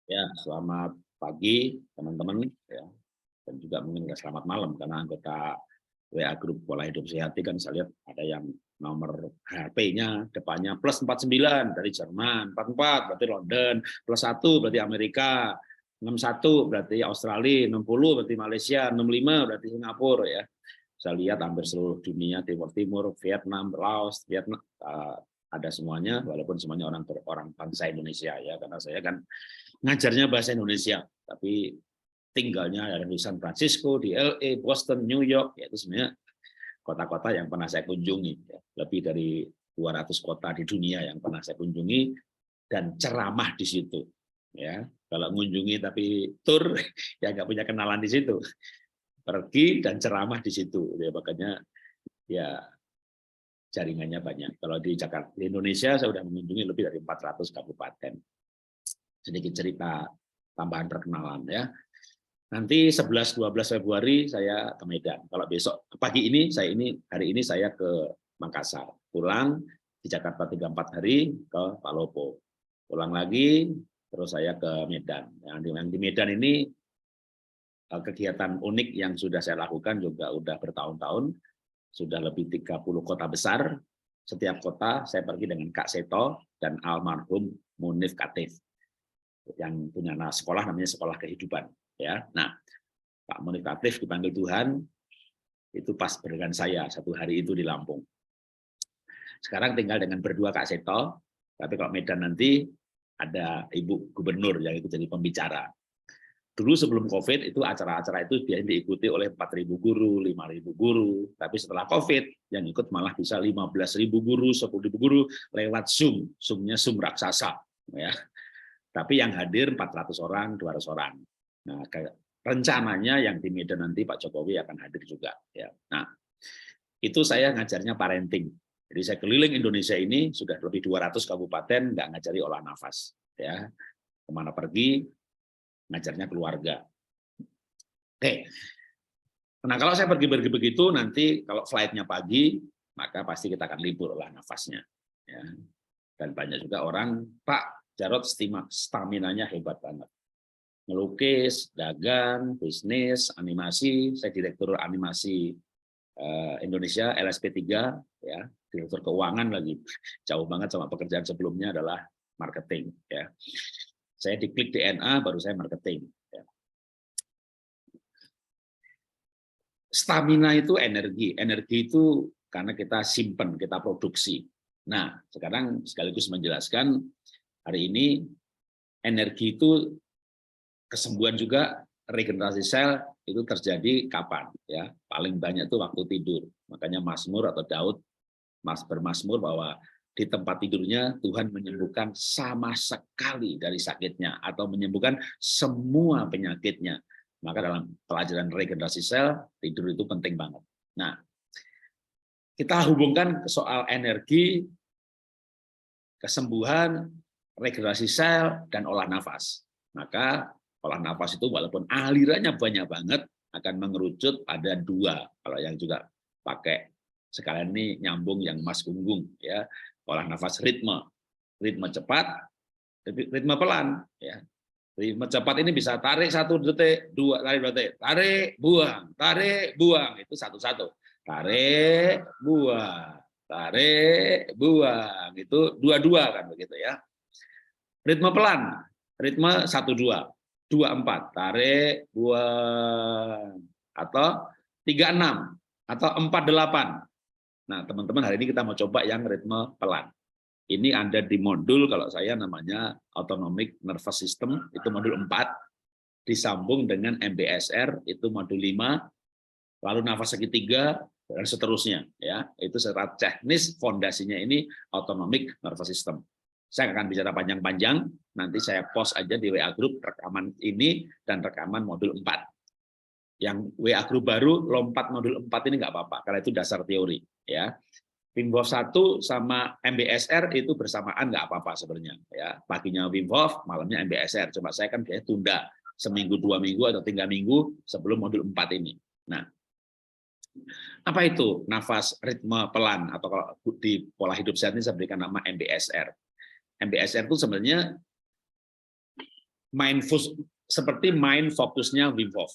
Ya, selamat pagi teman-teman ya, dan juga mungkin selamat malam karena anggota WA grup Pola Hidup Sehat kan saya lihat ada yang nomor HP-nya depannya +49 dari Jerman, 44 berarti London, +1 berarti Amerika, 61 berarti Australia, 60 berarti Malaysia, 65 berarti Singapura ya. Saya lihat hampir seluruh dunia, Timur Timur, Vietnam, Laos, Vietnam ada semuanya, walaupun semuanya orang bangsa Indonesia ya, karena saya kan ngajarnya bahasa Indonesia, tapi tinggalnya ada di San Francisco, di LA, Boston, New York, ya itu sebenarnya kota-kota yang pernah saya kunjungi, ya. Lebih dari 200 kota di dunia yang pernah saya kunjungi dan ceramah di situ. Ya, kalau mengunjungi tapi tur ya nggak punya kenalan di situ, pergi dan ceramah di situ. Ya, makanya ya jaringannya banyak. Kalau di Jakarta, di Indonesia saya sudah mengunjungi lebih dari 400 kabupaten. Sedikit cerita tambahan perkenalan ya. Nanti 11-12 Februari saya ke Medan. Kalau besok pagi ini hari ini saya ke Makassar. Pulang di Jakarta 3-4 hari ke Palopo. Pulang lagi terus saya ke Medan. Yang di Medan ini kegiatan unik yang sudah saya lakukan juga udah bertahun-tahun. Sudah lebih 30 kota besar. Setiap kota saya pergi dengan Kak Seto dan almarhum Munif Katif yang punya sekolah namanya Sekolah Kehidupan. Ya, nah Pak Munif Katif dipanggil Tuhan itu pas dengan saya satu hari itu di Lampung. Sekarang tinggal dengan berdua Kak Seto, tapi kalau Medan nanti ada Ibu Gubernur yang ikut jadi pembicara. Dulu sebelum COVID itu acara-acara itu biasanya diikuti oleh 4.000 guru, 5.000 guru. Tapi setelah COVID yang ikut malah bisa 15.000 guru, 10.000 guru lewat Zoom. Zoom-nya Zoom raksasa. Ya. Tapi yang hadir 400 orang, 200 orang. Nah, rencananya yang di Medan nanti Pak Jokowi akan hadir juga. Ya. Nah, itu saya ngajarnya parenting. Jadi saya keliling Indonesia ini sudah lebih 200 kabupaten nggak ngajari olah nafas. Ya. Kemana pergi, ngajarnya keluarga. Oke. Nah, kalau saya pergi begitu, nanti kalau flight-nya pagi, maka pasti kita akan libur olah nafasnya. Ya. Dan banyak juga orang, Pak Jarod stamina-nya hebat banget. Melukis, dagang, bisnis, animasi. Saya direktur animasi Indonesia LSP3, ya, direktur keuangan lagi. Jauh banget sama pekerjaan sebelumnya adalah marketing. Ya. Saya diklik DNA, baru saya marketing. Ya. Stamina itu energi. Energi itu karena kita simpan, kita produksi. Nah, sekarang sekaligus menjelaskan hari ini energi itu kesembuhan juga regenerasi sel itu terjadi kapan ya? Paling banyak itu waktu tidur. Makanya Mazmur atau Daud bermazmur bahwa di tempat tidurnya Tuhan menyembuhkan sama sekali dari sakitnya atau menyembuhkan semua penyakitnya. Maka dalam pelajaran regenerasi sel, tidur itu penting banget. Nah, kita hubungkan ke soal energi, kesembuhan, regenerasi sel, dan olah nafas. Maka olah nafas itu walaupun alirannya banyak banget, akan mengerucut pada dua. Kalau yang juga pakai sekalian ini nyambung yang Mas Gunggung, ya, olah nafas ritme cepat, ritme pelan, ya. Ritme cepat ini bisa tarik 1 detik, 2 tarik 2 detik, tarik buang, itu satu-satu, tarik buang, itu dua-dua kan begitu ya. Ritme pelan, ritme 1-2, 2-4, tarik buang, atau 3-6, atau 4-8. Nah, teman-teman hari ini kita mau coba yang ritme pelan. Ini ada di modul, kalau saya namanya Autonomic Nervous System, itu modul 4, disambung dengan MBSR, itu modul 5, lalu nafas segitiga, dan seterusnya. Ya, itu secara teknis fondasinya ini Autonomic Nervous System. Saya akan bicara panjang-panjang, nanti saya post aja di WA Group rekaman ini dan rekaman modul 4. Yang WA Group baru, lompat modul 4 ini nggak apa-apa, karena itu dasar teori. Ya. Wim Hof 1 sama MBSR itu bersamaan nggak apa-apa sebenarnya. Ya, paginya Wim Hof, malamnya MBSR. Coba saya kan biasanya tunda seminggu, 2 minggu, atau 3 minggu sebelum modul 4 ini. Nah, apa itu nafas ritme pelan, atau kalau di pola hidup sehat ini saya berikan nama MBSR. MBSR itu sebenarnya seperti main fokusnya Wim Hof.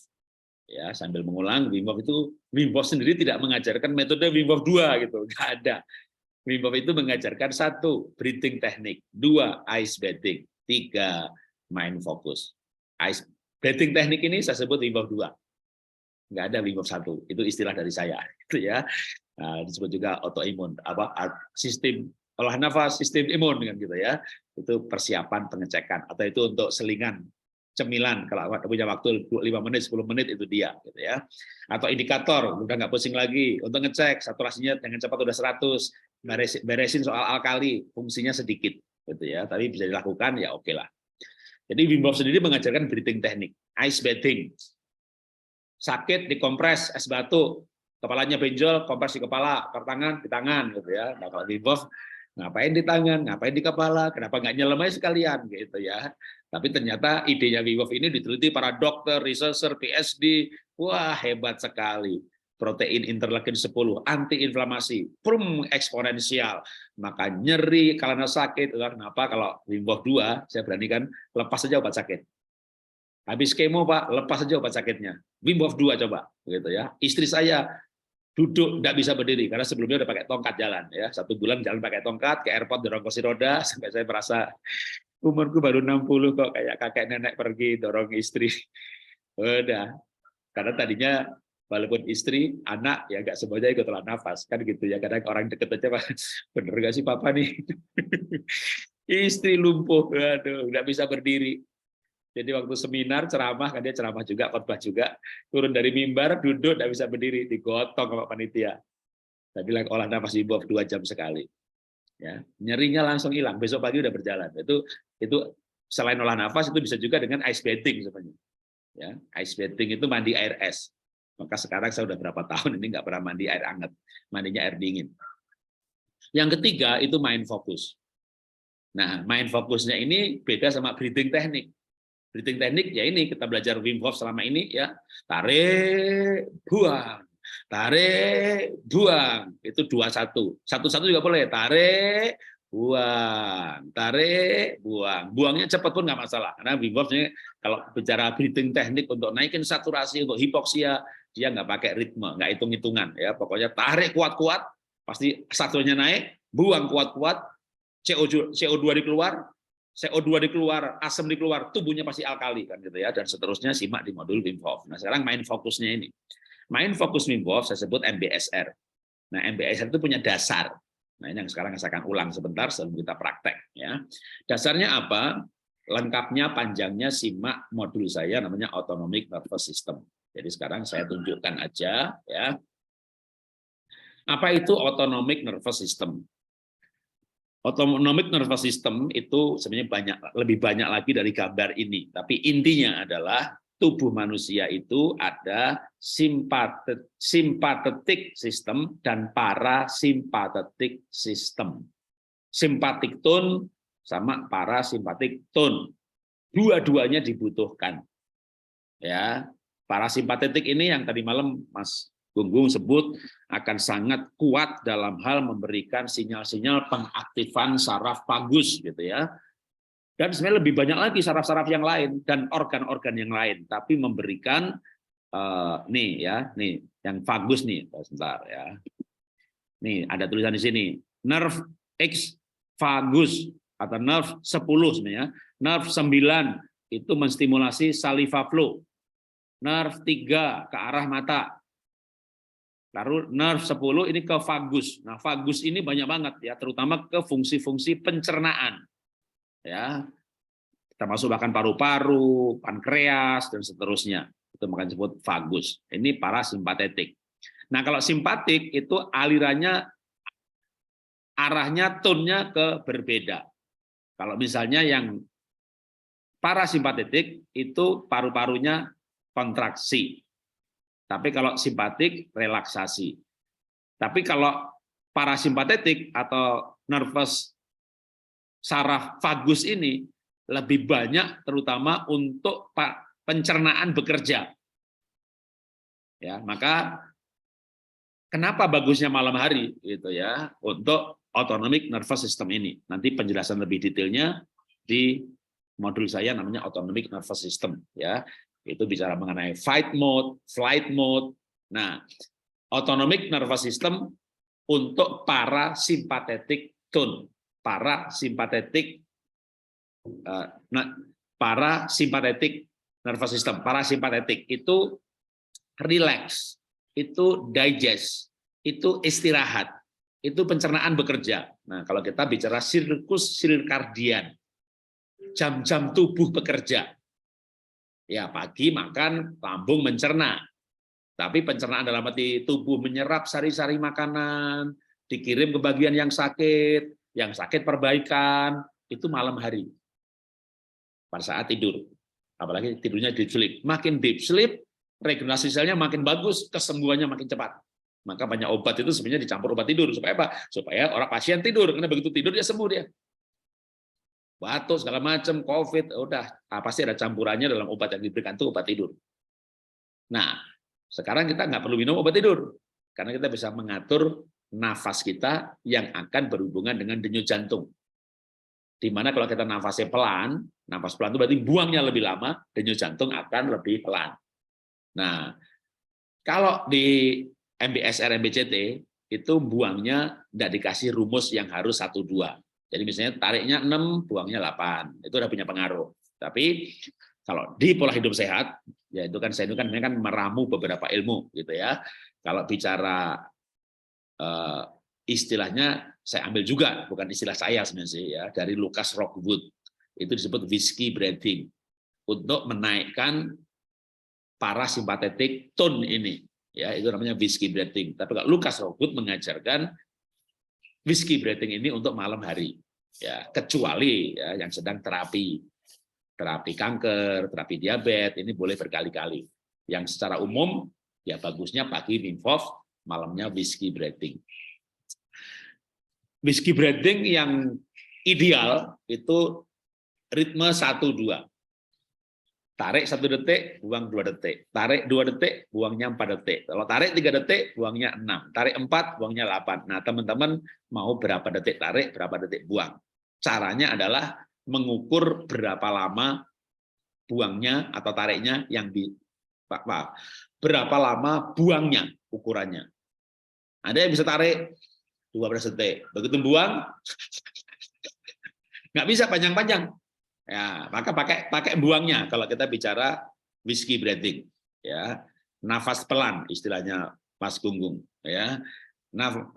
Ya, sambil mengulang, Wim Hof sendiri tidak mengajarkan metode Wim Hof 2 gitu, nggak ada. Wim Hof itu mengajarkan 1, breathing teknik, 2, ice bathing, 3, mind focus. Ice bathing teknik ini saya sebut Wim Hof 2. Nggak ada Wim Hof 1, itu istilah dari saya. Gitu ya. Nah, disebut juga autoimun, sistem olah nafas, sistem imun kan gitu ya. Itu persiapan pengecekan, atau itu untuk selingan cemilan, kalau punya waktu 5 menit, 10 menit itu dia gitu ya. Atau indikator, udah nggak pusing lagi, untuk ngecek saturasinya dengan cepat udah 100, beresin soal alkali, fungsinya sedikit gitu ya, tapi bisa dilakukan ya oke lah. Jadi Wim Hof sendiri mengajarkan breathing teknik, ice bathing. Sakit dikompres es batu, kepalanya benjol, kompres di kepala, pertangan di tangan gitu ya. Nah, kalau Wim Hof ngapain di tangan, ngapain di kepala, kenapa nggak nyelam aja sekalian gitu ya. Tapi ternyata idenya Wim Hof ini diteliti para dokter, researcher, PhD, wah hebat sekali. Protein interleukin 10, antiinflamasi, eksponensial. Maka nyeri, kalau sakit, kenapa kalau Wim Hof 2, saya beranikan lepas saja obat sakit. Habis kemo Pak, lepas saja obat sakitnya. Wim Hof 2 coba, gitu ya. Istri saya duduk nggak bisa berdiri karena sebelumnya udah pakai tongkat jalan ya, 1 bulan jalan pakai tongkat, ke airport dorong kursi roda sampai saya merasa umurku baru 60 kok kayak kakek nenek pergi dorong istri. Udah, karena tadinya walaupun istri, anak ya nggak semuanya ikut olah nafas kan gitu ya, kadang orang deket aja Pak, bener nggak sih Papa nih? Istri lumpuh, aduh nggak bisa berdiri. Jadi waktu seminar ceramah, kan dia ceramah juga, khotbah juga, turun dari mimbar, duduk, nggak bisa berdiri, digotong sama panitia. Saya bilang olah nafas Wim Hof 2 jam sekali. Ya, nyerinya langsung hilang, besok pagi udah berjalan. Itu selain olah nafas itu bisa juga dengan ice bathing sebenarnya. Ya, ice bathing itu mandi air es. Maka sekarang saya udah berapa tahun ini nggak pernah mandi air hangat, mandinya air dingin. Yang ketiga itu mind focus. Nah, mind focusnya ini beda sama breathing teknik. Breathing teknik ya ini kita belajar Wim Hof selama ini ya, tarik, buang, tarik, buang, itu 2-1. 1-1 juga boleh, tarik, buang, tarik, buang. Buangnya cepat pun nggak masalah, karena Wim Hof kalau bicara breathing teknik untuk naikin saturasi, untuk hipoksia, dia nggak pakai ritme, nggak hitung-hitungan ya, pokoknya tarik kuat-kuat, pasti saturasinya naik, buang kuat-kuat, CO2 dikeluar, CO2 dikeluar, asam dikeluar, tubuhnya pasti alkali kan gitu ya, dan seterusnya simak di modul Wim Hof. Nah, sekarang main fokusnya ini. Main fokus Wim Hof saya sebut MBSR. Nah, MBSR itu punya dasar. Nah, ini yang sekarang saya akan ulang sebentar sebelum kita praktek ya. Dasarnya apa? Lengkapnya, panjangnya simak modul saya namanya Autonomic Nervous System. Jadi sekarang saya tunjukkan aja ya. Apa itu Autonomic Nervous System? Autonomic nervous system itu sebenarnya lebih banyak lagi dari gambar ini. Tapi intinya adalah tubuh manusia itu ada sympathetic system dan parasympathetic system. Sympathetic tone sama parasympathetic tone. Dua-duanya dibutuhkan. Ya, parasympathetic ini yang tadi malam Mas Gunggung sebut akan sangat kuat dalam hal memberikan sinyal-sinyal pengaktifan saraf vagus gitu ya. Dan sebenarnya lebih banyak lagi saraf-saraf yang lain dan organ-organ yang lain, tapi memberikan nih yang vagus nih, sebentar ya. Nih ada tulisan di sini, nerve X vagus atau nerve 10 sebenarnya. Nerve 9 itu menstimulasi saliva flow. Nerve 3 ke arah mata. Lalu nerve 10 ini ke vagus. Nah, vagus ini banyak banget ya, terutama ke fungsi-fungsi pencernaan. Ya. Termasuk bahkan paru-paru, pankreas dan seterusnya. Itu makanya disebut vagus. Ini parasimpatetik. Nah, kalau simpatik itu alirannya arahnya tone-nya ke berbeda. Kalau misalnya yang parasimpatetik itu paru-parunya kontraksi. Tapi kalau simpatik, relaksasi. Tapi kalau parasimpatetik atau nervous saraf vagus ini lebih banyak terutama untuk pencernaan bekerja. Ya, maka kenapa bagusnya malam hari gitu ya untuk autonomic nervous system ini. Nanti penjelasan lebih detailnya di modul saya namanya autonomic nervous system, ya. Itu bicara mengenai fight mode, flight mode. Nah, autonomic nervous system untuk parasympathetic tone, parasympathetic nervous system. Parasympathetic itu relax, itu digest, itu istirahat, itu pencernaan bekerja. Nah, kalau kita bicara siklus sirkadian, jam-jam tubuh bekerja. Ya, pagi makan, lambung mencerna. Tapi pencernaan dalam arti tubuh menyerap sari-sari makanan, dikirim ke bagian yang sakit perbaikan, itu malam hari. Pada saat tidur. Apalagi tidurnya deep sleep. Makin deep sleep, regenerasi selnya makin bagus, kesembuhannya makin cepat. Maka banyak obat itu sebenarnya dicampur obat tidur. Supaya apa? Supaya orang pasien tidur. Karena begitu tidur dia sembuh dia. Batuk segala macam, COVID, udah pasti ada campurannya dalam obat yang diberikan itu obat tidur. Nah, sekarang kita nggak perlu minum obat tidur. Karena kita bisa mengatur nafas kita yang akan berhubungan dengan denyut jantung. Dimana kalau kita nafasnya pelan, nafas pelan itu berarti buangnya lebih lama, denyut jantung akan lebih pelan. Nah, kalau di MBSR, MBCT, itu buangnya tidak dikasih rumus yang harus 1-2. Jadi misalnya tariknya 6, buangnya 8. Itu udah punya pengaruh. Tapi kalau di pola hidup sehat, ya itu kan saya itu kan meramu beberapa ilmu gitu ya. Kalau bicara istilahnya saya ambil juga, bukan istilah saya sebenarnya ya, dari Lucas Rockwood. Itu disebut whiskey breathing untuk menaikkan parasympathetic tone ini. Ya, itu namanya whiskey breathing. Tapi kalau Lucas Rockwood mengajarkan whiskey breathing ini untuk malam hari. Ya, kecuali ya, yang sedang terapi kanker, terapi diabetes, ini boleh berkali-kali. Yang secara umum ya bagusnya pagi Wim Hof, malamnya whiskey breathing. Whiskey breathing yang ideal itu ritme 1-2. Tarik 1 detik, buang 2 detik. Tarik 2 detik, buangnya 4 detik. Kalau tarik 3 detik, buangnya 6. Tarik 4, buangnya 8. Nah, teman-teman mau berapa detik tarik, berapa detik buang. Caranya adalah mengukur berapa lama buangnya atau tariknya yang berapa lama buangnya ukurannya. Ada yang bisa tarik 12 detik. Begitu buang, nggak bisa panjang-panjang. Ya, maka pakai buangnya kalau kita bicara whiskey breathing, ya. Nafas pelan istilahnya Mas Gunggung, ya.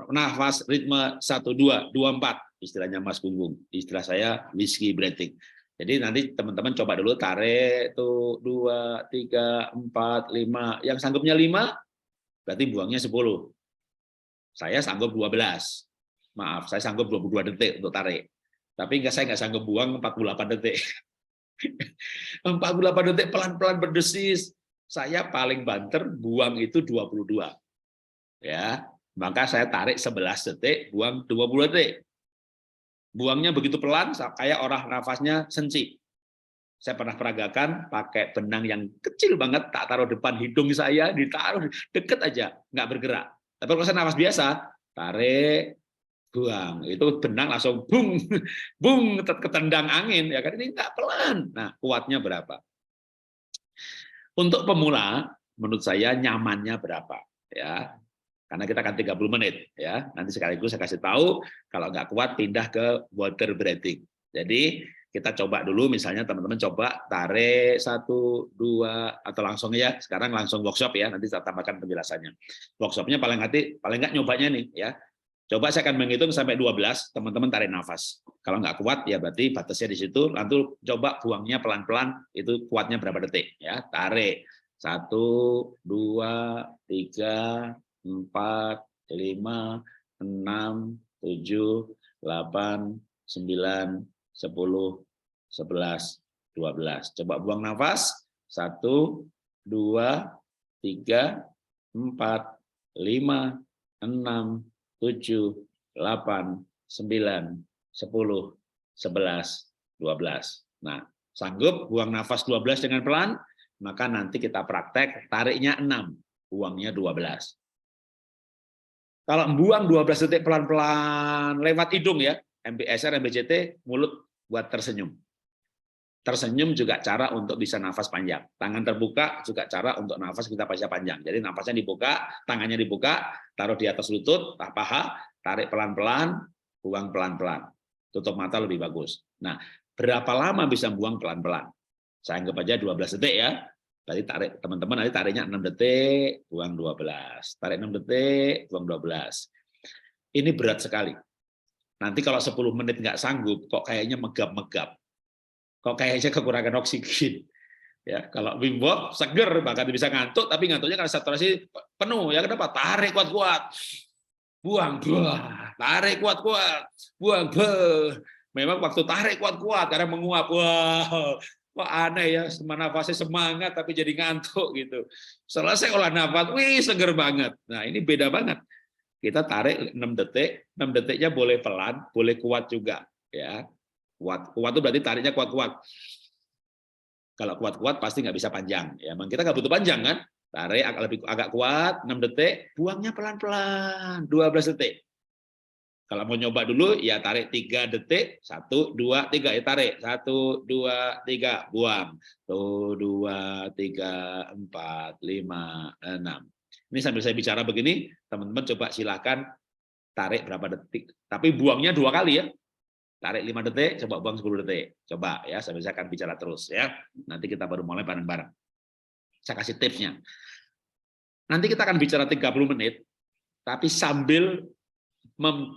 Nafas ritme 1-2, 2-4 istilahnya Mas Gunggung. Istilah saya whiskey breathing. Jadi nanti teman-teman coba dulu tarik tuh 2, 3, 4, 5. Yang sanggupnya 5 berarti buangnya 10. Saya sanggup 12. Maaf, saya sanggup 22 detik untuk tarik. Tapi saya nggak sanggup buang 48 detik. 48 detik pelan-pelan berdesis. Saya paling banter buang itu 22. Ya, maka saya tarik 11 detik, buang 20 detik. Buangnya begitu pelan, kayak orang nafasnya senci. Saya pernah peragakan pakai benang yang kecil banget, tak taruh depan hidung saya, ditaruh deket aja, nggak bergerak. Tapi kalau saya nafas biasa, tarik, buang, itu benang langsung bung, bung, ketendang angin, ya kan, ini nggak pelan. Nah, kuatnya berapa? Untuk pemula, menurut saya nyamannya berapa? Ya, karena kita akan 30 menit, ya. Nanti sekaligus saya kasih tahu, kalau nggak kuat pindah ke water breathing. Jadi kita coba dulu, misalnya teman-teman coba tarik 1, 2, atau langsung ya. Sekarang langsung workshop ya. Nanti saya tambahkan penjelasannya. Workshopnya paling nggak nyobanya nih, ya. Coba saya akan menghitung sampai 12, teman-teman tarik nafas. Kalau nggak kuat, ya berarti batasnya di situ. Lalu coba buangnya pelan-pelan, itu kuatnya berapa detik. Ya, tarik 1, 2, 3, 4, 5, 6, 7, 8, 9, 10, 11, 12. Coba buang nafas. 1, 2, 3, 4, 5, 6, 7, 8, 9, 10, 11, 12. Nah, sanggup buang nafas 12 dengan pelan, maka nanti kita praktek tariknya 6, buangnya 12. Kalau buang 12 detik pelan-pelan lewat hidung ya, MBSR, MBCT, mulut buat tersenyum. Tersenyum juga cara untuk bisa nafas panjang. Tangan terbuka juga cara untuk nafas kita bisa panjang. Jadi nafasnya dibuka, tangannya dibuka, taruh di atas lutut, paha, tarik pelan-pelan, buang pelan-pelan. Tutup mata lebih bagus. Nah, berapa lama bisa buang pelan-pelan? Saya anggap aja 12 detik ya. Tadi tarik teman-teman, nanti tariknya 6 detik, buang 12. Tarik 6 detik, buang 12. Ini berat sekali. Nanti kalau 10 menit nggak sanggup, kok kayaknya megap-megap. Kok kayaknya kekurangan oksigen. Ya, kalau Wim Hof seger, bahkan bisa ngantuk, tapi ngantuknya karena saturasi penuh. Ya kenapa? Tarik kuat-kuat, buang, buah, tarik kuat-kuat, buang, buah. Memang waktu tarik kuat-kuat karena menguap. Wah, kok aneh ya, nafasnya semangat tapi jadi ngantuk gitu. Selesai olah nafas, wih seger banget. Nah ini beda banget. Kita tarik 6 detik, 6 detiknya boleh pelan, boleh kuat juga. Ya, kuat itu berarti tariknya kuat-kuat. Kalau kuat-kuat pasti nggak bisa panjang. Ya, memang kita nggak butuh panjang kan? Tarik agak kuat, 6 detik, buangnya pelan-pelan, 12 detik. Kalau mau nyoba dulu, ya tarik 3 detik, 1, 2, 3, ya tarik, 1, 2, 3, buang, 1, 2, 3, 4, 5, 6. Ini sambil saya bicara begini, teman-teman coba silakan tarik berapa detik, tapi buangnya 2 kali ya. Tarik 5 detik, coba buang 10 detik. Coba ya, sambil saya akan bicara terus ya. Nanti kita baru mulai bareng-bareng. Saya kasih tipsnya. Nanti kita akan bicara 30 menit, tapi sambil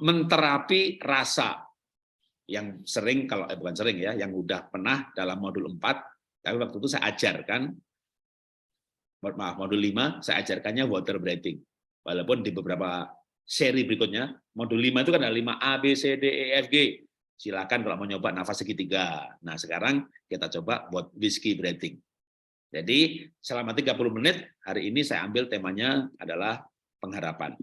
menterapi rasa yang sering, kalau bukan sering ya, yang udah pernah dalam modul 4, tapi waktu itu saya ajarkan, modul 5, saya ajarkannya water breathing. Walaupun di beberapa seri berikutnya, modul 5 itu kan ada 5A, B, C, D, E, F, G. Silakan kalau mau nyoba nafas segitiga. Nah, sekarang kita coba buat whiskey breathing. Jadi, selama 30 menit, hari ini saya ambil temanya adalah pengharapan.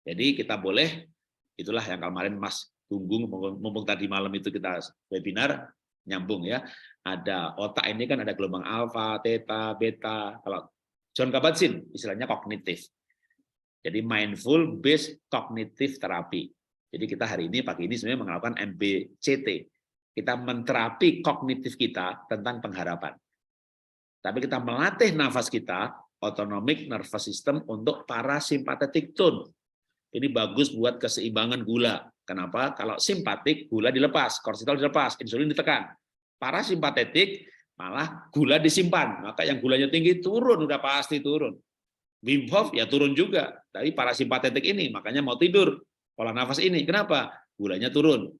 Jadi, kita boleh, itulah yang kemarin Mas Gunggung, mumpung tadi malam itu kita webinar, nyambung ya. Ada otak ini kan ada gelombang alfa, theta, beta. Kalau John Kabat-Zinn, istilahnya kognitif. Jadi, mindful based cognitive therapy. Jadi kita hari ini, pagi ini sebenarnya melakukan MBCT. Kita menterapi kognitif kita tentang pengharapan. Tapi kita melatih nafas kita, autonomic nervous system, untuk parasympathetic tone. Ini bagus buat keseimbangan gula. Kenapa? Kalau simpatik, gula dilepas, kortisol dilepas, insulin ditekan. Parasimpatetik, malah gula disimpan. Maka yang gulanya tinggi turun, udah pasti turun. Wim Hof ya turun juga. Tapi parasimpatetik ini, makanya mau tidur. Pola nafas ini, kenapa? Gulanya turun.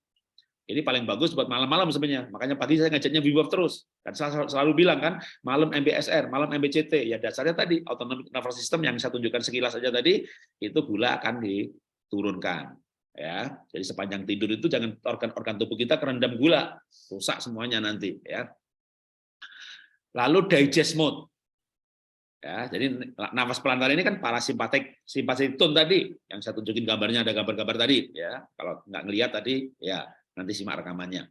Ini paling bagus buat malam-malam sebenarnya. Makanya pagi saya ngajaknya Wim Hof terus. Kan saya selalu bilang kan, malam MBSR, malam MBCT. Ya dasarnya tadi, autonomic nervous system yang saya tunjukkan sekilas saja tadi, itu gula akan diturunkan. Ya, jadi sepanjang tidur itu jangan organ-organ tubuh kita kerendam gula, rusak semuanya nanti. Ya. Lalu digest mode. Ya, jadi nafas pelan-pelan ini kan parasimpatik, simpatik tone tadi yang saya tunjukin gambarnya, ada gambar-gambar tadi ya. Kalau nggak ngelihat tadi ya nanti simak rekamannya.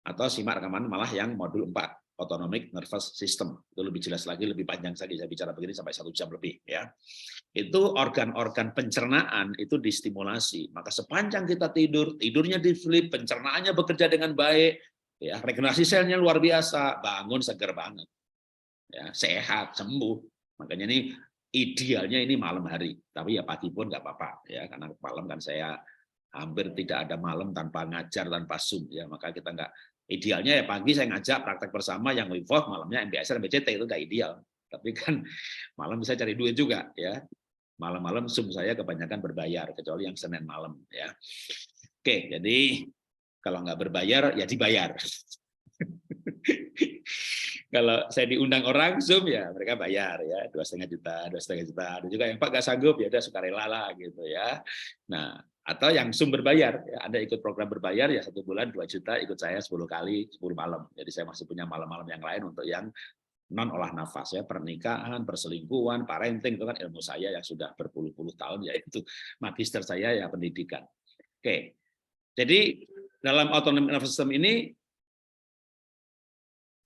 Atau simak rekaman malah yang modul 4, autonomic nervous system. Itu lebih jelas lagi, lebih panjang lagi, saya bicara begini sampai 1 jam lebih ya. Itu organ-organ pencernaan itu distimulasi. Maka sepanjang kita tidur, tidurnya di sleep, pencernaannya bekerja dengan baik, ya, regenerasi selnya luar biasa, bangun seger banget. Ya, sehat, sembuh. Makanya ini idealnya ini malam hari, tapi ya pagi pun nggak apa-apa ya, karena malam kan saya hampir tidak ada malam tanpa ngajar, tanpa Zoom ya, maka kita nggak, idealnya ya pagi saya ngajak praktek bersama yang Wim Hof, malamnya MBSR, MBCT, itu nggak ideal. Tapi kan malam bisa cari duit juga ya. Malam-malam Zoom saya kebanyakan berbayar, kecuali yang Senin malam ya. Oke, jadi kalau nggak berbayar ya dibayar. Kalau saya diundang orang Zoom ya mereka bayar ya 2,5 juta, 2,5 juta. Ada juga yang Pak nggak sanggup ya udah sukarela lah gitu ya. Nah, atau yang Zoom berbayar, ya, Anda ikut program berbayar ya 1 bulan 2 juta, ikut saya 10 kali 10 malam. Jadi saya masih punya malam-malam yang lain untuk yang non olah nafas ya, pernikahan, perselingkuhan, parenting, itu kan ilmu saya yang sudah berpuluh-puluh tahun, yaitu magister saya ya pendidikan. Oke, jadi dalam autonomic nervous system ini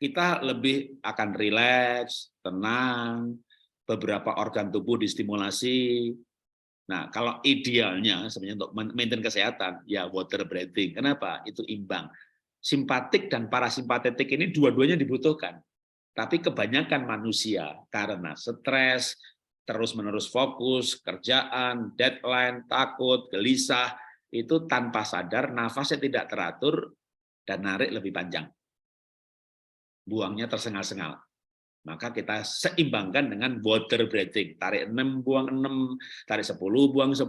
kita lebih akan rileks, tenang, beberapa organ tubuh distimulasi. Nah, kalau idealnya sebenarnya untuk maintain kesehatan, ya water breathing. Kenapa? Itu imbang. simpatik dan parasimpatetik ini dua-duanya dibutuhkan. Tapi kebanyakan manusia karena stres, terus-menerus fokus, kerjaan, deadline, takut, gelisah, itu tanpa sadar nafasnya tidak teratur dan narik lebih panjang. Buangnya tersengal-sengal. Maka kita seimbangkan dengan water breathing. Tarik 6, buang 6, tarik 10, buang 10.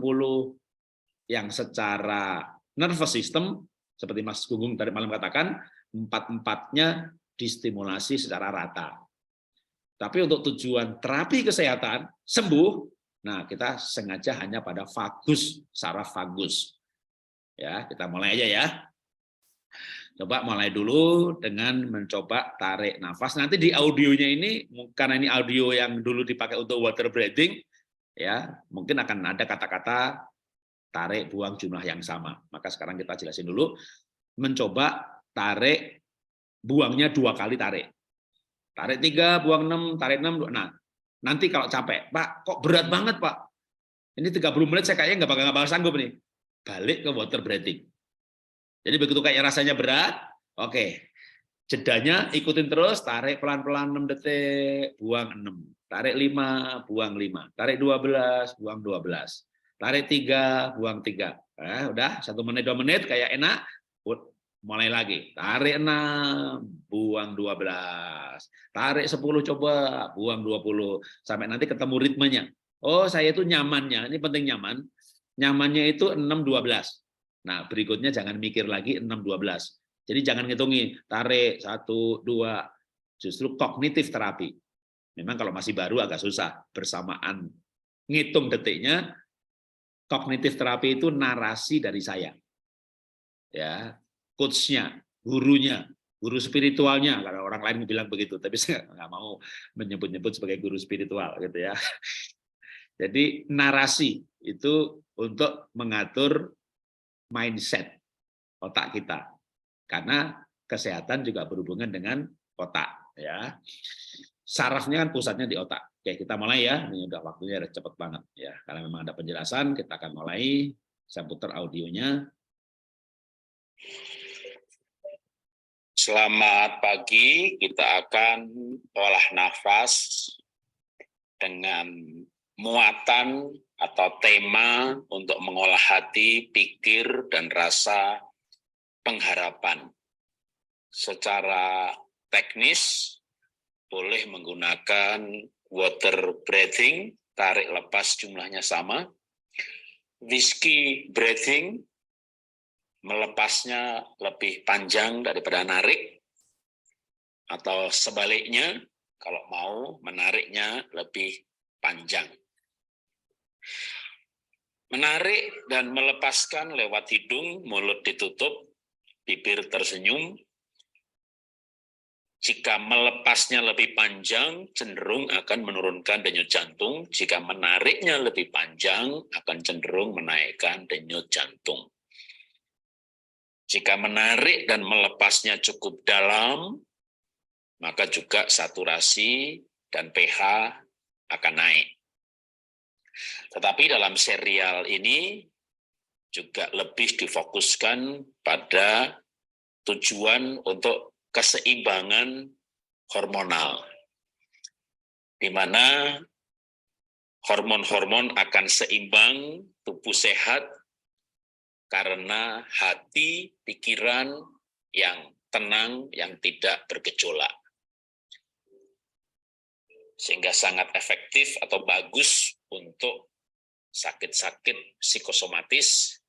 Yang secara nervous system, seperti Mas Gunggung tadi malam katakan, 4-4-nya distimulasi secara rata. Tapi untuk tujuan terapi kesehatan, sembuh, nah kita sengaja hanya pada vagus, saraf vagus. Ya, kita mulai aja ya. Coba mulai dulu dengan mencoba tarik nafas. Nanti di audionya ini, karena ini audio yang dulu dipakai untuk water breathing, ya mungkin akan ada kata-kata tarik buang jumlah yang sama. Maka sekarang kita jelasin dulu. Mencoba tarik, buangnya 2 kali tarik. Tarik 3, buang 6, tarik 6. Nah, nanti kalau capek, Pak, kok berat banget, Pak? Ini 30 menit saya kayaknya nggak bakal sanggup nih. Balik ke water breathing. Jadi begitu kayak rasanya berat, oke. Jedanya ikutin terus, tarik pelan-pelan 6 detik, buang 6. Tarik 5, buang 5. Tarik 12, buang 12. Tarik 3, buang 3. Udah 1 menit, 2 menit kayak enak. Mulai lagi. Tarik 6, buang 12. Tarik 10 coba, buang 20. Sampai nanti ketemu ritmenya. Oh, saya itu nyamannya, ini penting nyaman. Nyamannya itu 6-12. Nah, berikutnya jangan mikir lagi 6-12. Jadi jangan ngitungi, tarik 1, 2. Justru kognitif terapi. Memang kalau masih baru agak susah. Bersamaan ngitung detiknya, kognitif terapi itu narasi dari saya. Ya, coach-nya, gurunya, guru spiritualnya, kalau orang lain bilang begitu, tapi saya nggak mau menyebut-nyebut sebagai guru spiritual gitu ya. Jadi narasi itu untuk mengatur mindset otak kita, karena kesehatan juga berhubungan dengan otak ya. Sarafnya kan pusatnya di otak. Oke, kita mulai ya. Ini udah waktunya udah cepet banget ya. Karena memang ada penjelasan, kita akan mulai. Saya putar audionya. Selamat pagi, kita akan olah nafas dengan muatan atau tema untuk mengolah hati, pikir, dan rasa pengharapan. Secara teknis, boleh menggunakan water breathing, tarik lepas jumlahnya sama, whiskey breathing, melepasnya lebih panjang daripada narik, atau sebaliknya, kalau mau menariknya lebih panjang. Menarik dan melepaskan lewat hidung, mulut ditutup, bibir tersenyum. Jika melepasnya lebih panjang, cenderung akan menurunkan denyut jantung. Jika menariknya lebih panjang, akan cenderung menaikkan denyut jantung. Jika menarik dan melepasnya cukup dalam, maka juga saturasi dan pH akan naik. Tetapi dalam serial ini juga lebih difokuskan pada tujuan untuk keseimbangan hormonal, di mana hormon-hormon akan seimbang, tubuh sehat, karena hati, pikiran yang tenang, yang tidak bergejolak. Sehingga sangat efektif atau bagus untuk sakit-sakit psikosomatis,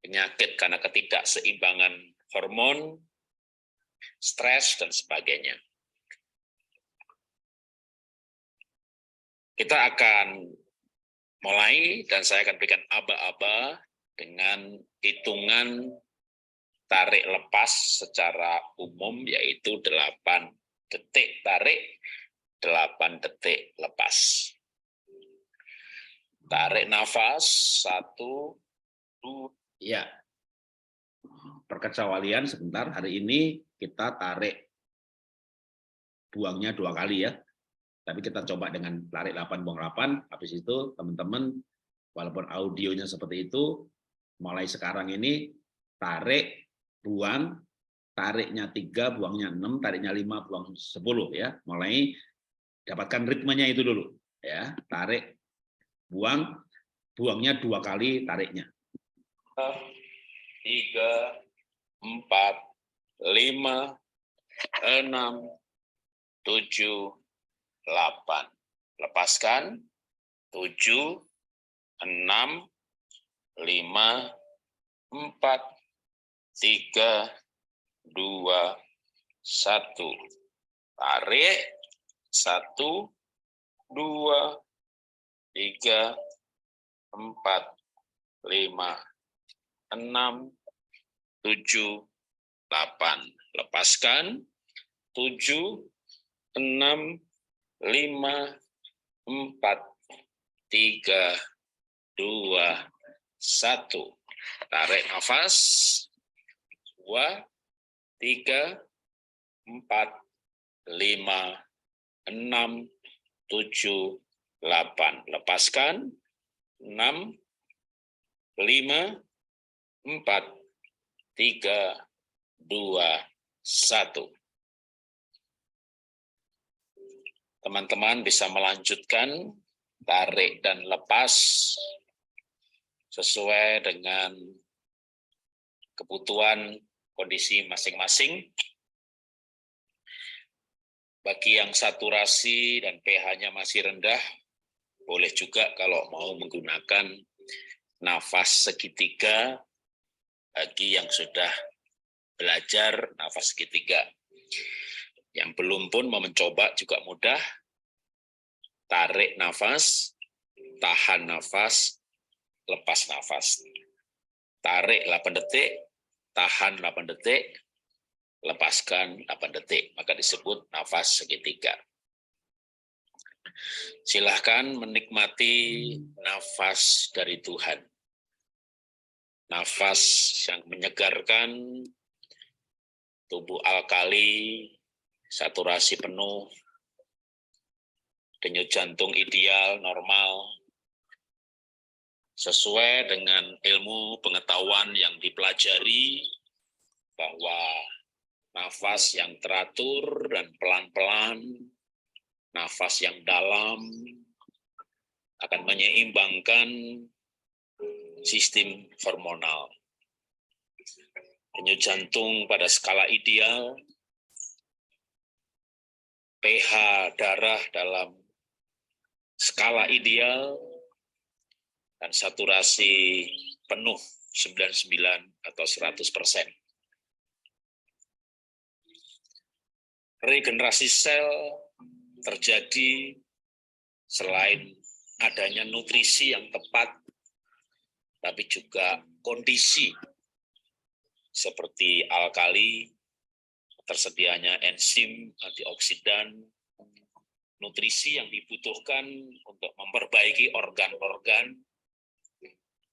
penyakit karena ketidakseimbangan hormon, stres, dan sebagainya. Kita akan mulai, dan saya akan berikan aba-aba dengan hitungan tarik lepas secara umum, yaitu 8 detik tarik, 8 detik lepas. Tarik nafas, 1, 2. Ya, perkecualian sebentar, hari ini kita tarik buangnya 2 kali ya. Tapi kita coba dengan tarik 8, buang 8. Habis itu teman-teman, walaupun audionya seperti itu, mulai sekarang ini tarik, buang, tariknya 3, buangnya 6, tariknya 5, buang 10 ya. Mulai dapatkan ritmenya itu dulu ya. Tarik, buang, buangnya 2 kali tariknya. 3, 4, 5, 6, 7, 8. Lepaskan. 7, 6, 5, 4, 3, 2, 1. Tarik. 1, 2, 3, 4, 5, 6, 7, 8. Lepaskan. 7, 6, 5, 4, 3, 2, 1. Tarik nafas. 2, 3, 4, 5, 6, 7, 8. Lepaskan. 6, 5, 4, 3, 2, 1. Teman-teman bisa melanjutkan tarik dan lepas sesuai dengan kebutuhan kondisi masing-masing. Bagi yang saturasi dan pH-nya masih rendah, boleh juga kalau mau menggunakan nafas segitiga. Bagi yang sudah belajar nafas segitiga, yang belum pun mau mencoba juga mudah. Tarik nafas, tahan nafas, lepas nafas. Tarik 8 detik, tahan 8 detik, lepaskan 8 detik. Maka disebut nafas segitiga. Silahkan menikmati nafas dari Tuhan. Nafas yang menyegarkan, tubuh alkali, saturasi penuh, denyut jantung ideal, normal, sesuai dengan ilmu pengetahuan yang dipelajari, bahwa nafas yang teratur dan pelan-pelan, nafas yang dalam, akan menyeimbangkan sistem hormonal. Denyut jantung pada skala ideal, pH darah dalam skala ideal, dan saturasi penuh 99 atau 100%. Regenerasi sel terjadi selain adanya nutrisi yang tepat, tapi juga kondisi seperti alkali, tersedianya enzim, antioksidan, nutrisi yang dibutuhkan untuk memperbaiki organ-organ,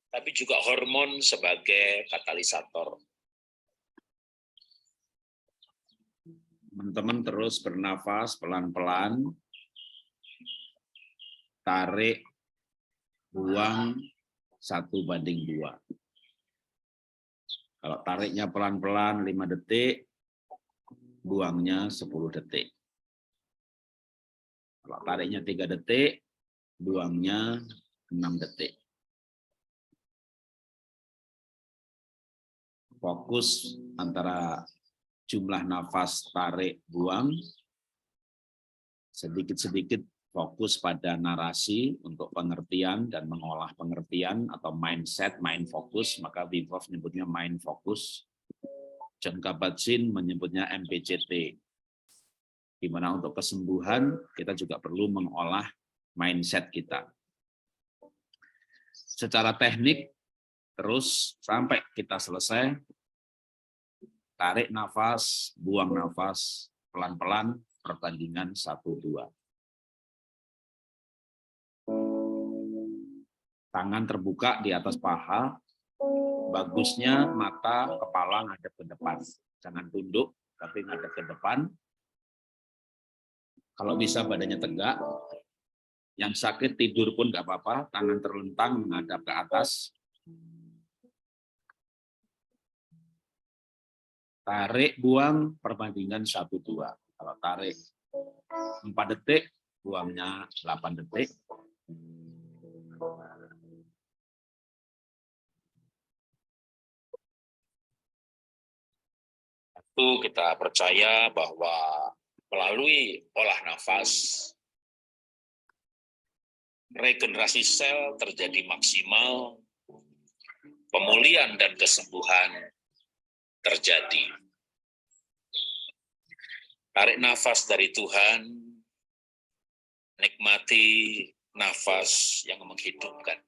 tapi juga hormon sebagai katalisator. Teman-teman terus bernafas pelan-pelan, tarik, buang 1:2. Kalau tariknya pelan-pelan 5 detik, buangnya 10 detik. Kalau tariknya 3 detik, buangnya 6 detik. Fokus antara jumlah nafas tarik buang, sedikit-sedikit fokus pada narasi untuk pengertian dan mengolah pengertian atau mindset, mind focus, maka Wim Hof menyebutnya mind focus. Jon Kabat-Zinn menyebutnya MPCT. Di mana untuk kesembuhan kita juga perlu mengolah mindset kita. Secara teknik terus sampai kita selesai, tarik nafas, buang nafas, pelan-pelan, pertandingan 1-2. Tangan terbuka di atas paha, bagusnya mata, kepala ngadep ke depan. Jangan tunduk, tapi ngadep ke depan. Kalau bisa badannya tegak, yang sakit tidur pun nggak apa-apa, tangan terlentang menghadap ke atas. Tarik, buang, perbandingan 1-2. Kalau tarik 4 detik, buangnya 8 detik. Itu kita percaya bahwa melalui olah nafas, regenerasi sel terjadi maksimal, pemulihan dan kesembuhan terjadi. Tarik nafas dari Tuhan, nikmati nafas yang menghidupkan.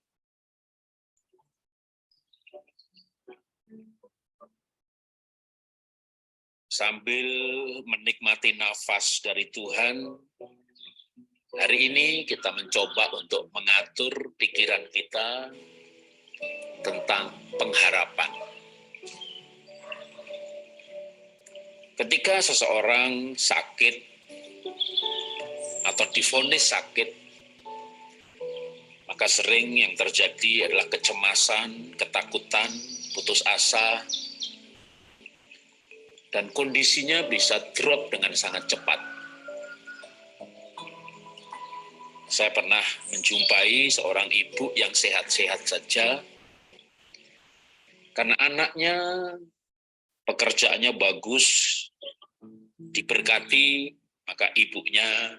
Sambil menikmati nafas dari Tuhan, hari ini kita mencoba untuk mengatur pikiran kita tentang pengharapan. Ketika seseorang sakit atau divonis sakit, maka sering yang terjadi adalah kecemasan, ketakutan, putus asa, dan kondisinya bisa drop dengan sangat cepat. Saya pernah menjumpai seorang ibu yang sehat-sehat saja, karena anaknya pekerjaannya bagus, diberkati, maka ibunya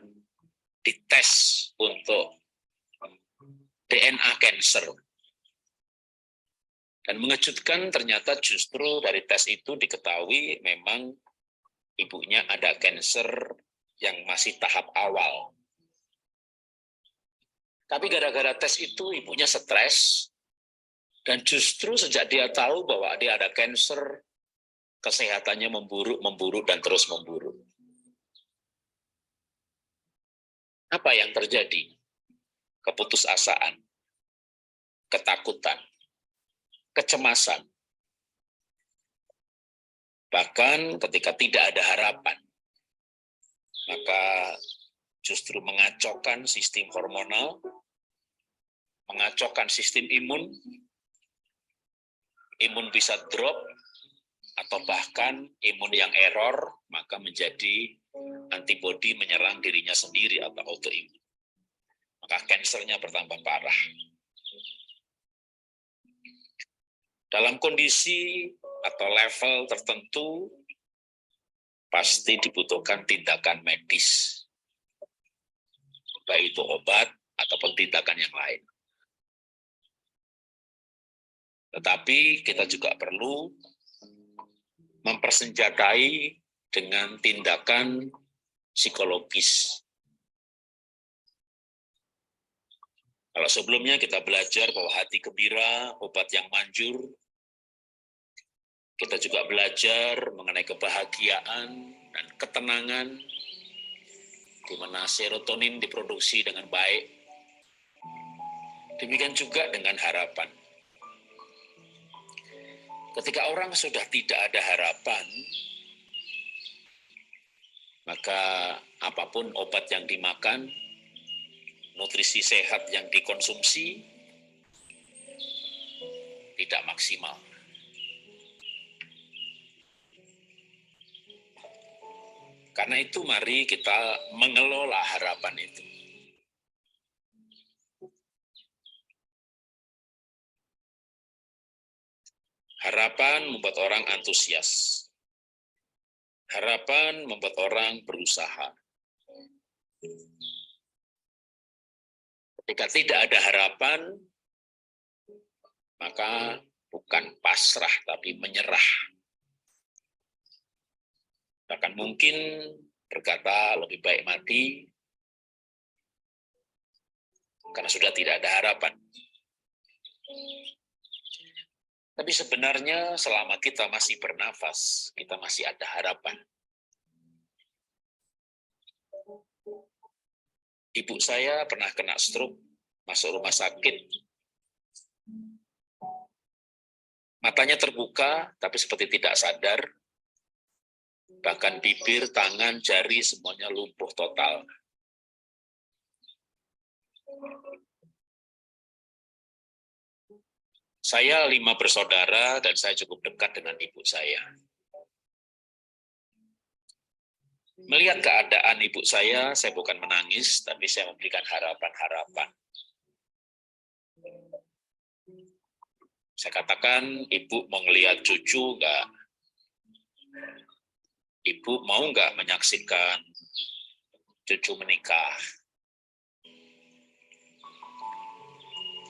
dites untuk DNA cancer. Dan mengejutkan ternyata justru dari tes itu diketahui memang ibunya ada cancer yang masih tahap awal. Tapi gara-gara tes itu ibunya stres, dan justru sejak dia tahu bahwa dia ada cancer, kesehatannya memburuk, dan terus memburuk. Apa yang terjadi? Keputusasaan, ketakutan, kecemasan. Bahkan ketika tidak ada harapan, maka justru mengacaukan sistem hormonal, mengacaukan sistem imun bisa drop, atau bahkan imun yang error, maka menjadi antibodi menyerang dirinya sendiri atau autoimun. Maka kansernya bertambah parah. Dalam kondisi atau level tertentu, pasti dibutuhkan tindakan medis, baik itu obat ataupun tindakan yang lain. Tetapi kita juga perlu mempersenjatai dengan tindakan psikologis. Kalau sebelumnya kita belajar bahwa hati gembira, obat yang manjur, kita juga belajar mengenai kebahagiaan dan ketenangan, di mana serotonin diproduksi dengan baik. Demikian juga dengan harapan. Ketika orang sudah tidak ada harapan, maka apapun obat yang dimakan, nutrisi sehat yang dikonsumsi, tidak maksimal. Karena itu mari kita mengelola harapan itu. Harapan membuat orang antusias. Harapan membuat orang berusaha. Ketika tidak ada harapan, maka bukan pasrah tapi menyerah. Bahkan mungkin berkata lebih baik mati karena sudah tidak ada harapan. Tapi sebenarnya selama kita masih bernafas, kita masih ada harapan. Ibu saya pernah kena stroke, masuk rumah sakit. Matanya terbuka, tapi seperti tidak sadar. Bahkan bibir, tangan, jari, semuanya lumpuh total. Saya 5 bersaudara dan saya cukup dekat dengan ibu saya. Melihat keadaan ibu saya bukan menangis, tapi saya memberikan harapan-harapan. Saya katakan, ibu mau ngelihat cucu nggak? Ibu mau nggak menyaksikan cucu menikah?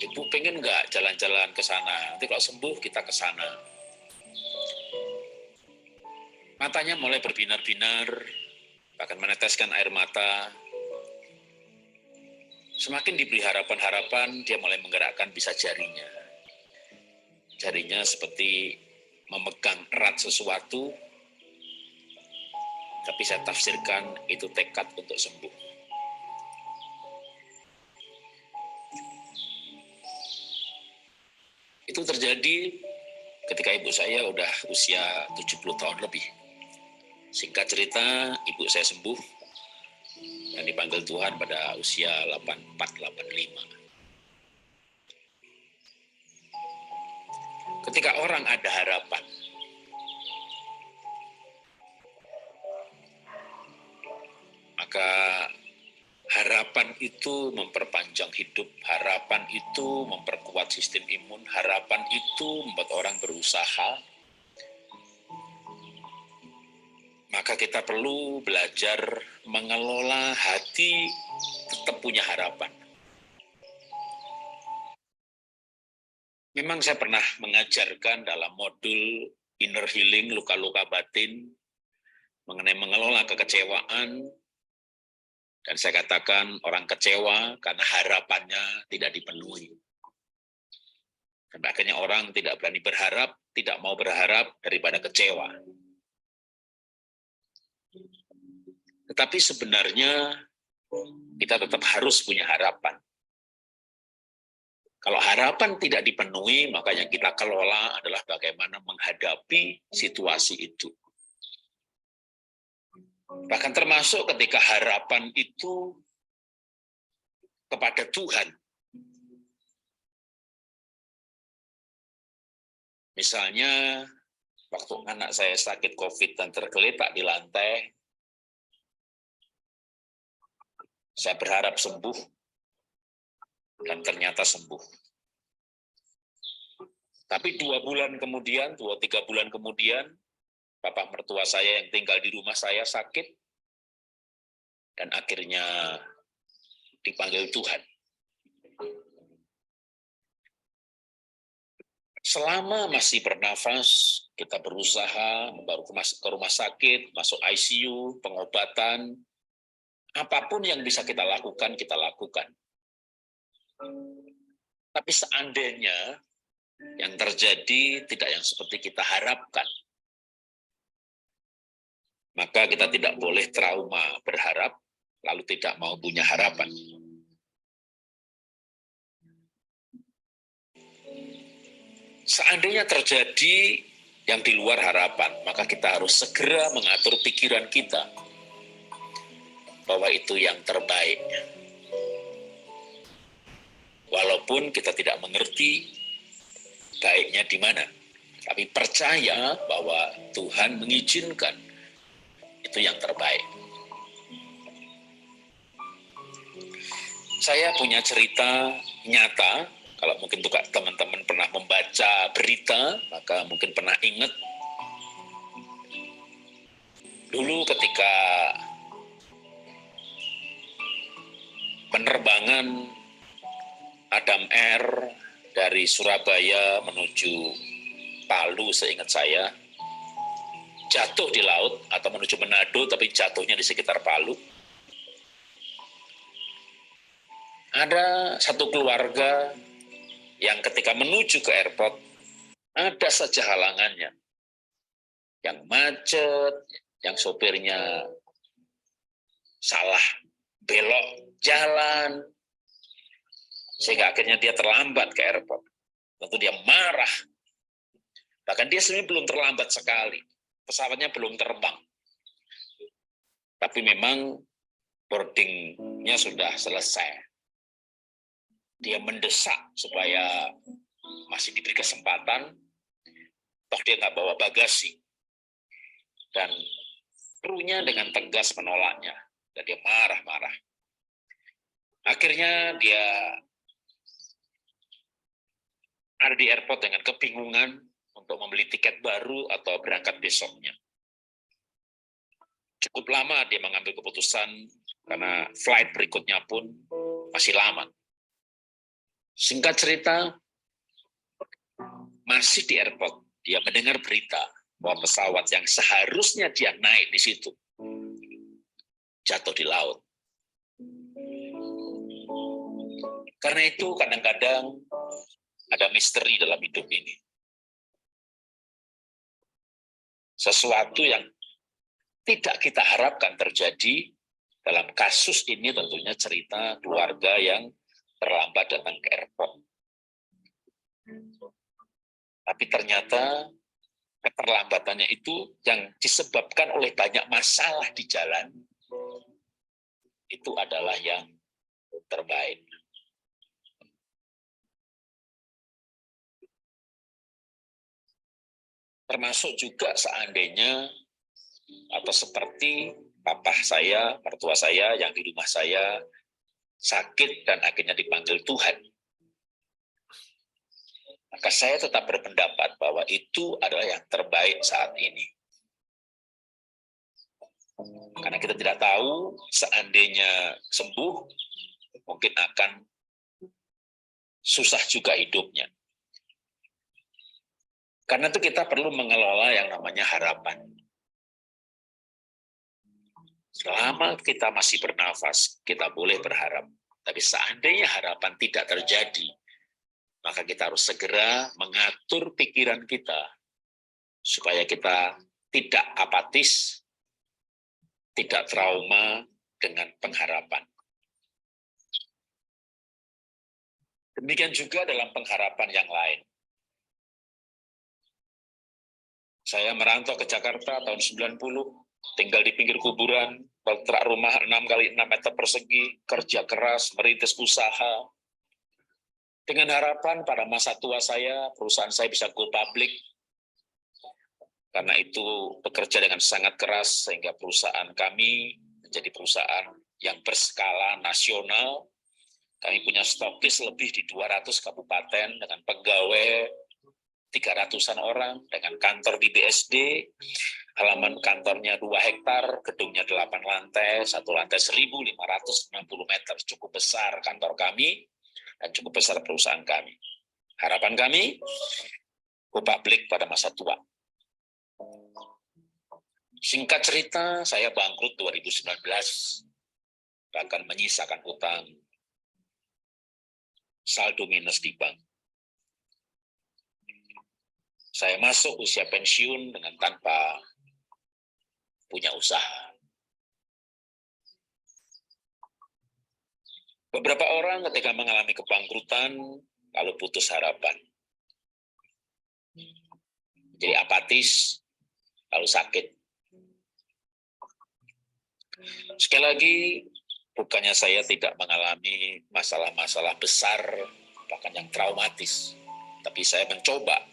Ibu pengen nggak jalan-jalan ke sana? Nanti kalau sembuh kita ke sana. Matanya mulai berbinar-binar, bahkan meneteskan air mata. Semakin diberi harapan-harapan, dia mulai menggerakkan bisa jarinya. Jarinya seperti memegang erat sesuatu, tapi saya tafsirkan itu tekad untuk sembuh. Itu terjadi ketika ibu saya udah usia 70 tahun lebih. Singkat cerita, ibu saya sembuh dan dipanggil Tuhan pada usia 84-85. Ketika orang ada harapan, maka harapan itu memperpanjang hidup, harapan itu memperkuat sistem imun, harapan itu membuat orang berusaha. Maka kita perlu belajar mengelola hati tetap punya harapan. Memang saya pernah mengajarkan dalam modul inner healing, luka-luka batin, mengenai mengelola kekecewaan, dan saya katakan orang kecewa karena harapannya tidak dipenuhi. Dan akhirnya orang tidak berani berharap, tidak mau berharap daripada kecewa. Tetapi sebenarnya kita tetap harus punya harapan. Kalau harapan tidak dipenuhi, maka yang kita kelola adalah bagaimana menghadapi situasi itu. Bahkan termasuk ketika harapan itu kepada Tuhan. Misalnya, waktu anak saya sakit COVID dan tergeletak di lantai, saya berharap sembuh, dan ternyata sembuh. Tapi 2 bulan kemudian, 2-3 bulan kemudian, bapak mertua saya yang tinggal di rumah saya sakit, dan akhirnya dipanggil Tuhan. Selama masih bernafas, kita berusaha baru ke rumah sakit, masuk ICU, pengobatan, apapun yang bisa kita lakukan, kita lakukan. Tapi seandainya yang terjadi tidak yang seperti kita harapkan, maka kita tidak boleh trauma berharap, lalu tidak mau punya harapan. Seandainya terjadi yang di luar harapan, maka kita harus segera mengatur pikiran kita bahwa itu yang terbaik. Walaupun kita tidak mengerti baiknya di mana, tapi percaya bahwa Tuhan mengizinkan itu yang terbaik. Saya punya cerita nyata, kalau mungkin teman-teman pernah membaca berita, maka mungkin pernah ingat. Dulu ketika penerbangan Adam Air dari Surabaya menuju Palu, seingat saya, jatuh di laut atau menuju Manado, tapi jatuhnya di sekitar Palu. Ada satu keluarga yang ketika menuju ke airport, ada saja halangannya. Yang macet, yang sopirnya salah belok jalan, sehingga akhirnya dia terlambat ke airport. Tentu dia marah. Bahkan dia sebenarnya belum terlambat sekali. Pesawatnya belum terbang. Tapi memang boardingnya sudah selesai. Dia mendesak supaya masih diberi kesempatan, toh dia nggak bawa bagasi. Dan krunya dengan tegas menolaknya. Dan dia marah-marah. Akhirnya dia ada di airport dengan kebingungan untuk membeli tiket baru atau berangkat besoknya. Cukup lama dia mengambil keputusan karena flight berikutnya pun masih lama. Singkat cerita, masih di airport, dia mendengar berita bahwa pesawat yang seharusnya dia naik di situ jatuh di laut. Karena itu kadang-kadang ada misteri dalam hidup ini. Sesuatu yang tidak kita harapkan terjadi. Dalam kasus ini tentunya cerita keluarga yang terlambat datang ke airport. Tapi ternyata keterlambatannya itu yang disebabkan oleh banyak masalah di jalan, itu adalah yang terbaik. Termasuk juga seandainya atau seperti papa saya, mertua saya yang di rumah saya sakit dan akhirnya dipanggil Tuhan. Maka saya tetap berpendapat bahwa itu adalah yang terbaik saat ini. Karena kita tidak tahu seandainya sembuh, mungkin akan susah juga hidupnya. Karena itu kita perlu mengelola yang namanya harapan. Selama kita masih bernafas, kita boleh berharap. Tapi seandainya harapan tidak terjadi, maka kita harus segera mengatur pikiran kita supaya kita tidak apatis, tidak trauma dengan pengharapan. Demikian juga dalam pengharapan yang lain. Saya merantau ke Jakarta tahun 90, tinggal di pinggir kuburan, kontrak rumah 6 kali 6 meter persegi, kerja keras, merintis usaha. Dengan harapan pada masa tua saya, perusahaan saya bisa go public. Karena itu bekerja dengan sangat keras, sehingga perusahaan kami menjadi perusahaan yang berskala nasional. Kami punya stokis lebih di 200 kabupaten, dengan pegawai 300-an orang, dengan kantor di BSD, halaman kantornya 2 hektar, gedungnya 8 lantai, satu lantai 1.560 meter, cukup besar kantor kami, dan cukup besar perusahaan kami. Harapan kami, go public pada masa tua. Singkat cerita, saya bangkrut 2019, bahkan menyisakan utang, saldo minus di bank. Saya masuk usia pensiun dengan tanpa punya usaha. Beberapa orang ketika mengalami kebangkrutan, lalu putus harapan. Jadi apatis, lalu sakit. Sekali lagi, bukannya saya tidak mengalami masalah-masalah besar, bahkan yang traumatis. Tapi saya mencoba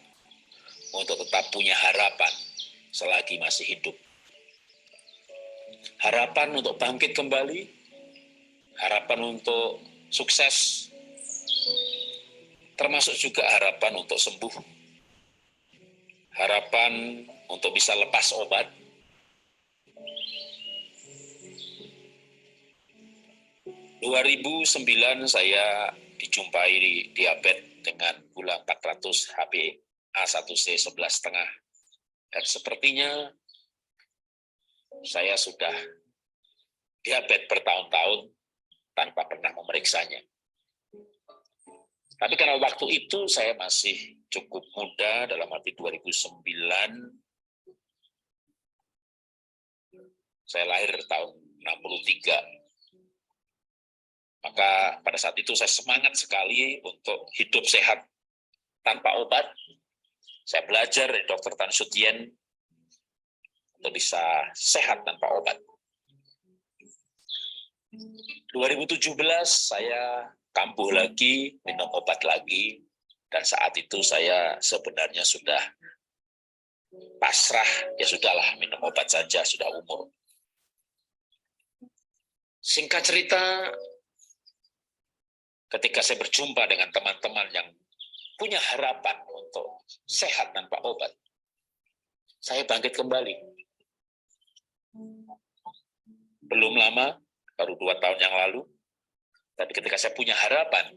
untuk tetap punya harapan selagi masih hidup. Harapan untuk bangkit kembali, harapan untuk sukses, termasuk juga harapan untuk sembuh, harapan untuk bisa lepas obat. Tahun 2009 saya dijumpai diabetes dengan gula 400 HbA1c 11,5. Dan sepertinya saya sudah diabetes bertahun-tahun tanpa pernah memeriksanya. Tapi karena waktu itu saya masih cukup muda, dalam arti 2009, saya lahir tahun 63. Maka pada saat itu saya semangat sekali untuk hidup sehat tanpa obat. Saya belajar dari Dr. Tan Sutien untuk bisa sehat tanpa obat. 2017 saya kambuh lagi, minum obat lagi, dan saat itu saya sebenarnya sudah pasrah, ya sudahlah minum obat saja, sudah umur. Singkat cerita, ketika saya berjumpa dengan teman-teman yang punya harapan untuk sehat tanpa obat, saya bangkit kembali. Belum lama, baru 2 tahun yang lalu, tapi ketika saya punya harapan,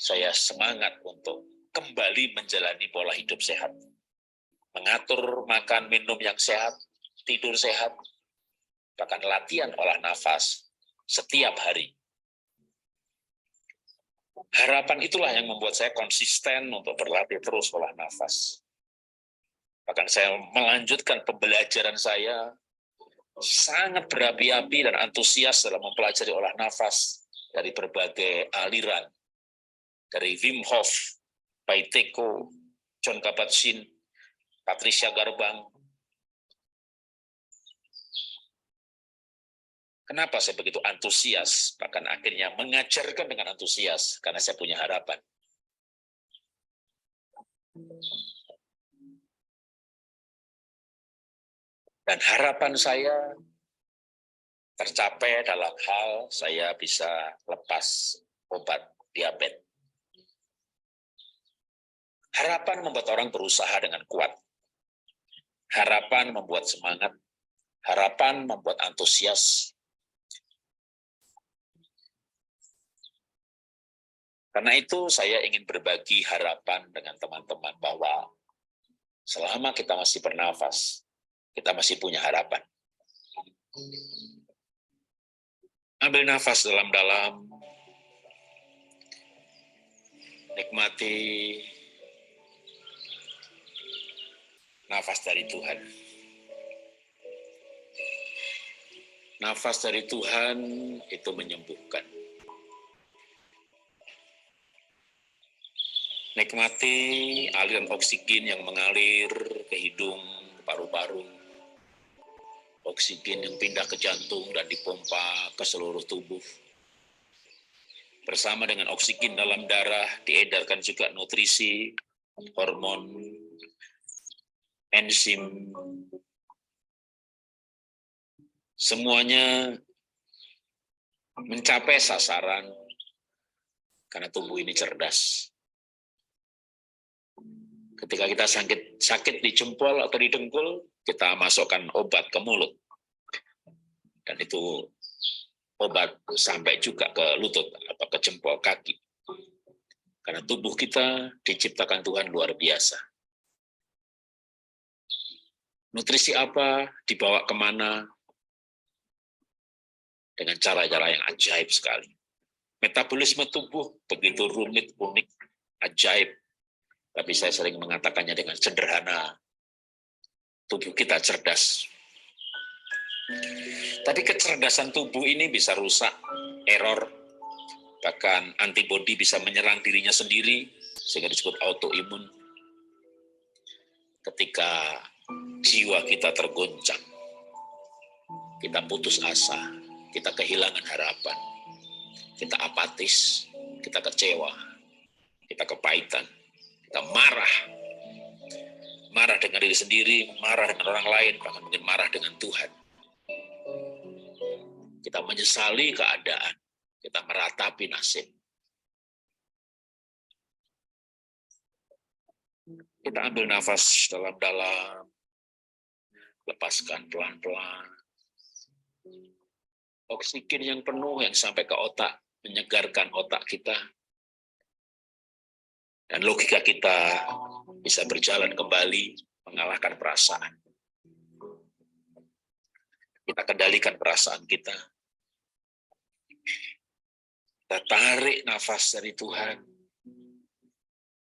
saya semangat untuk kembali menjalani pola hidup sehat. Mengatur makan minum yang sehat, tidur sehat, bahkan latihan olah nafas setiap hari. Harapan itulah yang membuat saya konsisten untuk berlatih terus olah nafas. Bahkan saya melanjutkan pembelajaran saya, sangat berapi-api dan antusias dalam mempelajari olah nafas dari berbagai aliran. Dari Wim Hof, Paiteko, John Kabat-Zinn, Patricia Garbang. Kenapa saya begitu antusias? Bahkan akhirnya mengajarkan dengan antusias, karena saya punya harapan. Dan harapan saya tercapai dalam hal saya bisa lepas obat diabetes. Harapan membuat orang berusaha dengan kuat. Harapan membuat semangat. Harapan membuat antusias. Karena itu saya ingin berbagi harapan dengan teman-teman bahwa selama kita masih bernafas, kita masih punya harapan. Ambil nafas dalam-dalam, nikmati nafas dari Tuhan. Nafas dari Tuhan itu menyembuhkan. Nikmati aliran oksigen yang mengalir ke hidung, paru-paru. Oksigen yang pindah ke jantung dan dipompa ke seluruh tubuh. Bersama dengan oksigen dalam darah, diedarkan juga nutrisi, hormon, enzim. Semuanya mencapai sasaran karena tubuh ini cerdas. Ketika kita sakit di jempol atau di dengkul, kita masukkan obat ke mulut. Dan itu obat sampai juga ke lutut atau ke jempol kaki. Karena tubuh kita diciptakan Tuhan luar biasa. Nutrisi apa, dibawa kemana, dengan cara-cara yang ajaib sekali. Metabolisme tubuh begitu rumit, unik, ajaib. Tapi saya sering mengatakannya dengan sederhana. Tubuh kita cerdas. Tapi kecerdasan tubuh ini bisa rusak, error, bahkan antibodi bisa menyerang dirinya sendiri, sehingga disebut autoimun. Ketika jiwa kita tergoncang, kita putus asa, kita kehilangan harapan, kita apatis, kita kecewa, kita kepahitan, kita marah. Marah dengan diri sendiri, marah dengan orang lain, bahkan mungkin marah dengan Tuhan. Kita menyesali keadaan, kita meratapi nasib. Kita ambil nafas dalam-dalam, lepaskan pelan-pelan. Oksigen yang penuh yang sampai ke otak, menyegarkan otak kita. Dan logika kita bisa berjalan kembali, mengalahkan perasaan. Kita kendalikan perasaan kita. Kita tarik nafas dari Tuhan.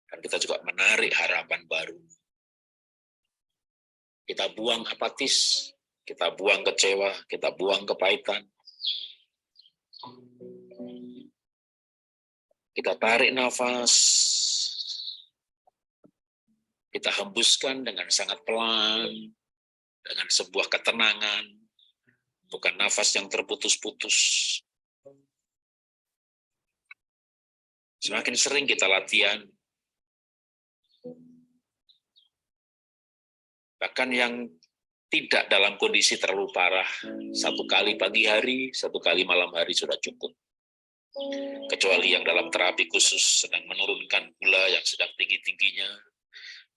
Dan kita juga menarik harapan baru. Kita buang apatis, kita buang kecewa, kita buang kepahitan. Kita tarik nafas. Kita hembuskan dengan sangat pelan, dengan sebuah ketenangan, bukan nafas yang terputus-putus. Semakin sering kita latihan, bahkan yang tidak dalam kondisi terlalu parah. 1 kali pagi hari, 1 kali malam hari sudah cukup. Kecuali yang dalam terapi khusus sedang menurunkan gula yang sedang tinggi-tingginya,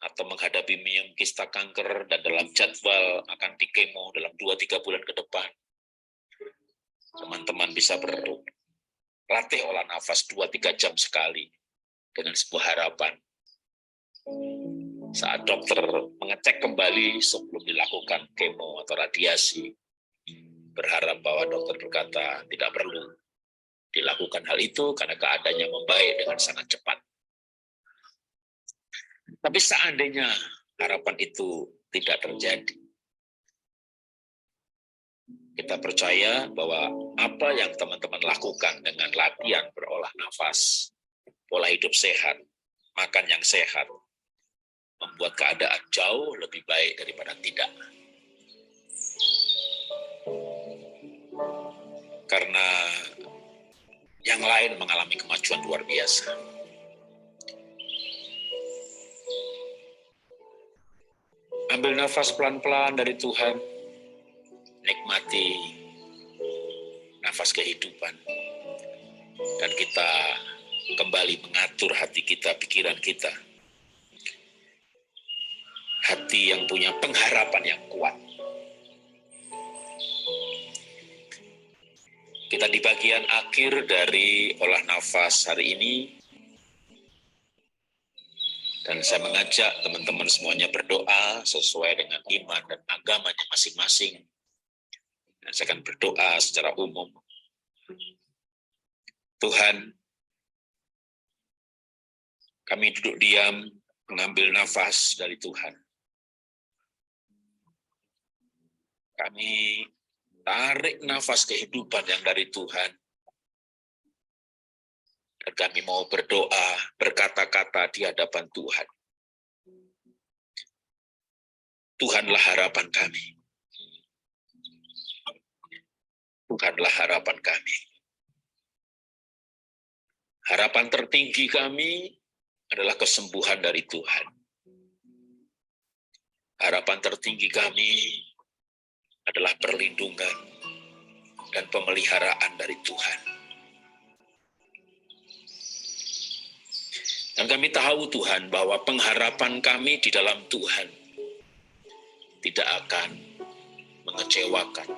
atau menghadapi kista kanker dan dalam jadwal akan dikemo dalam 2-3 bulan ke depan. Teman-teman bisa berlatih olah nafas 2-3 jam sekali dengan sebuah harapan. Saat dokter mengecek kembali sebelum dilakukan kemo atau radiasi, berharap bahwa dokter berkata tidak perlu dilakukan hal itu karena keadaannya membaik dengan sangat cepat. Tapi seandainya harapan itu tidak terjadi, kita percaya bahwa apa yang teman-teman lakukan dengan latihan berolah nafas, pola hidup sehat, makan yang sehat, membuat keadaan jauh lebih baik daripada tidak. Karena yang lain mengalami kemajuan luar biasa. Ambil nafas pelan-pelan dari Tuhan, nikmati nafas kehidupan, dan kita kembali mengatur hati kita, pikiran kita. Hati yang punya pengharapan yang kuat. Kita di bagian akhir dari olah nafas hari ini, dan saya mengajak teman-teman semuanya berdoa sesuai dengan iman dan agamanya masing-masing. Dan saya akan berdoa secara umum. Tuhan, kami duduk diam, mengambil nafas dari Tuhan. Kami tarik nafas kehidupan yang dari Tuhan. Dan kami mau berdoa, berkata-kata di hadapan Tuhan. Tuhanlah harapan kami. Tuhanlah harapan kami. Harapan tertinggi kami adalah kesembuhan dari Tuhan. Harapan tertinggi kami adalah perlindungan dan pemeliharaan dari Tuhan. Dan kami tahu Tuhan bahwa pengharapan kami di dalam Tuhan tidak akan mengecewakan.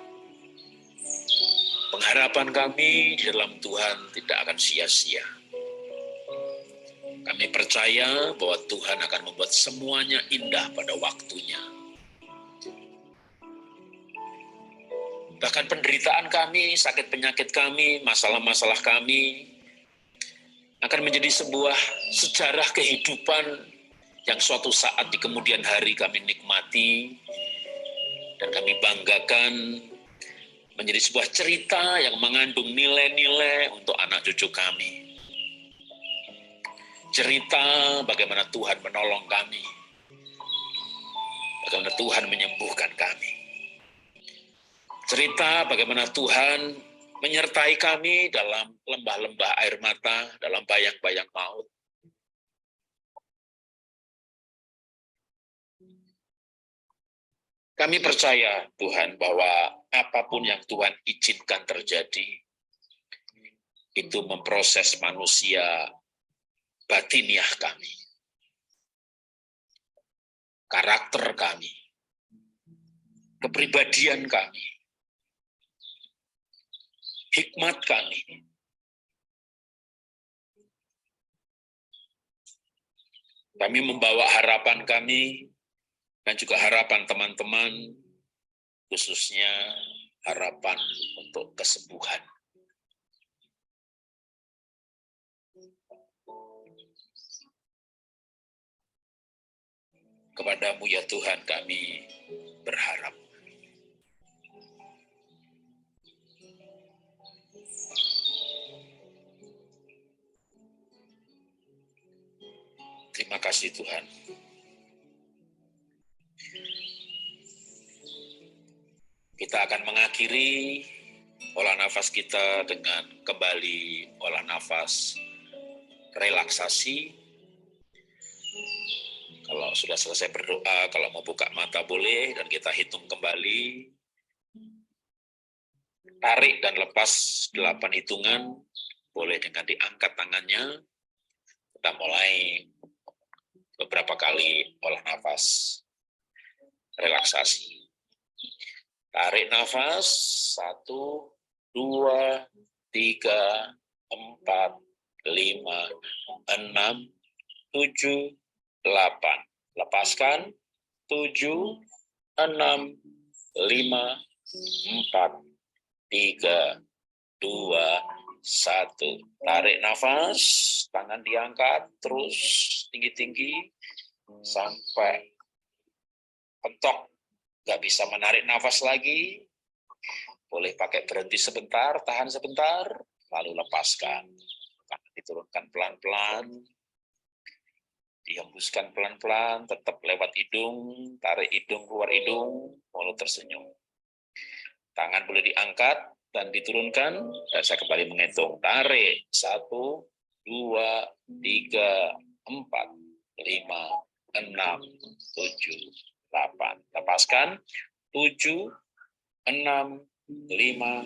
Pengharapan kami di dalam Tuhan tidak akan sia-sia. Kami percaya bahwa Tuhan akan membuat semuanya indah pada waktunya. Bahkan penderitaan kami, sakit penyakit kami, masalah-masalah kami akan menjadi sebuah sejarah kehidupan yang suatu saat di kemudian hari kami nikmati dan kami banggakan menjadi sebuah cerita yang mengandung nilai-nilai untuk anak cucu kami. Cerita bagaimana Tuhan menolong kami, bagaimana Tuhan menyembuhkan kami. Cerita bagaimana Tuhan menyertai kami dalam lembah-lembah air mata, dalam bayang-bayang maut. Kami percaya Tuhan bahwa apapun yang Tuhan izinkan terjadi, itu memproses manusia batiniah kami, karakter kami, kepribadian kami, hikmat kami. Kami membawa harapan kami dan juga harapan teman-teman, khususnya harapan untuk kesembuhan. Kepadamu ya Tuhan kami berharap. Terima kasih Tuhan. Kita akan mengakhiri olah nafas kita dengan kembali olah nafas relaksasi. Kalau Kalau sudah selesai berdoa, kalau mau buka mata boleh, dan kita hitung kembali. Tarik dan lepas 8 hitungan, boleh dengan diangkat tangannya. Kita mulai beberapa kali olah nafas, relaksasi. Tarik nafas, 1, 2, 3, 4, 5, 6, 7, 8. Lepaskan, 7, 6, 5, 4, 3, 2, 1. Tarik nafas, tangan diangkat terus tinggi-tinggi sampai pentok. Nggak bisa menarik nafas lagi. Boleh pakai berhenti sebentar, tahan sebentar, lalu lepaskan. Tangan diturunkan pelan-pelan. Dihembuskan pelan-pelan, tetap lewat hidung, tarik hidung, keluar hidung, mulut tersenyum. Tangan boleh diangkat dan diturunkan, dan saya kembali menghitung. Tarik, 1, 2, 3, 4, 5, 6, 7, 8. Lepaskan, 7, 6, 5,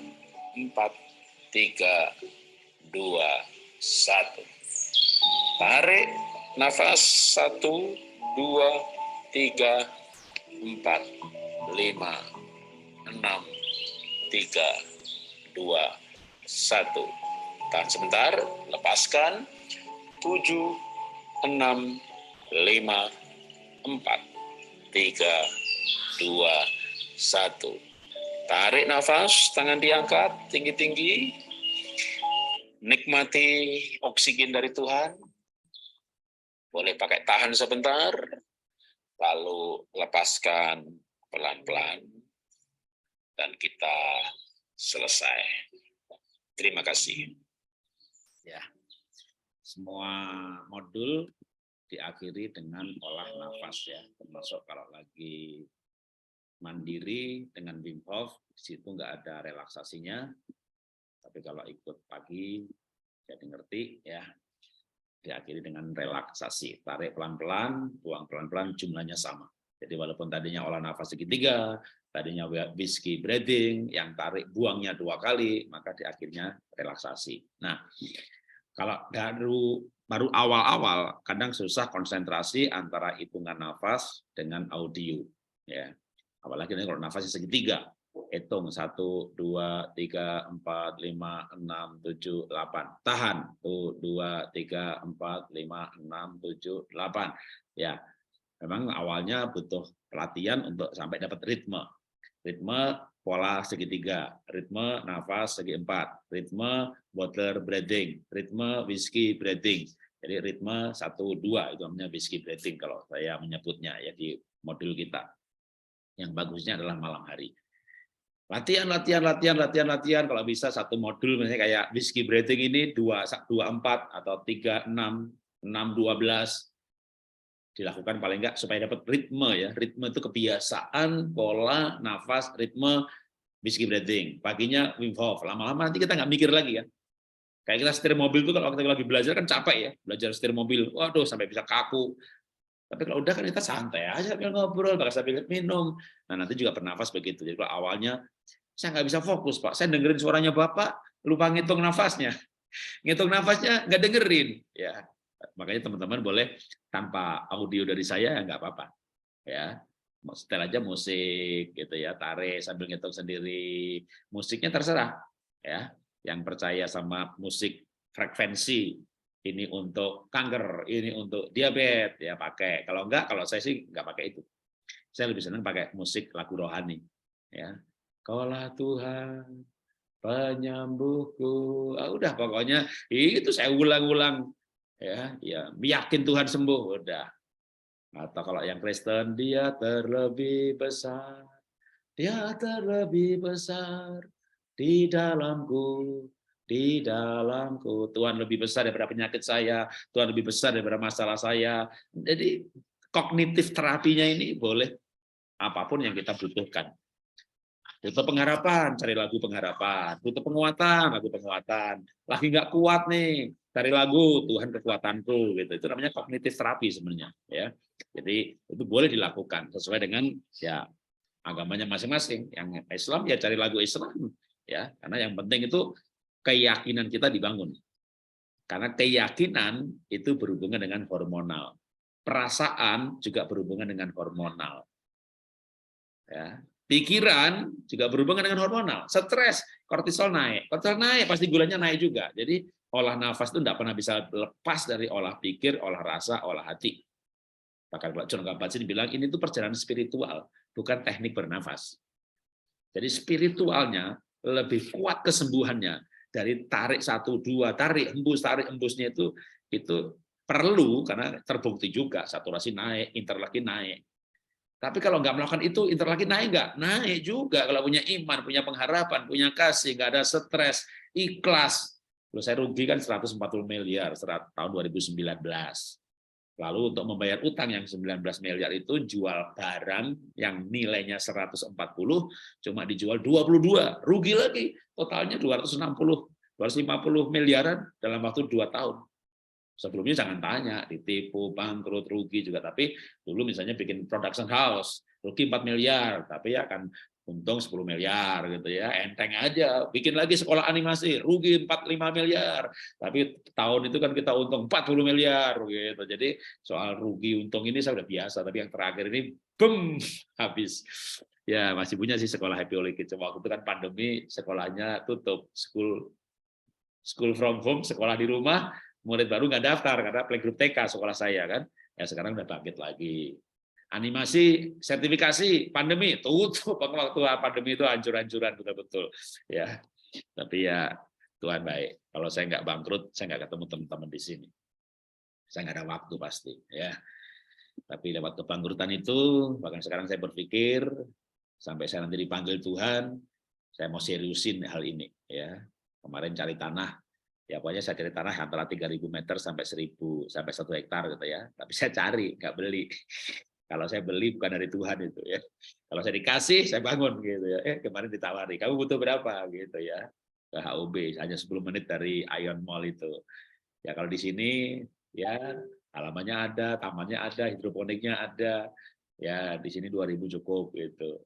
4, 3, 2, 1. Tarik, nafas, 1, 2, 3, 4, 5, 6, 3, 2, 1. Tahan sebentar, lepaskan. 7, 6, 5, 4, 3, 2, 1. Tarik nafas, tangan diangkat tinggi-tinggi. Nikmati oksigen dari Tuhan. Boleh pakai tahan sebentar, lalu lepaskan pelan-pelan. Dan kita selesai. Terima kasih. Ya, semua modul diakhiri dengan olah nafas ya, termasuk kalau lagi mandiri dengan Wim Hof, di situ nggak ada relaksasinya. Tapi kalau ikut pagi, jadi ngerti ya, diakhiri dengan relaksasi. Tarik pelan-pelan, buang pelan-pelan, jumlahnya sama. Jadi walaupun tadinya olah nafas segitiga, tadinya whiskey breathing, yang tarik buangnya 2 kali, maka di akhirnya relaksasi. Nah, kalau baru awal-awal, kadang susah konsentrasi antara hitungan nafas dengan audio. Ya, apalagi kalau nafasnya segitiga. Hitung 1, 2, 3, 4, 5, 6, 7, 8. Tahan. 1, 2, 3, 4, 5, 6, 7, 8. Ya, memang awalnya butuh pelatihan untuk sampai dapat ritme. Ritme pola segitiga, ritme nafas segi 4, ritme water breathing, ritme whiskey breathing. Jadi ritme 1, 2 itu namanya whiskey breathing kalau saya menyebutnya ya di modul kita. Yang bagusnya adalah malam hari. Latihan kalau bisa satu modul misalnya kayak whiskey breathing ini 2, 4 atau 3, 6, 12 dilakukan paling enggak supaya dapat ritme ya. Ritme itu kebiasaan, pola, nafas, ritme, whiskey breathing. Paginya Wim Hof. Lama-lama nanti kita nggak mikir lagi ya. Kayak kita setir mobil itu kalau kita lagi belajar kan capek ya. Belajar setir mobil, waduh sampai bisa kaku. Tapi kalau udah kan kita santai aja sambil ngobrol, sambil minum. Nah nanti juga bernafas begitu. Jadi kalau awalnya saya nggak bisa fokus Pak, saya dengerin suaranya Bapak, lupa ngitung nafasnya. Ngitung nafasnya nggak dengerin. Ya, makanya teman-teman boleh tanpa audio dari saya nggak apa-apa. Ya, setel aja musik gitu ya, tarik sambil ngitung sendiri. Musiknya terserah. Ya, yang percaya sama musik frekuensi ini untuk kanker, ini untuk diabetes ya pakai. Kalau enggak, kalau saya sih nggak pakai itu. Saya lebih senang pakai musik lagu rohani. Ya, Kaulah Tuhan penyembuhku. Udah pokoknya itu saya ulang-ulang ya, yakin Tuhan sembuh udah. Atau kalau yang Kristen dia terlebih besar di dalamku. Tuhan lebih besar daripada penyakit saya, Tuhan lebih besar daripada masalah saya. Jadi kognitif terapinya ini boleh apapun yang kita butuhkan. Butuh pengharapan, cari lagu pengharapan. Butuh penguatan, lagu penguatan. Lagi nggak kuat nih, cari lagu Tuhan kekuatanku, gitu. Itu namanya kognitif terapi sebenarnya, ya. Jadi itu boleh dilakukan sesuai dengan ya agamanya masing-masing. Yang Islam ya cari lagu Islam, ya. Karena yang penting itu keyakinan kita dibangun. Karena keyakinan itu berhubungan dengan hormonal. Perasaan juga berhubungan dengan hormonal. Ya. Pikiran juga berhubungan dengan hormonal. Stres, kortisol naik. Kortisol naik, pasti gulanya naik juga. Jadi olah nafas itu tidak pernah bisa lepas dari olah pikir, olah rasa, olah hati. Bahkan John Kabat-Zinn bilang ini tuh perjalanan spiritual, bukan teknik bernafas. Jadi spiritualnya lebih kuat kesembuhannya dari tarik 1, 2, tarik hembusnya itu perlu karena terbukti juga saturasi naik, interleukin naik. Tapi kalau nggak melakukan itu, interleukin naik nggak? Naik juga kalau punya iman, punya pengharapan, punya kasih, nggak ada stres, ikhlas. Kalau saya rugi kan 140 miliar tahun 2019. Lalu untuk membayar utang yang 19 miliar itu jual barang yang nilainya 140 cuma dijual 22, rugi lagi. Totalnya 250 miliaran dalam waktu 2 tahun. Sebelumnya jangan tanya, ditipu, bangkrut, rugi juga. Tapi dulu misalnya bikin production house, rugi 4 miliar, tapi ya akan untung 10 miliar gitu ya, enteng aja. Bikin lagi sekolah animasi, rugi 45 miliar. Tapi tahun itu kan kita untung 40 miliar gitu. Jadi soal rugi untung ini saya udah biasa, tapi yang terakhir ini boom habis. Ya masih punya sih sekolah Happy Holy Kids. Waktu itu kan pandemi, sekolahnya tutup, school from home, sekolah di rumah, murid baru nggak daftar karena playgroup TK sekolah saya kan. Ya sekarang udah bangkit lagi. Animasi, sertifikasi, pandemi, tutup. Waktu pandemi itu hancur-hancuran betul-betul. Ya, tapi ya Tuhan baik. Kalau saya nggak bangkrut, saya nggak ketemu teman-teman di sini. Saya nggak ada waktu pasti. Ya, tapi lewat kebangkrutan itu, bahkan sekarang saya berpikir sampai saya nanti dipanggil Tuhan, saya mau seriusin hal ini. Ya, kemarin cari tanah. Ya pokoknya saya cari tanah antara 3.000 meter sampai 1.000 sampai 1 hektar gitu ya. Tapi saya cari, nggak beli. Kalau saya beli bukan dari Tuhan itu ya. Kalau saya dikasih, saya bangun gitu ya. Kemarin ditawari, kamu butuh berapa gitu ya. Ke HUB hanya 10 menit dari Ion Mall itu. Ya kalau di sini ya halamannya ada, tamannya ada, hidroponiknya ada. Ya di sini 2.000 cukup gitu.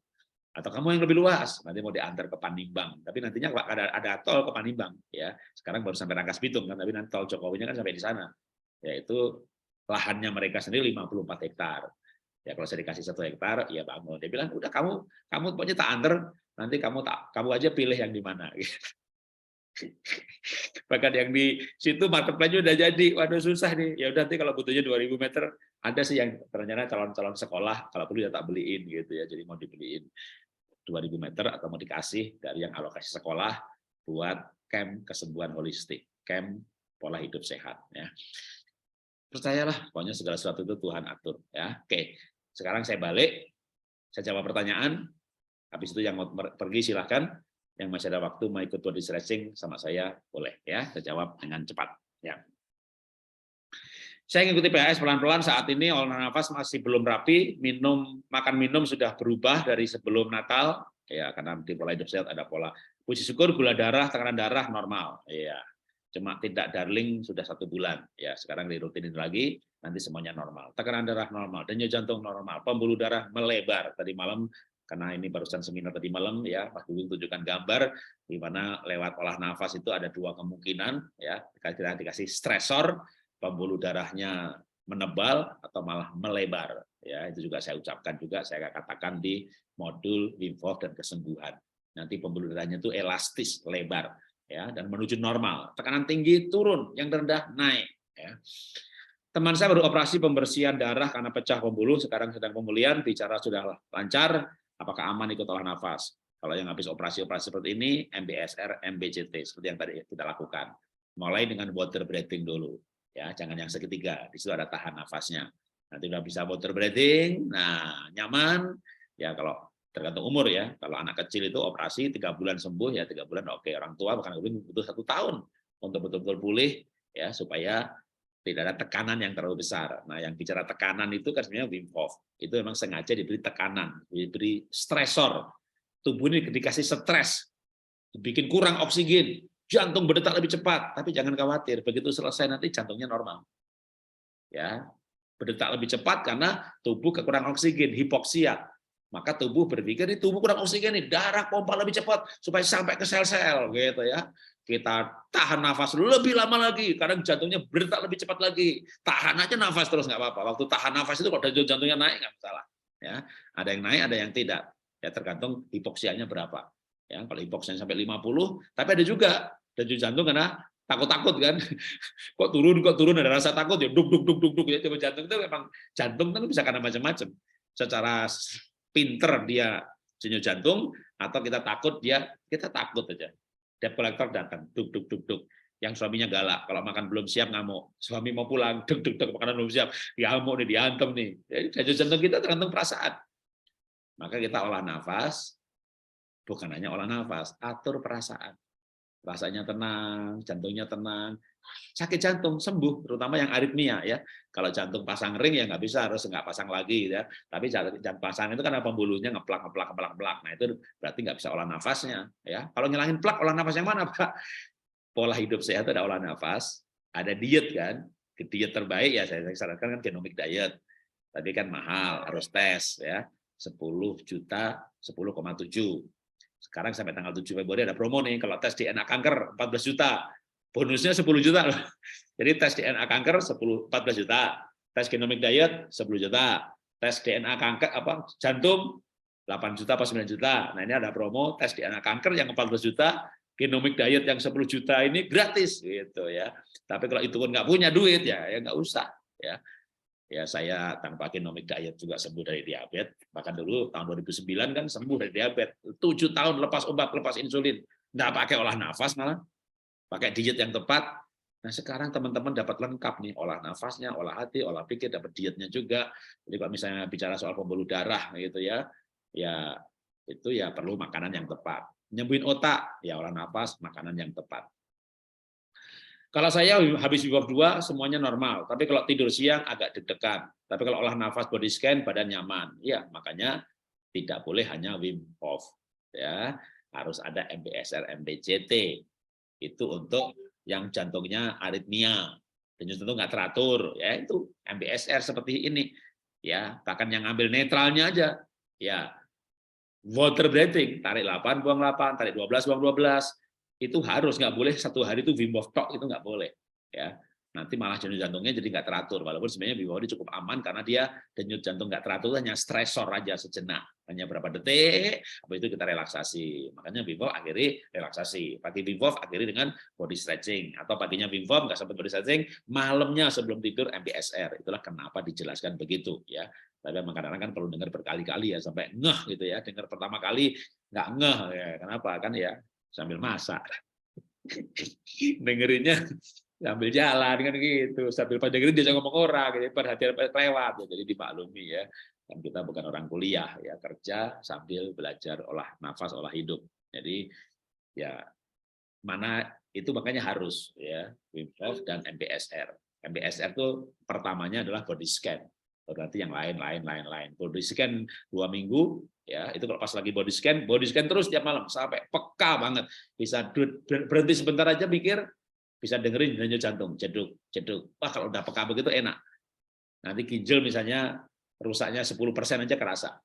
Atau kamu yang lebih luas, nanti mau diantar ke Panimbang. Tapi nantinya ada tol ke Panimbang ya. Sekarang baru sampai Rangkas Bitung kan, tapi nanti tol Jokowinya kan sampai di sana. Yaitu lahannya mereka sendiri 54 hektar. Ya kalau saya dikasih 1 hektar, ya bangun. Dia bilang, udah kamu pokoknya tak anter, nanti kamu aja pilih yang di mana. Bahkan yang di situ marketplace udah jadi, waduh susah nih. Ya udah nanti kalau butuhnya 2.000 meter, ada sih yang ternyata calon-calon sekolah, kalau perlu ya tak beliin gitu ya. Jadi mau dibeliin 2.000 meter atau mau dikasih dari yang alokasi sekolah buat camp kesembuhan holistik, camp pola hidup sehat. Ya. Percayalah, pokoknya segala sesuatu itu Tuhan atur. Ya, oke. Sekarang saya balik, saya jawab pertanyaan. Habis itu yang mau pergi silahkan. Yang masih ada waktu mau ikut body stretching sama saya boleh ya. Saya jawab dengan cepat. Ya. Saya mengikuti PHS pelan-pelan saat ini olah nafas masih belum rapi. Makan minum sudah berubah dari sebelum Natal. Ya karena di pola hidup sehat ada pola. Puji syukur gula darah, tekanan darah normal. Ya. Cuma tidak darling sudah 1 bulan. Ya sekarang dirutinin lagi. Nanti semuanya normal. Tekanan darah normal, denyut jantung normal, pembuluh darah melebar. Tadi malam karena ini barusan seminar tadi malam ya, Mas Budi tunjukkan gambar di mana lewat olah nafas itu ada 2 kemungkinan ya, kita dikasih stresor, pembuluh darahnya menebal atau malah melebar. Ya, itu juga saya ucapkan juga, saya katakan di modul Wim Hof dan kesembuhan. Nanti pembuluh darahnya itu elastis, lebar ya dan menuju normal. Tekanan tinggi turun, yang rendah naik ya. Teman saya baru operasi pembersihan darah karena pecah pembuluh, sekarang sedang pemulihan, bicara sudah lancar, apakah aman ikut olah nafas? Kalau yang habis operasi-operasi seperti ini, MBSR, MBCT, seperti yang tadi kita lakukan. Mulai dengan water breathing dulu, ya, jangan yang segitiga, di situ ada tahan nafasnya. Nanti udah bisa water breathing, nah nyaman, ya kalau tergantung umur ya, kalau anak kecil itu operasi 3 bulan sembuh, ya 3 bulan oke, orang tua bahkan butuh 1 tahun untuk betul-betul pulih, ya supaya tidak ada tekanan yang terlalu besar. Nah, yang bicara tekanan itu kan sebenarnya Wim Hof. Itu memang sengaja diberi tekanan, diberi stresor. tubuh ini dikasih stres, dibikin kurang oksigen, jantung berdetak lebih cepat. Tapi jangan khawatir, begitu selesai nanti jantungnya normal. Ya, berdetak lebih cepat karena tubuh kekurangan oksigen, hipoksia. Maka tubuh berpikir ini tubuh kurang oksigen nih, darah pompa lebih cepat supaya sampai ke sel-sel gitu ya. Kita tahan nafas lebih lama lagi, kadang jantungnya berdetak lebih cepat lagi. Tahan aja nafas terus nggak apa-apa. Waktu tahan nafas itu kalau jantungnya naik nggak masalah. Ya, ada yang naik, ada yang tidak. Ya tergantung hipoksianya berapa. Ya, kalau hipoksianya sampai 50, tapi ada juga denyut jantung karena takut-takut kan. Kok turun ada rasa takut ya duk duk duk duk duk ya. Coba jantung itu memang jantung kan bisa karena macam-macam. Secara pinter dia denyut jantung atau kita takut kita takut aja. Debt collector datang, duk duk duk duk. Yang suaminya galak, kalau makan belum siap ngamuk. Suami mau pulang, duk duk duk, makanan belum siap, diamuk nih, diantem nih. Jadi denyut jantung kita tergantung perasaan. Maka kita olah nafas, bukan hanya olah nafas, atur perasaan. Rasanya tenang, jantungnya tenang. Sakit jantung sembuh, terutama yang aritmia ya. Kalau jantung pasang ring ya nggak bisa, harus nggak pasang lagi ya. Tapi jantung pasang itu karena pembuluhnya ngeplak. Nah itu berarti nggak bisa olah nafasnya ya. Kalau ngilangin plak, olah nafas yang mana Pak? Pola hidup sehat ada olah nafas, ada diet kan. Diet terbaik ya saya sarankan kan genomic diet. Tapi kan mahal, harus tes ya. 10 juta, 10,7. Sekarang sampai tanggal 7 Februari ada promo nih, kalau tes DNA kanker 14 juta, bonusnya 10 juta loh. Jadi tes DNA kanker 14 juta, tes genomic diet 10 juta, tes DNA kanker jantung 8 juta apa 9 juta. Nah, ini ada promo tes DNA kanker yang 14 juta, genomic diet yang 10 juta ini gratis gitu ya. Tapi kalau itu pun nggak punya duit ya nggak usah ya. Ya saya tanpa genomic diet juga sembuh dari diabetes. Bahkan dulu tahun 2009 kan sembuh dari diabetes. 7 tahun lepas obat, lepas insulin. Nggak pakai olah nafas malah. Pakai diet yang tepat. Nah sekarang teman-teman dapat lengkap nih. Olah nafasnya, olah hati, olah pikir, dapat dietnya juga. Jadi kalau misalnya bicara soal pembuluh darah gitu ya itu ya perlu makanan yang tepat. Nyembuhin otak, ya olah nafas, makanan yang tepat. Kalau saya habis Wim Hof 2 semuanya normal, tapi kalau tidur siang agak deg-degan. Tapi kalau olah nafas body scan badan nyaman. Ya, makanya tidak boleh hanya Wim Hof. Ya, harus ada MBSR, MBCT. Itu untuk yang jantungnya aritmia, denyut jantung nggak teratur, ya itu MBSR seperti ini. Ya, bahkan yang ambil netralnya aja. Ya, water breathing, tarik 8 buang 8, tarik 12 buang 12. Itu harus, nggak boleh satu hari itu Wim Hof Talk, itu nggak boleh ya, nanti malah denyut jantungnya jadi nggak teratur. Walaupun sebenarnya Wim Hof ini cukup aman karena dia denyut jantung nggak teratur hanya stresor aja sejenak, hanya berapa detik, habis itu kita relaksasi. Makanya Wim Hof akhiri relaksasi, pagi Wim Hof akhiri dengan body stretching, atau paginya Wim Hof nggak sempat body stretching, malamnya sebelum tidur MBSR. Itulah kenapa dijelaskan begitu ya. Tapi kadang-kadang kan perlu dengar berkali-kali ya sampai ngeh gitu ya. Dengar pertama kali nggak ngeh ya, kenapa kan ya sambil masak, dengerinnya sambil jalan kan gitu, sambil dengerin dia ngomong orang, gitu, perhatian lewat, jadi dimaklumi ya. Dan kita bukan orang kuliah ya, kerja sambil belajar olah nafas, olah hidup. Jadi ya mana itu makanya harus ya Wim Hof dan MBSR. MBSR itu pertamanya adalah body scan. Berarti yang lain. Body scan 2 minggu, ya itu kalau pas lagi body scan terus tiap malam sampai peka banget. Bisa berhenti sebentar aja mikir, bisa dengerin denyut jantung, jeduk. Wah kalau udah peka begitu enak. Nanti ginjal misalnya rusaknya 10% aja kerasa.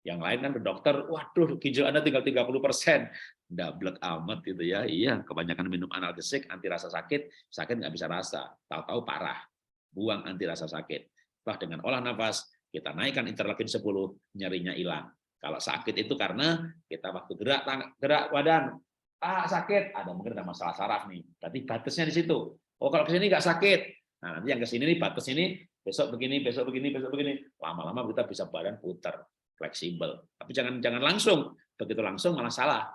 Yang lain kan ke dokter, waduh ginjal Anda tinggal 30%. Dablek amat gitu ya. Iya, kebanyakan minum analgesik, anti rasa sakit nggak bisa rasa. Tahu-tahu parah. Buang anti rasa sakit. Wah, dengan olah nafas, kita naikkan interleukin 10, nyerinya hilang. Kalau sakit itu karena kita waktu gerak badan, sakit, ada mungkin ada masalah saraf nih. Berarti batasnya di situ. Oh, kalau ke sini nggak sakit. Nah, nanti yang ke sini nih batas ini besok begini. Lama-lama kita bisa badan putar, fleksibel. Tapi jangan langsung. Begitu langsung malah salah.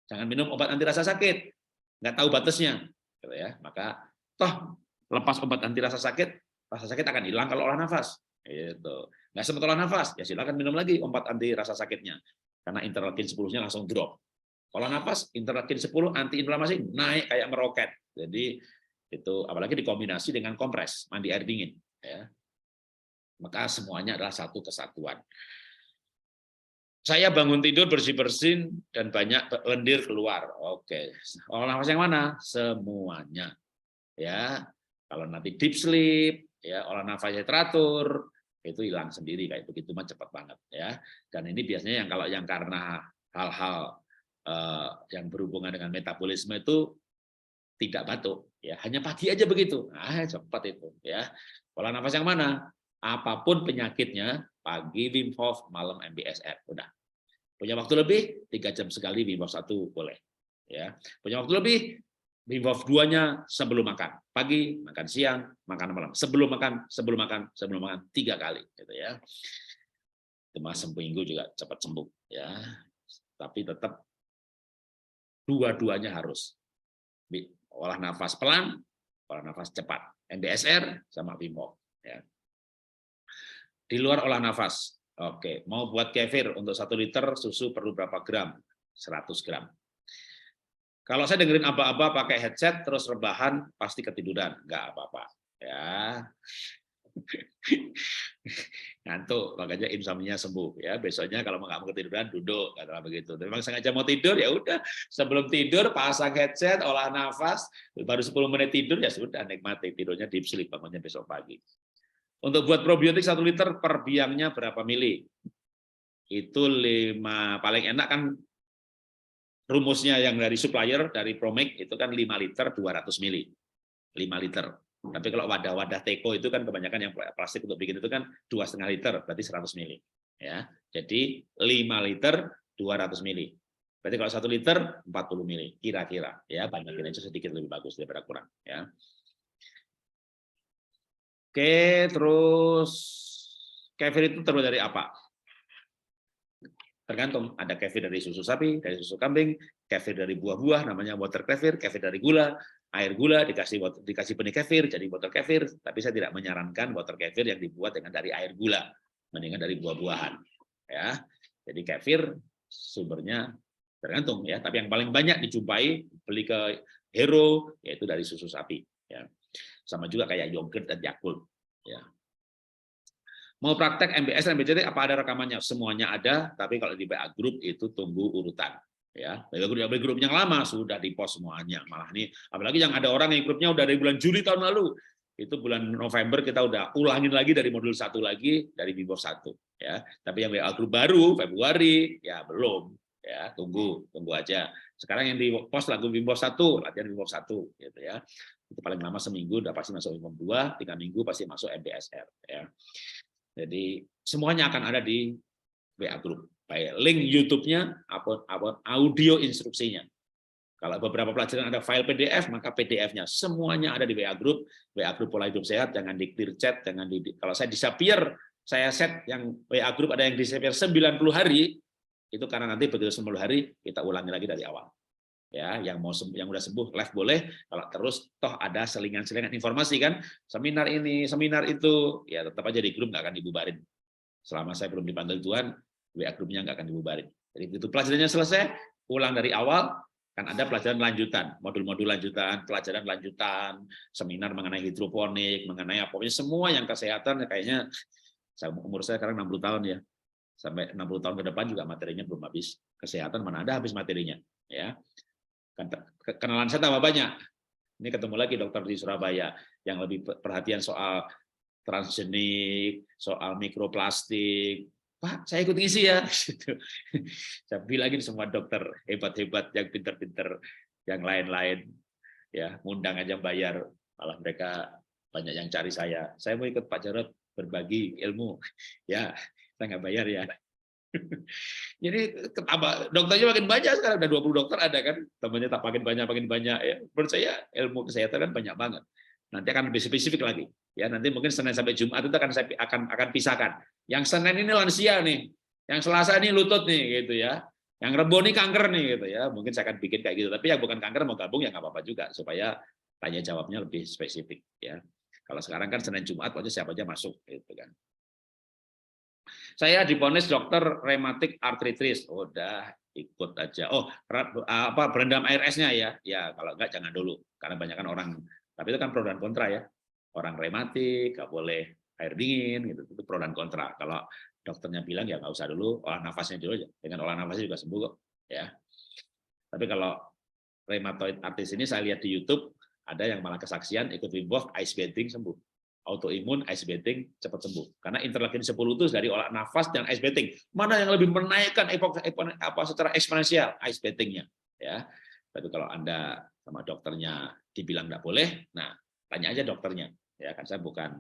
Jangan minum obat anti rasa sakit. Nggak tahu batasnya. Gitu ya. Maka toh lepas obat anti rasa sakit akan hilang kalau olah nafas. Gitu. Nggak sempat olah nafas, ya silakan minum lagi obat anti rasa sakitnya. Karena interleukin 10-nya langsung drop. Olah nafas, interleukin 10 anti inflamasi naik kayak meroket. Jadi itu apalagi dikombinasi dengan kompres, mandi air dingin. Ya. Maka semuanya adalah satu kesatuan. Saya bangun tidur bersih-bersih dan banyak lendir keluar. Oke, olah nafas yang mana? Semuanya. Ya, kalau nanti deep sleep, ya olah nafasnya teratur, itu hilang sendiri kayak begitu mah cepat banget ya. Dan ini biasanya yang kalau yang karena hal-hal yang berhubungan dengan metabolisme itu tidak batuk, ya hanya pagi aja begitu, cepat itu ya. Pola nafas yang mana? Apapun penyakitnya, pagi Wim Hof, malam MBSR, udah. Punya waktu lebih 3 jam sekali Wim Hof 1 boleh, ya. Punya waktu lebih Wim Hof 2-nya sebelum makan, pagi, makan siang, makan malam, sebelum makan, sebelum makan, sebelum makan 3 kali, gitu ya. Cuma seminggu juga cepat sembuh, ya. Tapi tetap dua-duanya harus. Olah nafas pelan, olah nafas cepat, MBSR sama Wim Hof. Ya. Di luar olah nafas, oke, mau buat kefir untuk 1 liter susu perlu berapa gram? 100 gram. Kalau saya dengerin aba-aba pakai headset terus rebahan pasti ketiduran, nggak apa-apa. Ya, ngantuk, makanya insomnia sembuh. Ya, besoknya kalau nggak mau ketiduran duduk, katakan begitu. Tapi memang sengaja mau tidur ya udah, sebelum tidur pasang headset, olah nafas, baru 10 menit tidur ya sudah nikmati tidurnya deep sleep, bangunnya besok pagi. Untuk buat probiotik 1 liter per biangnya berapa mili? Itu 5, paling enak kan rumusnya yang dari supplier, dari Promik, itu kan 5 liter 200 mili. 5 liter. Tapi kalau wadah-wadah teko itu kan kebanyakan yang plastik untuk bikin itu kan 2,5 liter, berarti 100 mili. Ya, jadi 5 liter 200 mili. Berarti kalau 1 liter 40 mili, kira-kira. Ya, banyakin aja sedikit lebih bagus daripada kurang. Ya. Oke, terus kefir itu terbuat dari apa? Tergantung, ada kefir dari susu sapi, dari susu kambing, kefir dari buah-buah namanya water kefir dari gula, air gula dikasih benih kefir jadi water kefir, tapi saya tidak menyarankan water kefir yang dibuat dengan dari air gula, mendingan dari buah-buahan. Ya. Jadi kefir sumbernya tergantung ya, tapi yang paling banyak dijumpai beli ke Hero yaitu dari susu sapi ya. Sama juga kayak yogurt dan Yakult ya. Mau praktek MBS dan MBCT apa ada rekamannya? Semuanya ada, tapi kalau di WA Group itu tunggu urutan. Ya, WA Group yang lama sudah di-post semuanya. Malah ini, apalagi yang ada orang yang grupnya udah dari bulan Juli tahun lalu, itu bulan November kita udah ulangin lagi dari modul 1 lagi dari Wim Hof 1. Ya, tapi yang WA Group baru Februari ya belum. Ya, tunggu aja. Sekarang yang di-post lagu Wim Hof 1, latihan Wim Hof 1, gitu ya. Itu paling lama seminggu udah pasti masuk Wim Hof 2, 3 minggu pasti masuk MBSR. Ya. Jadi semuanya akan ada di WA Group, baik link YouTube-nya ataupun audio instruksinya. Kalau beberapa pelajaran ada file PDF, maka PDF-nya semuanya ada di WA Group Pola Hidup Sehat, jangan di clear chat, jangan kalau saya disappear, saya set yang WA Group ada yang disappear 90 hari, itu karena nanti begitu 10 hari kita ulangi lagi dari awal. Ya, yang udah sembuh live boleh, kalau terus toh ada selingan-selingan informasi kan, seminar ini, seminar itu, ya tetap aja di grup nggak akan dibubarin. Selama saya belum dipanggil Tuhan, WA grupnya nggak akan dibubarin. Jadi itu pelajarannya selesai, ulang dari awal, kan ada pelajaran lanjutan, modul-modul lanjutan, pelajaran lanjutan, seminar mengenai hidroponik, mengenai apa, semua yang kesehatan kayaknya, umur saya sekarang 60 tahun ya, sampai 60 tahun ke depan juga materinya belum habis. Kesehatan mana ada habis materinya, ya. Kenalan saya tambah banyak. Ini ketemu lagi dokter di Surabaya yang lebih perhatian soal transgenik, soal mikroplastik. Pak, saya ikut ngisi ya. Saya bilangin semua dokter hebat-hebat yang pinter-pinter, yang lain-lain, ya ngundang aja bayar, malah mereka banyak yang cari saya. Saya mau ikut Pak Jarod berbagi ilmu, ya saya nggak bayar ya. Jadi dokternya makin banyak sekarang, udah 20 dokter ada kan, temannya tak makin banyak ya. Menurut saya ilmu kesehatan kan banyak banget. Nanti akan lebih spesifik lagi. Ya, nanti mungkin Senin sampai Jumat itu akan pisahkan. Yang Senin ini lansia nih, yang Selasa ini lutut nih gitu ya. Yang Rebo ini kanker nih gitu ya. Mungkin saya akan bikin kayak gitu. Tapi yang bukan kanker mau gabung ya nggak apa-apa juga supaya tanya jawabnya lebih spesifik ya. Kalau sekarang kan Senin Jumat pokoknya siapa aja masuk gitu kan. Saya divonis dokter rematik artritis. Udah ikut aja. Oh, berendam air esnya ya. Ya, kalau enggak jangan dulu karena banyak kan orang. Tapi itu kan pro dan kontra ya. Orang rematik nggak boleh air dingin gitu. Itu pro dan kontra. Kalau dokternya bilang ya nggak usah dulu, olah nafasnya dulu aja. Dengan olah nafasnya juga sembuh kok. Ya. Tapi kalau rheumatoid arthritis ini saya lihat di YouTube, ada yang malah kesaksian ikut Wim Hof, ice bathing sembuh. Autoimun, ice bathing cepat sembuh. Karena interleukin 10 itu dari olah nafas dan ice bathing. Mana yang lebih menaikkan secara eksponensial? Ice bathing-nya. Ya. Tapi kalau Anda sama dokternya dibilang nggak boleh, nah tanya aja dokternya. Ya kan saya bukan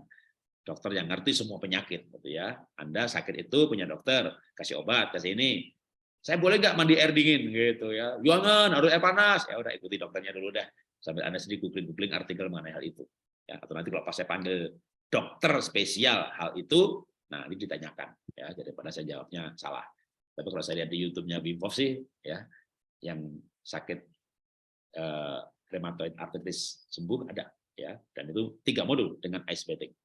dokter yang ngerti semua penyakit, gitu ya. Anda sakit itu punya dokter, kasih obat, kasih ini. Saya boleh nggak mandi air dingin, gitu ya? Jangan, harus air panas. Ya udah ikuti dokternya dulu dah. Sambil Anda sendiri googling artikel mengenai hal itu. Ya, atau nanti kalau pas saya panggil dokter spesial hal itu, nah ini ditanyakan. Ya, daripada saya jawabnya salah. Tapi kalau saya lihat di YouTube-nya Wim Hof sih, ya, yang sakit rheumatoid arthritis sembuh ada, ya, dan itu 3 modul dengan ice bathing.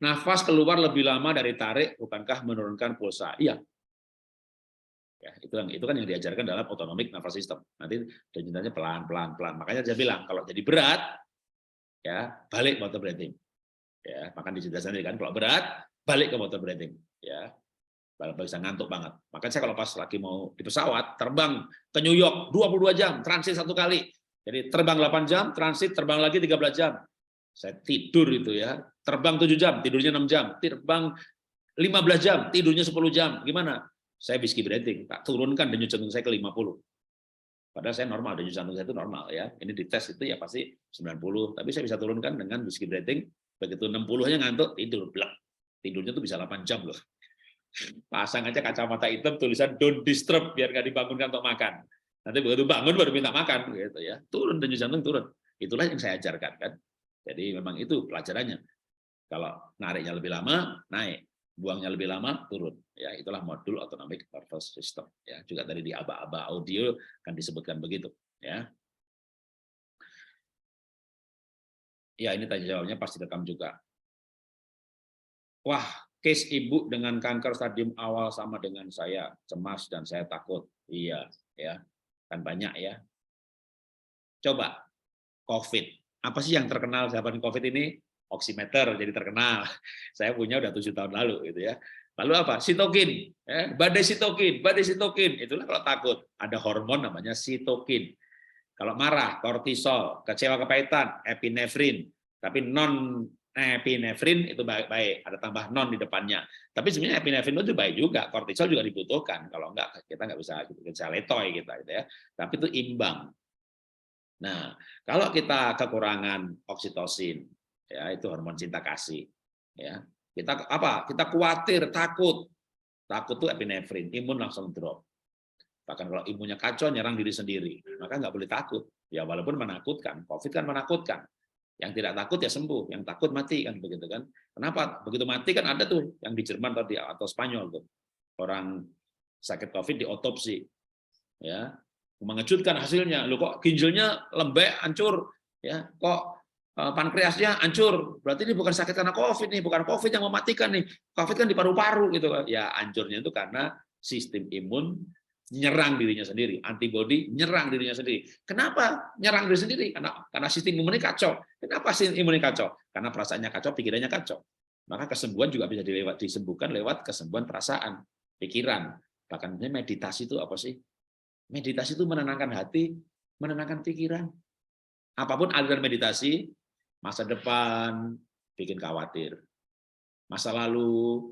Nafas keluar lebih lama dari tarik, bukankah menurunkan pulsa? Iya. Ya, itu kan yang diajarkan dalam autonomic nervous system. Nanti denyutnya pelan. Makanya saya bilang kalau jadi berat, ya balik water breathing. Ya, makan dijelaskan kan kalau berat balik ke water breathing. Ya, kalau bisa ngantuk banget. Makanya saya kalau pas lagi mau di pesawat terbang ke New York 22 jam, transit 1 kali. Jadi terbang 8 jam, transit terbang lagi 13 jam. Saya tidur itu ya, terbang 7 jam, tidurnya 6 jam, terbang 15 jam, tidurnya 10 jam. Gimana? Saya whiskey breathing, tak turunkan denyut jantung saya ke 50. Padahal saya normal, denyut jantung saya itu normal ya. Ini dites itu ya pasti 90, tapi saya bisa turunkan dengan whiskey breathing. Begitu 60-nya ngantuk, tidur blek. Tidurnya tuh bisa 8 jam loh. Pasang aja kacamata hitam tulisan don't disturb biar nggak dibangunkan untuk makan. Nanti begitu bangun baru minta makan gitu ya. Turun denyut jantung turun. Itulah yang saya ajarkan kan. Jadi memang itu pelajarannya. Kalau nariknya lebih lama, naik. Buangnya lebih lama, turun. Ya, itulah modul autonomic nervous system. Ya, juga tadi di aba-aba audio kan disebutkan begitu. Ya, ya ini tanya jawabnya pasti rekam juga. Wah, case ibu dengan kanker stadium awal sama dengan saya, cemas dan saya takut. Iya, ya, kan banyak ya. Coba, COVID. Apa sih yang terkenal zaman COVID ini? Oximeter jadi terkenal. Saya punya udah 7 tahun lalu gitu ya. Lalu apa? Sitokin, badai sitokin. Itulah kalau takut. Ada hormon namanya sitokin. Kalau marah, kortisol, kecewa kepahitan, epinefrin. Tapi non epinefrin itu baik-baik. Ada tambah non di depannya. Tapi sebenarnya epinefrin itu baik juga. Kortisol juga dibutuhkan. Kalau enggak kita nggak bisa letoy kita gitu ya. Tapi itu imbang. Nah, kalau kita kekurangan oksitosin, ya itu hormon cinta kasih, ya kita apa? Kita khawatir, takut tuh epinefrin, imun langsung drop. Bahkan kalau imunnya kacau, nyerang diri sendiri, maka nggak boleh takut. Ya walaupun menakutkan, COVID kan menakutkan. Yang tidak takut ya sembuh, yang takut mati kan begitu kan? Kenapa? Begitu mati kan ada tuh yang di Jerman atau Spanyol tuh orang sakit COVID diotopsi, ya. Mengejutkan hasilnya, lo kok ginjalnya lembek, hancur, ya, kok pankreasnya hancur, berarti ini bukan sakit karena COVID nih, bukan COVID yang mematikan nih, COVID kan di paru-paru gitu, ya hancurnya itu karena sistem imun nyerang dirinya sendiri, antibodi nyerang dirinya sendiri. Kenapa nyerang diri sendiri? Karena sistem imunnya kacau. Kenapa sistem imunnya kacau? Karena perasaannya kacau, pikirannya kacau. Maka kesembuhan juga bisa disembuhkan lewat kesembuhan perasaan, pikiran. Bahkan meditasi itu apa sih? Meditasi itu menenangkan hati, menenangkan pikiran. Apapun aliran meditasi, masa depan bikin khawatir, masa lalu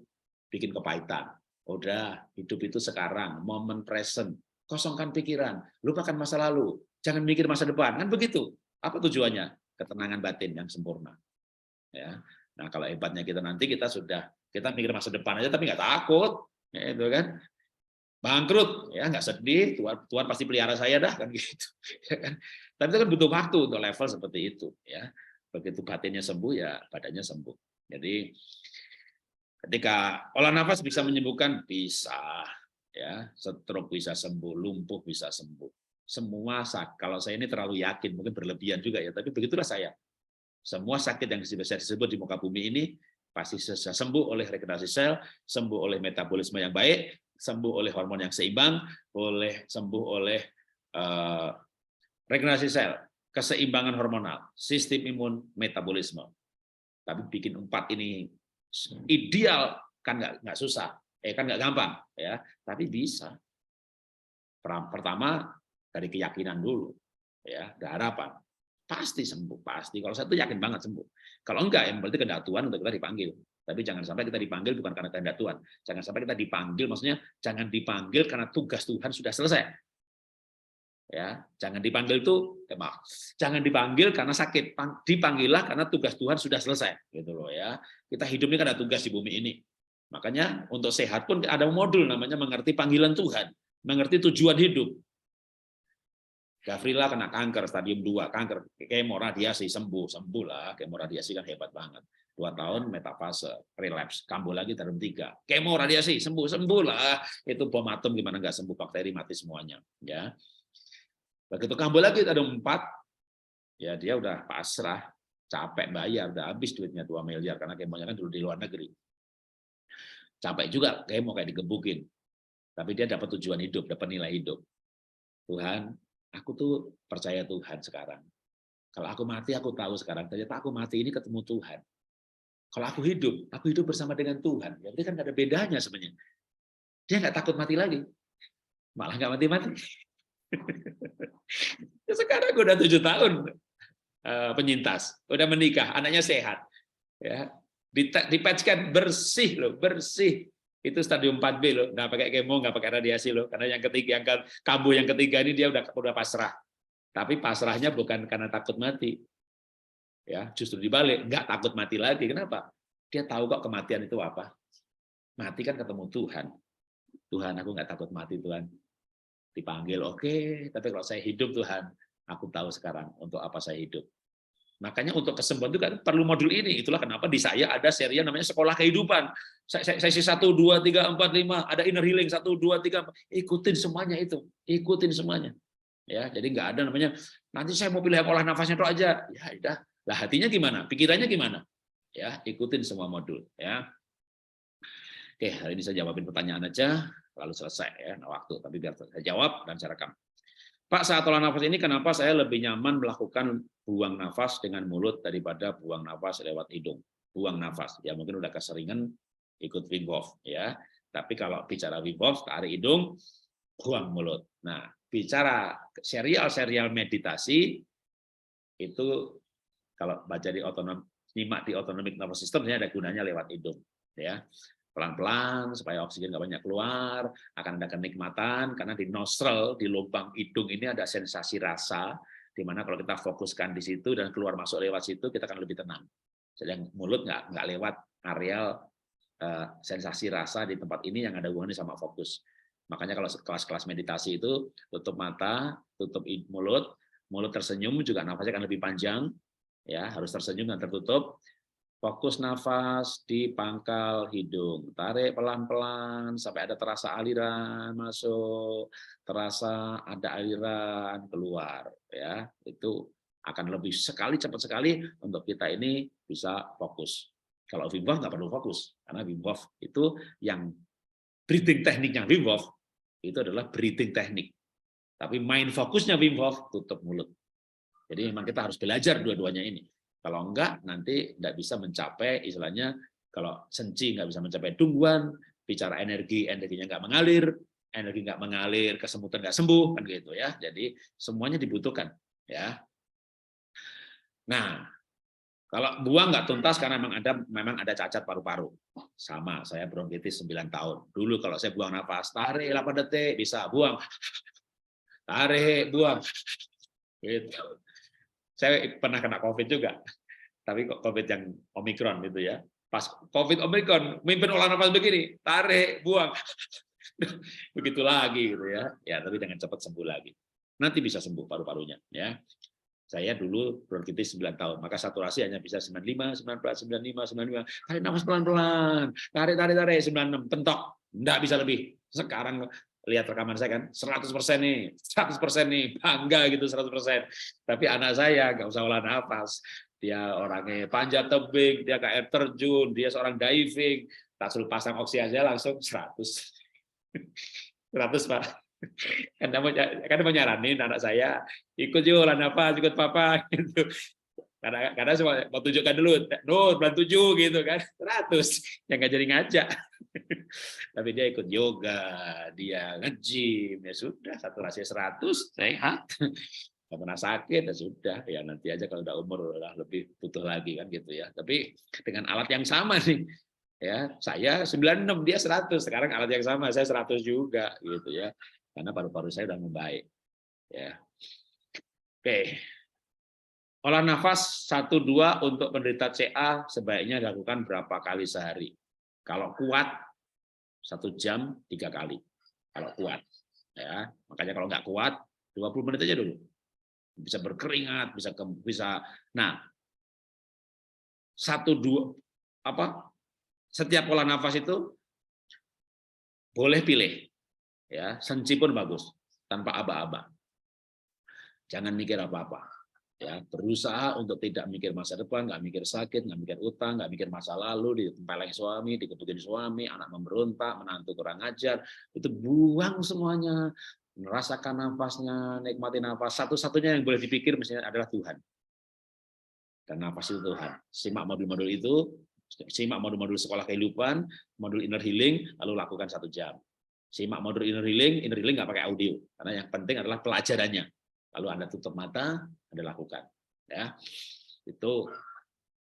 bikin kepahitan. Udah, hidup itu sekarang, moment present. Kosongkan pikiran, lupakan masa lalu, jangan mikir masa depan. Kan begitu. Apa tujuannya? Ketenangan batin yang sempurna. Ya. Nah, kalau hebatnya kita nanti kita mikir masa depan aja tapi nggak takut, ya, itu kan. Bangkrut ya nggak sedih, Tuhan pasti pelihara saya dah kan gitu ya kan. Tapi itu kan butuh waktu untuk level seperti itu ya. Begitu batinnya sembuh ya badannya sembuh. Jadi ketika olah nafas bisa menyembuhkan, bisa ya, stroke bisa sembuh, lumpuh bisa sembuh, semua sakit. Kalau saya ini terlalu yakin mungkin berlebihan juga ya, tapi begitulah saya. Semua sakit yang bisa disebut di muka bumi ini pasti sembuh oleh regenerasi sel, sembuh oleh metabolisme yang baik, sembuh oleh hormon yang seimbang, sembuh oleh regenerasi sel, keseimbangan hormonal, sistem imun, metabolisme. Tapi bikin 4 ini ideal, kan nggak susah, kan nggak gampang, ya, tapi bisa. Pertama dari keyakinan dulu, ya, ada harapan, pasti sembuh, pasti. Kalau saya tuh yakin banget sembuh. Kalau enggak, yang berarti kehendak Tuhan untuk kita dipanggil. Tapi jangan sampai kita dipanggil bukan karena kehendak Tuhan. Jangan sampai kita dipanggil, maksudnya jangan dipanggil karena tugas Tuhan sudah selesai. Ya, jangan dipanggil tuh, maaf, jangan dipanggil karena sakit, dipanggillah karena tugas Tuhan sudah selesai, gitu loh ya. Kita hidup ini kan ada tugas di bumi ini. Makanya untuk sehat pun ada modul namanya mengerti panggilan Tuhan, mengerti tujuan hidup. Gavrila kena kanker stadium 2, kanker kemo radiasi, sembuh lah, kemo radiasi kan hebat banget. 2 tahun metafase, relapse, kambuh lagi dalam 3. Kemo radiasi, sembuh lah. Itu bom atom gimana nggak sembuh, bakteri mati semuanya, ya. Begitu kambuh lagi ada 4, ya dia udah pasrah, capek bayar, udah habis duitnya 2 miliar karena kemonya kan dulu di luar negeri. Capek juga kemo kayak digebukin. Tapi dia dapat tujuan hidup, dapat nilai hidup. Tuhan, aku tuh percaya Tuhan sekarang. Kalau aku mati, aku tahu sekarang. Ternyata aku mati ini ketemu Tuhan. Kalau aku hidup bersama dengan Tuhan. Ya berarti kan nggak ada bedanya sebenarnya. Dia nggak takut mati lagi. Malah nggak mati-mati. Sekarang udah 7 tahun penyintas, udah menikah, anaknya sehat, ya, dipatchkan bersih loh, bersih. Itu stadium 4B loh, nggak pakai kemo, nggak pakai radiasi loh, karena yang ketiga, yang kambuh yang ketiga ini dia udah pasrah. Tapi pasrahnya bukan karena takut mati, ya, justru dibalik, nggak takut mati lagi. Kenapa? Dia tahu kok kematian itu apa. Mati kan ketemu Tuhan. Tuhan, aku nggak takut mati, Tuhan. Dipanggil, oke, tapi kalau saya hidup, Tuhan, aku tahu sekarang untuk apa saya hidup. Makanya untuk kesembuhan itu kan perlu modul ini. Itulah kenapa di saya ada serial namanya Sekolah Kehidupan. Sesi 1, 2, 3, 4, 5, ada inner healing 1, 2, 3, 4. Ikutin semuanya itu. Ikutin semuanya. Ya, jadi nggak ada namanya nanti saya mau pilih olah nafasnya itu aja. Ya udah. Lah hatinya gimana? Pikirannya gimana? Ya, ikutin semua modul, ya. Oke, hari ini saya jawabin pertanyaan aja. Lalu selesai ya waktu, tapi biar saya jawab dan saya rekam. Pak, saat olah nafas ini kenapa saya lebih nyaman melakukan buang nafas dengan mulut daripada buang nafas lewat hidung? Buang nafas, ya mungkin udah keseringan ikut Wim Hof ya. Tapi kalau bicara Wim Hof, tarik hidung, buang mulut. Nah, bicara serial meditasi itu kalau baca di nyimak di autonomic nervous system ada gunanya lewat hidung ya. Pelan-pelan supaya oksigen nggak banyak keluar, akan ada kenikmatan karena di nostril, di lubang hidung ini ada sensasi rasa, di mana kalau kita fokuskan di situ dan keluar masuk lewat situ kita akan lebih tenang. Sedang mulut nggak lewat areal sensasi rasa di tempat ini yang ada hubungannya sama fokus. Makanya kalau kelas-kelas meditasi itu tutup mata, tutup mulut, mulut tersenyum juga nafasnya akan lebih panjang, ya harus tersenyum dan tertutup. Fokus nafas di pangkal hidung, tarik pelan-pelan sampai ada terasa aliran masuk, terasa ada aliran keluar, ya itu akan lebih cepat sekali untuk kita ini bisa fokus. Kalau Wim Hof nggak perlu fokus, karena Wim Hof itu yang breathing tekniknya Wim Hof itu adalah breathing teknik, tapi main fokusnya Wim Hof tutup mulut. Jadi memang kita harus belajar dua-duanya ini. Kalau enggak, nanti tidak bisa mencapai, istilahnya, kalau senci nggak bisa mencapai dungguan, bicara energinya nggak mengalir, kesemutan nggak sembuh, kan gitu ya. Jadi semuanya dibutuhkan, ya. Nah, kalau buang nggak tuntas karena memang ada cacat paru-paru. Sama, saya bronkitis 9 tahun. Dulu kalau saya buang nafas, tarik 8 detik, bisa buang. Tarik, buang. Gitu. Saya pernah kena COVID juga, tapi kok COVID yang Omikron gitu ya. Pas COVID Omikron, mimpin olah nafas begini, tarik, buang. Begitu lagi gitu ya. Ya, tapi dengan cepat sembuh lagi. Nanti bisa sembuh paru-parunya ya. Saya dulu bronkitis 9 tahun, maka saturasi hanya bisa 95, 19, 95, 95. Tarik nafas pelan-pelan, tarik, 96, pentok. Enggak bisa lebih. Sekarang lihat rekaman saya kan, 100% nih, 100% nih, bangga gitu 100%. Tapi anak saya nggak usah olah nafas, dia orangnya panjat tebing, dia ke air terjun, dia seorang diving, tak suruh pasang oksigen aja langsung 100. 100 Pak. Kan mau nyaranin anak saya, ikut yuk olah nafas, ikut papa gitu. Karena cuma mau tunjukkan dulu, bulan 7 gitu kan, 100 yang nggak jadi ngajak. Tapi dia ikut yoga, dia nge-gym, ya sudah, saturasi 100, sehat, nggak pernah sakit, ya sudah, ya nanti aja kalau udah umur udah lebih butuh lagi kan gitu ya. Tapi dengan alat yang sama nih, ya saya 96, dia 100, sekarang alat yang sama saya 100 juga gitu ya, karena paru-paru saya udah membaik. Ya, oke. Olah nafas 1-2 untuk penderita CA sebaiknya dilakukan berapa kali sehari? Kalau kuat 1 jam 3 kali. Kalau kuat, ya makanya kalau nggak kuat 20 menit aja dulu. Bisa berkeringat, bisa. Nah, 1-2 setiap olah nafas itu boleh pilih, ya senci pun bagus, tanpa aba-aba. Jangan mikir apa-apa. Ya, berusaha untuk tidak mikir masa depan, nggak mikir sakit, nggak mikir utang, nggak mikir masa lalu, ditempeleng suami, dikebukin suami, anak memberontak, menantu kurang ajar, itu buang semuanya, merasakan nafasnya, nikmati nafas. Satu-satunya yang boleh dipikir mestinya adalah Tuhan. Dan nafas itu Tuhan. Simak modul-modul itu, simak modul-modul sekolah kehidupan, modul inner healing, lalu lakukan 1 jam. Simak modul inner healing nggak pakai audio, karena yang penting adalah pelajarannya. Lalu Anda tutup mata, Anda lakukan. Ya, itu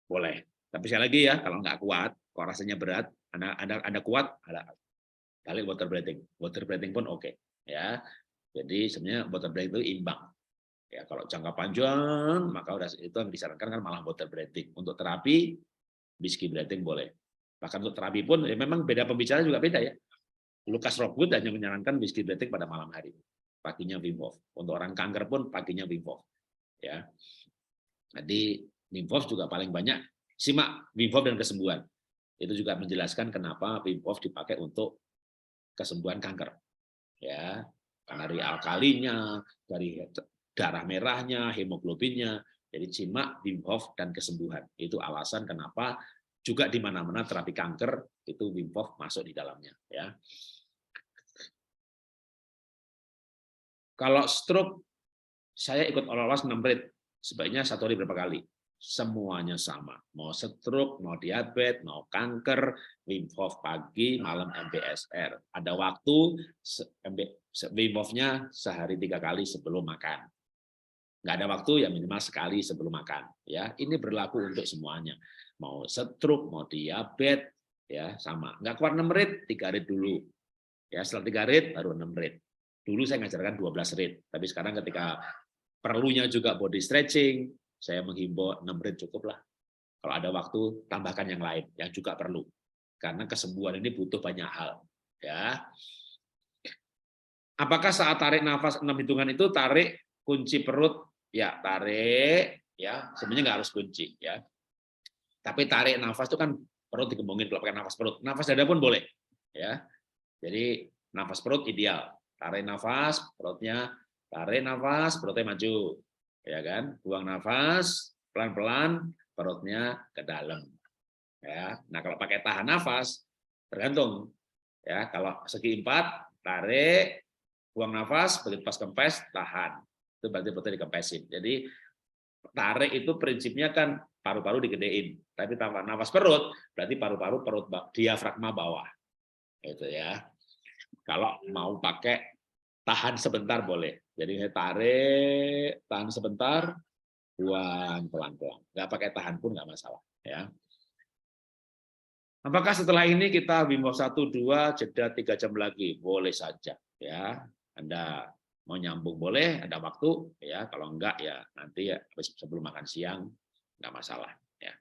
boleh. Tapi sekali lagi ya, kalau nggak kuat, kalau rasanya berat, Anda kuat, ada balik water breathing. Water breathing pun oke. Ya, jadi sebenarnya water breathing itu imbang. Ya, kalau jangka panjang, maka itu yang disarankan kan malah water breathing. Untuk terapi, whiskey breathing boleh. Bahkan untuk terapi pun, ya memang beda pembicaraan juga beda ya. Lucas Rockwood hanya menyarankan whiskey breathing pada malam hari. Paginya Wim Hof. Untuk orang kanker pun paginya Wim Hof. Ya. Jadi Wim Hof juga paling banyak. Simak Wim Hof dan kesembuhan. Itu juga menjelaskan kenapa Wim Hof dipakai untuk kesembuhan kanker. Ya, karena dari alkalinya, dari darah merahnya, hemoglobinnya. Jadi simak Wim Hof dan kesembuhan. Itu alasan kenapa juga di mana-mana terapi kanker itu Wim Hof masuk di dalamnya. Ya. Kalau stroke, saya ikut olah-olah 6 rit. Sebaiknya 1 hari berapa kali? Semuanya sama. Mau stroke, mau diabetes, mau kanker, Wim Hof pagi, malam MBSR. Ada waktu, Wim Hof-nya sehari 3 kali sebelum makan. Nggak ada waktu, ya minimal sekali sebelum makan. Ya, ini berlaku untuk semuanya. Mau stroke, mau diabetes, ya sama. Nggak kuat 6 rit, 3 rit dulu. Ya, setelah 3 rit, baru 6 rit. Dulu saya ngajarkan 12 rit, tapi sekarang ketika perlunya juga body stretching, saya menghimbau 6 rit cukuplah. Kalau ada waktu, tambahkan yang lain, yang juga perlu. Karena kesembuhan ini butuh banyak hal. Ya. Apakah saat tarik nafas 6 hitungan itu tarik kunci perut? Ya, tarik. Ya, sebenarnya nggak harus kunci. Ya. Tapi tarik nafas itu kan perut dikembangin kalau pakai nafas perut. Nafas dada pun boleh. Ya. Jadi nafas perut ideal. Tarik nafas, perutnya maju, ya kan? Buang nafas, pelan-pelan, perutnya ke dalam. Ya, nah kalau pakai tahan nafas, tergantung. Ya, kalau segi 4, tarik, buang nafas, begitu pas kempes, tahan. Itu berarti perutnya dikempesin. Jadi tarik itu prinsipnya kan paru-paru digedein, tapi tanpa nafas perut, berarti paru-paru perut diafragma bawah. Itu ya. Kalau mau pakai tahan sebentar boleh. Jadi saya tarik, tahan sebentar, buang pelan-pelan. Nggak pakai tahan pun nggak masalah. Ya. Apakah setelah ini kita Wim Hof 1-2 jeda 3 jam lagi? Boleh saja. Ya, Anda mau nyambung boleh, ada waktu. Ya, kalau enggak ya nanti ya sebelum makan siang nggak masalah. Ya.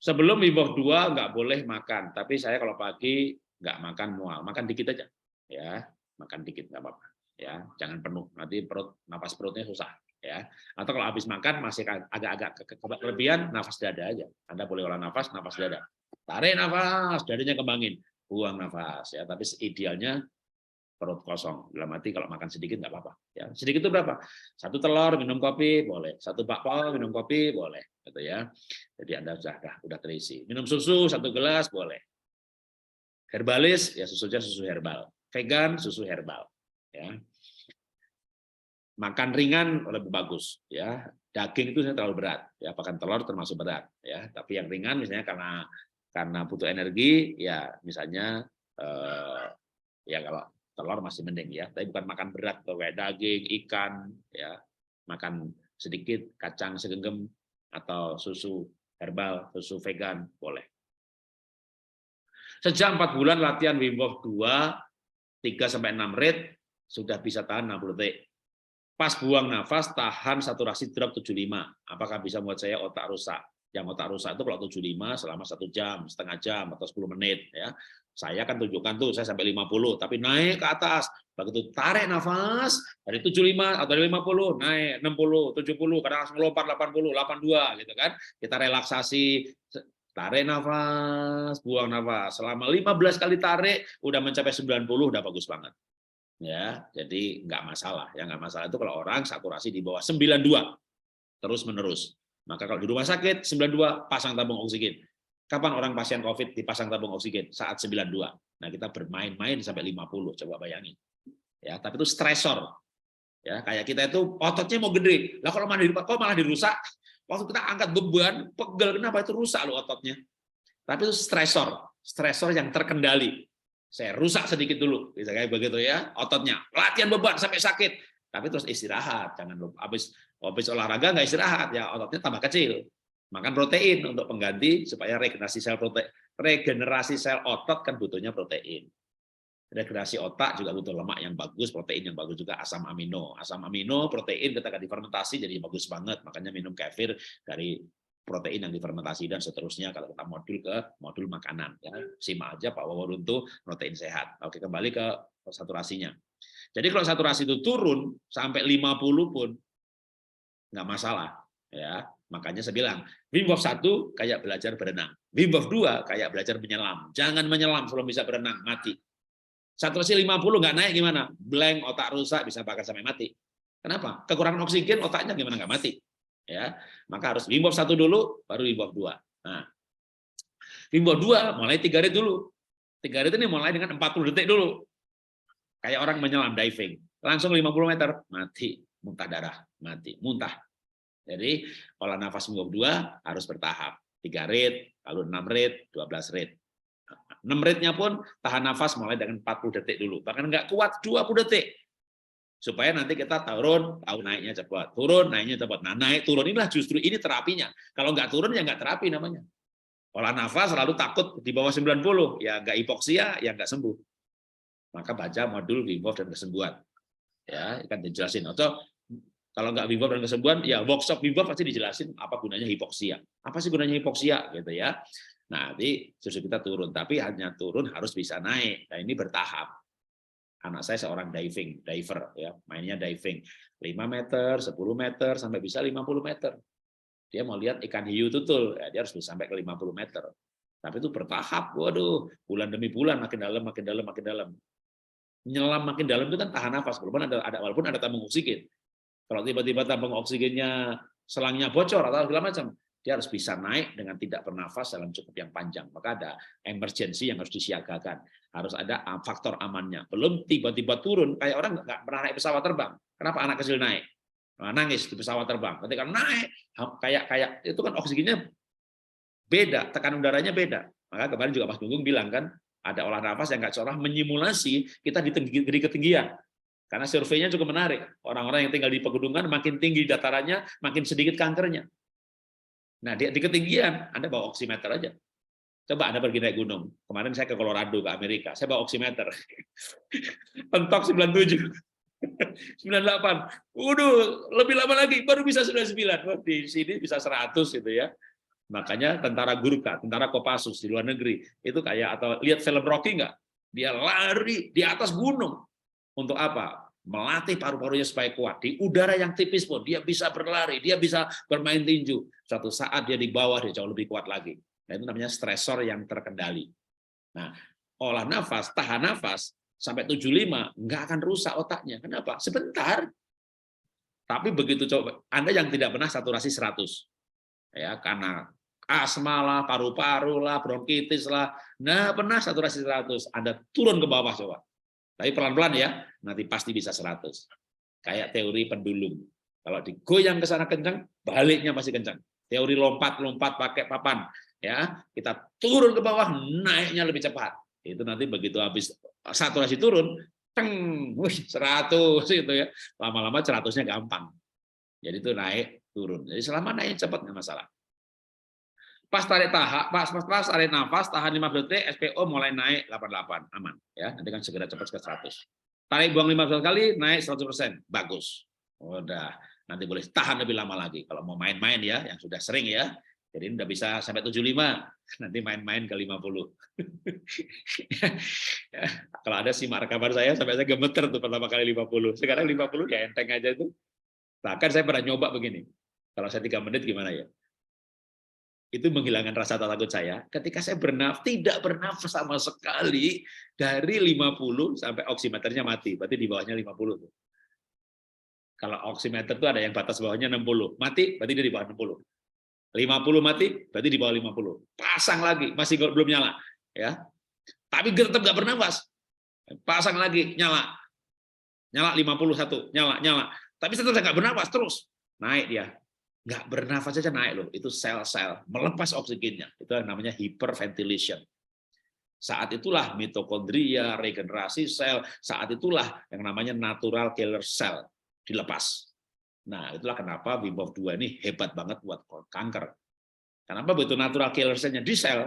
Sebelum Wim Hof 2 nggak boleh makan, tapi saya kalau pagi nggak makan mual, makan dikit aja. Ya, makan dikit nggak apa-apa. Ya, jangan penuh, nanti nafas perutnya susah. Ya, atau kalau habis makan masih agak-agak kelebihan, nafas dada aja. Anda boleh olah nafas dada. Tarik nafas, dadanya kembangin, buang nafas. Ya, tapi idealnya perut kosong. Dalam arti kalau makan sedikit nggak apa-apa. Ya, sedikit itu berapa? 1 telur minum kopi boleh, 1 bakpao minum kopi boleh, gitu ya. Jadi Anda udah terisi. Minum susu 1 gelas boleh. Herbalis ya susunya susu herbal. Vegan susu herbal. Ya. makan ringan lebih bagus ya. Daging itu terlalu berat ya, bahkan telur termasuk berat ya. Tapi yang ringan misalnya karena butuh energi ya, misalnya ya kalau telur masih mending ya, tapi bukan makan berat kayak daging, ikan ya. Makan sedikit kacang segenggam atau susu herbal, susu vegan boleh. Sejak 4 bulan latihan Wim Hof 2, 3-6 rit sudah bisa tahan 60 detik. Pas buang nafas, tahan saturasi drop 75. Apakah bisa membuat saya otak rusak? Yang otak rusak itu kalau 75 selama 1 jam, setengah jam, atau 10 menit. Ya. Saya kan tunjukkan tuh, saya sampai 50, tapi naik ke atas. Begitu tarik nafas, dari 75 atau dari 50, naik 60, 70, kadang langsung lompat 80, 82, gitu kan. Kita relaksasi, tarik nafas, buang nafas. Selama 15 kali tarik, udah mencapai 90, udah bagus banget. Ya, jadi nggak masalah. Yang nggak masalah itu kalau orang saturasi di bawah 92 terus menerus. Maka kalau di rumah sakit 92 pasang tabung oksigen. Kapan orang pasien COVID dipasang tabung oksigen? Saat 92. Nah, kita bermain-main sampai 50, coba bayangin. Ya, tapi itu stresor. Ya, kayak kita itu ototnya mau gede. Lah kalau malah dirusak? Waktu kita angkat beban, pegel, kenapa itu rusak lo ototnya? Tapi itu stresor yang terkendali. Saya rusak sedikit dulu, bisa kayak begitu ya, ototnya. Latihan beban sampai sakit, tapi terus istirahat. Jangan lupa habis olahraga nggak istirahat ya, ototnya tambah kecil. Makan protein untuk pengganti supaya regenerasi sel otot kan butuhnya protein. Regenerasi otak juga butuh lemak yang bagus, protein yang bagus juga, asam amino. Asam amino, protein ketika difermentasi jadi bagus banget. Makanya minum kefir dari protein yang difermentasi dan seterusnya kalau kita modul makanan ya. Simak aja Pak Waworuntu protein sehat. Oke, kembali ke saturasinya. Jadi kalau saturasi itu turun sampai 50 pun nggak masalah ya. Makanya saya bilang Wim Hof 1 kayak belajar berenang. Wim Hof 2 kayak belajar menyelam. Jangan menyelam sebelum bisa berenang, mati. Saturasi 50 nggak naik gimana? Blank, otak rusak, bisa bahkan sampai mati. Kenapa? Kekurangan oksigen, otaknya gimana nggak mati? Ya, maka harus Wim Hof 1 dulu, baru Wim Hof 2. Nah, Wim Hof 2 mulai 3 rit dulu. 3 rit ini mulai dengan 40 detik dulu. Kayak orang menyelam diving. Langsung 50 meter, mati, muntah darah, mati, muntah. Jadi, olah nafas Wim Hof 2 harus bertahap. 3 rit, lalu 6 rit, 12 rit. 6 ritnya pun tahan nafas mulai dengan 40 detik dulu. Bahkan nggak kuat 20 detik. Supaya nanti kita tahu naiknya cepat, turun naiknya cepat. Nah, naik turun inilah justru ini terapinya. Kalau nggak turun ya nggak terapi namanya. Olah nafas lalu takut di bawah 90, ya nggak hipoksia, ya nggak sembuh. Maka baca modul Wim Hof dan kesembuhan. Ya, kan dijelasin. Atau kalau nggak Wim Hof dan kesembuhan, ya workshop Wim Hof pasti dijelasin apa gunanya hipoksia. Apa sih gunanya hipoksia gitu ya. Nah, nanti justru kita turun, tapi hanya turun harus bisa naik. Nah, ini bertahap. Anak saya seorang diver ya, mainnya diving 5 meter, 10 meter sampai bisa 50 meter. Dia mau lihat ikan hiu tutul, ya, dia harus bisa sampai ke 50 meter. Tapi itu bertahap, waduh, bulan demi bulan makin dalam, makin dalam, makin dalam. Nyelam makin dalam itu kan tahan nafas, walaupun ada tabung oksigen. Kalau tiba-tiba tabung oksigennya selangnya bocor atau segala macam, dia harus bisa naik dengan tidak bernafas dalam cukup yang panjang. Maka ada emergency yang harus disiagakan. Harus ada faktor amannya. Belum tiba-tiba turun, kayak orang nggak pernah naik pesawat terbang. Kenapa anak kecil naik? Nangis di pesawat terbang. Ketika naik, kayak itu kan oksigennya beda, tekanan udaranya beda. Maka kemarin juga Mas Gunggung bilang kan, ada olah nafas yang nggak seolah menyimulasi kita di ketinggian. Karena surveinya cukup menarik. Orang-orang yang tinggal di pegunungan makin tinggi datarannya, makin sedikit kankernya. Nah, di ketinggian, Anda bawa oximeter aja. Coba Anda pergi naik gunung. Kemarin saya ke Colorado, ke Amerika. Saya bawa oximeter. Pentok 97. 98. Waduh, lebih lama lagi, baru bisa 99. Di sini bisa 100 gitu ya. Makanya tentara Gurkha, tentara Kopassus di luar negeri, itu kayak, atau lihat film Rocky nggak? Dia lari di atas gunung. Untuk apa? Melatih paru-parunya supaya kuat. Di udara yang tipis pun dia bisa berlari, dia bisa bermain tinju. Suatu saat dia di bawah, dia jauh lebih kuat lagi. Nah, itu namanya stresor yang terkendali. Nah, olah nafas, tahan nafas sampai 75 nggak akan rusak otaknya. Kenapa? Sebentar. Tapi begitu coba, Anda yang tidak pernah saturasi 100, ya karena asma lah, paru-paru lah, bronkitis lah, nah pernah saturasi 100, Anda turun ke bawah coba. Tapi pelan-pelan ya, nanti pasti bisa 100. Kayak teori pendulum. Kalau digoyang ke sana kencang, baliknya masih kencang. Teori lompat-lompat pakai papan, ya kita turun ke bawah, naiknya lebih cepat. Itu nanti begitu habis saturasi turun, teng, 100 gitu ya. Lama-lama 100-nya gampang. Jadi itu naik turun. Jadi selama naik cepat nggak masalah. Pas tarik pas tarik nafas, tahan 15 detik, SPO mulai naik 88, aman. Ya, nanti kan segera cepat ke 100. Tarik buang 15 kali, naik 100%, bagus. Udah, nanti boleh tahan lebih lama lagi. Kalau mau main-main ya, yang sudah sering ya. Jadi udah bisa sampai 75, nanti main-main ke 50. Ya, kalau ada simak rekaman saya, sampai saya gemeter tuh pertama kali 50. Sekarang 50 ya enteng aja itu. Bahkan saya pernah nyoba begini. Kalau saya 3 menit gimana ya? Itu menghilangkan rasa takut saya. Ketika saya tidak bernafas sama sekali dari 50 sampai oximeternya mati. Berarti di bawahnya 50 tuh. Kalau oximeter itu ada yang batas bawahnya 60. Mati, berarti dia di bawah 60. 50 mati, berarti di bawah 50. Pasang lagi, masih belum nyala. Ya, tapi tetap nggak bernafas. Pasang lagi, nyala. Nyala 51, nyala. Tapi tetap nggak bernafas, terus. Naik dia. Nggak bernafas saja naik loh, itu sel-sel melepas oksigennya, itu yang namanya hyperventilation. Saat itulah mitokondria, regenerasi sel, saat itulah yang namanya natural killer cell dilepas. Nah, itulah kenapa Wim Hof 2 ini hebat banget buat kanker. Kenapa begitu natural killer cell-nya di sel?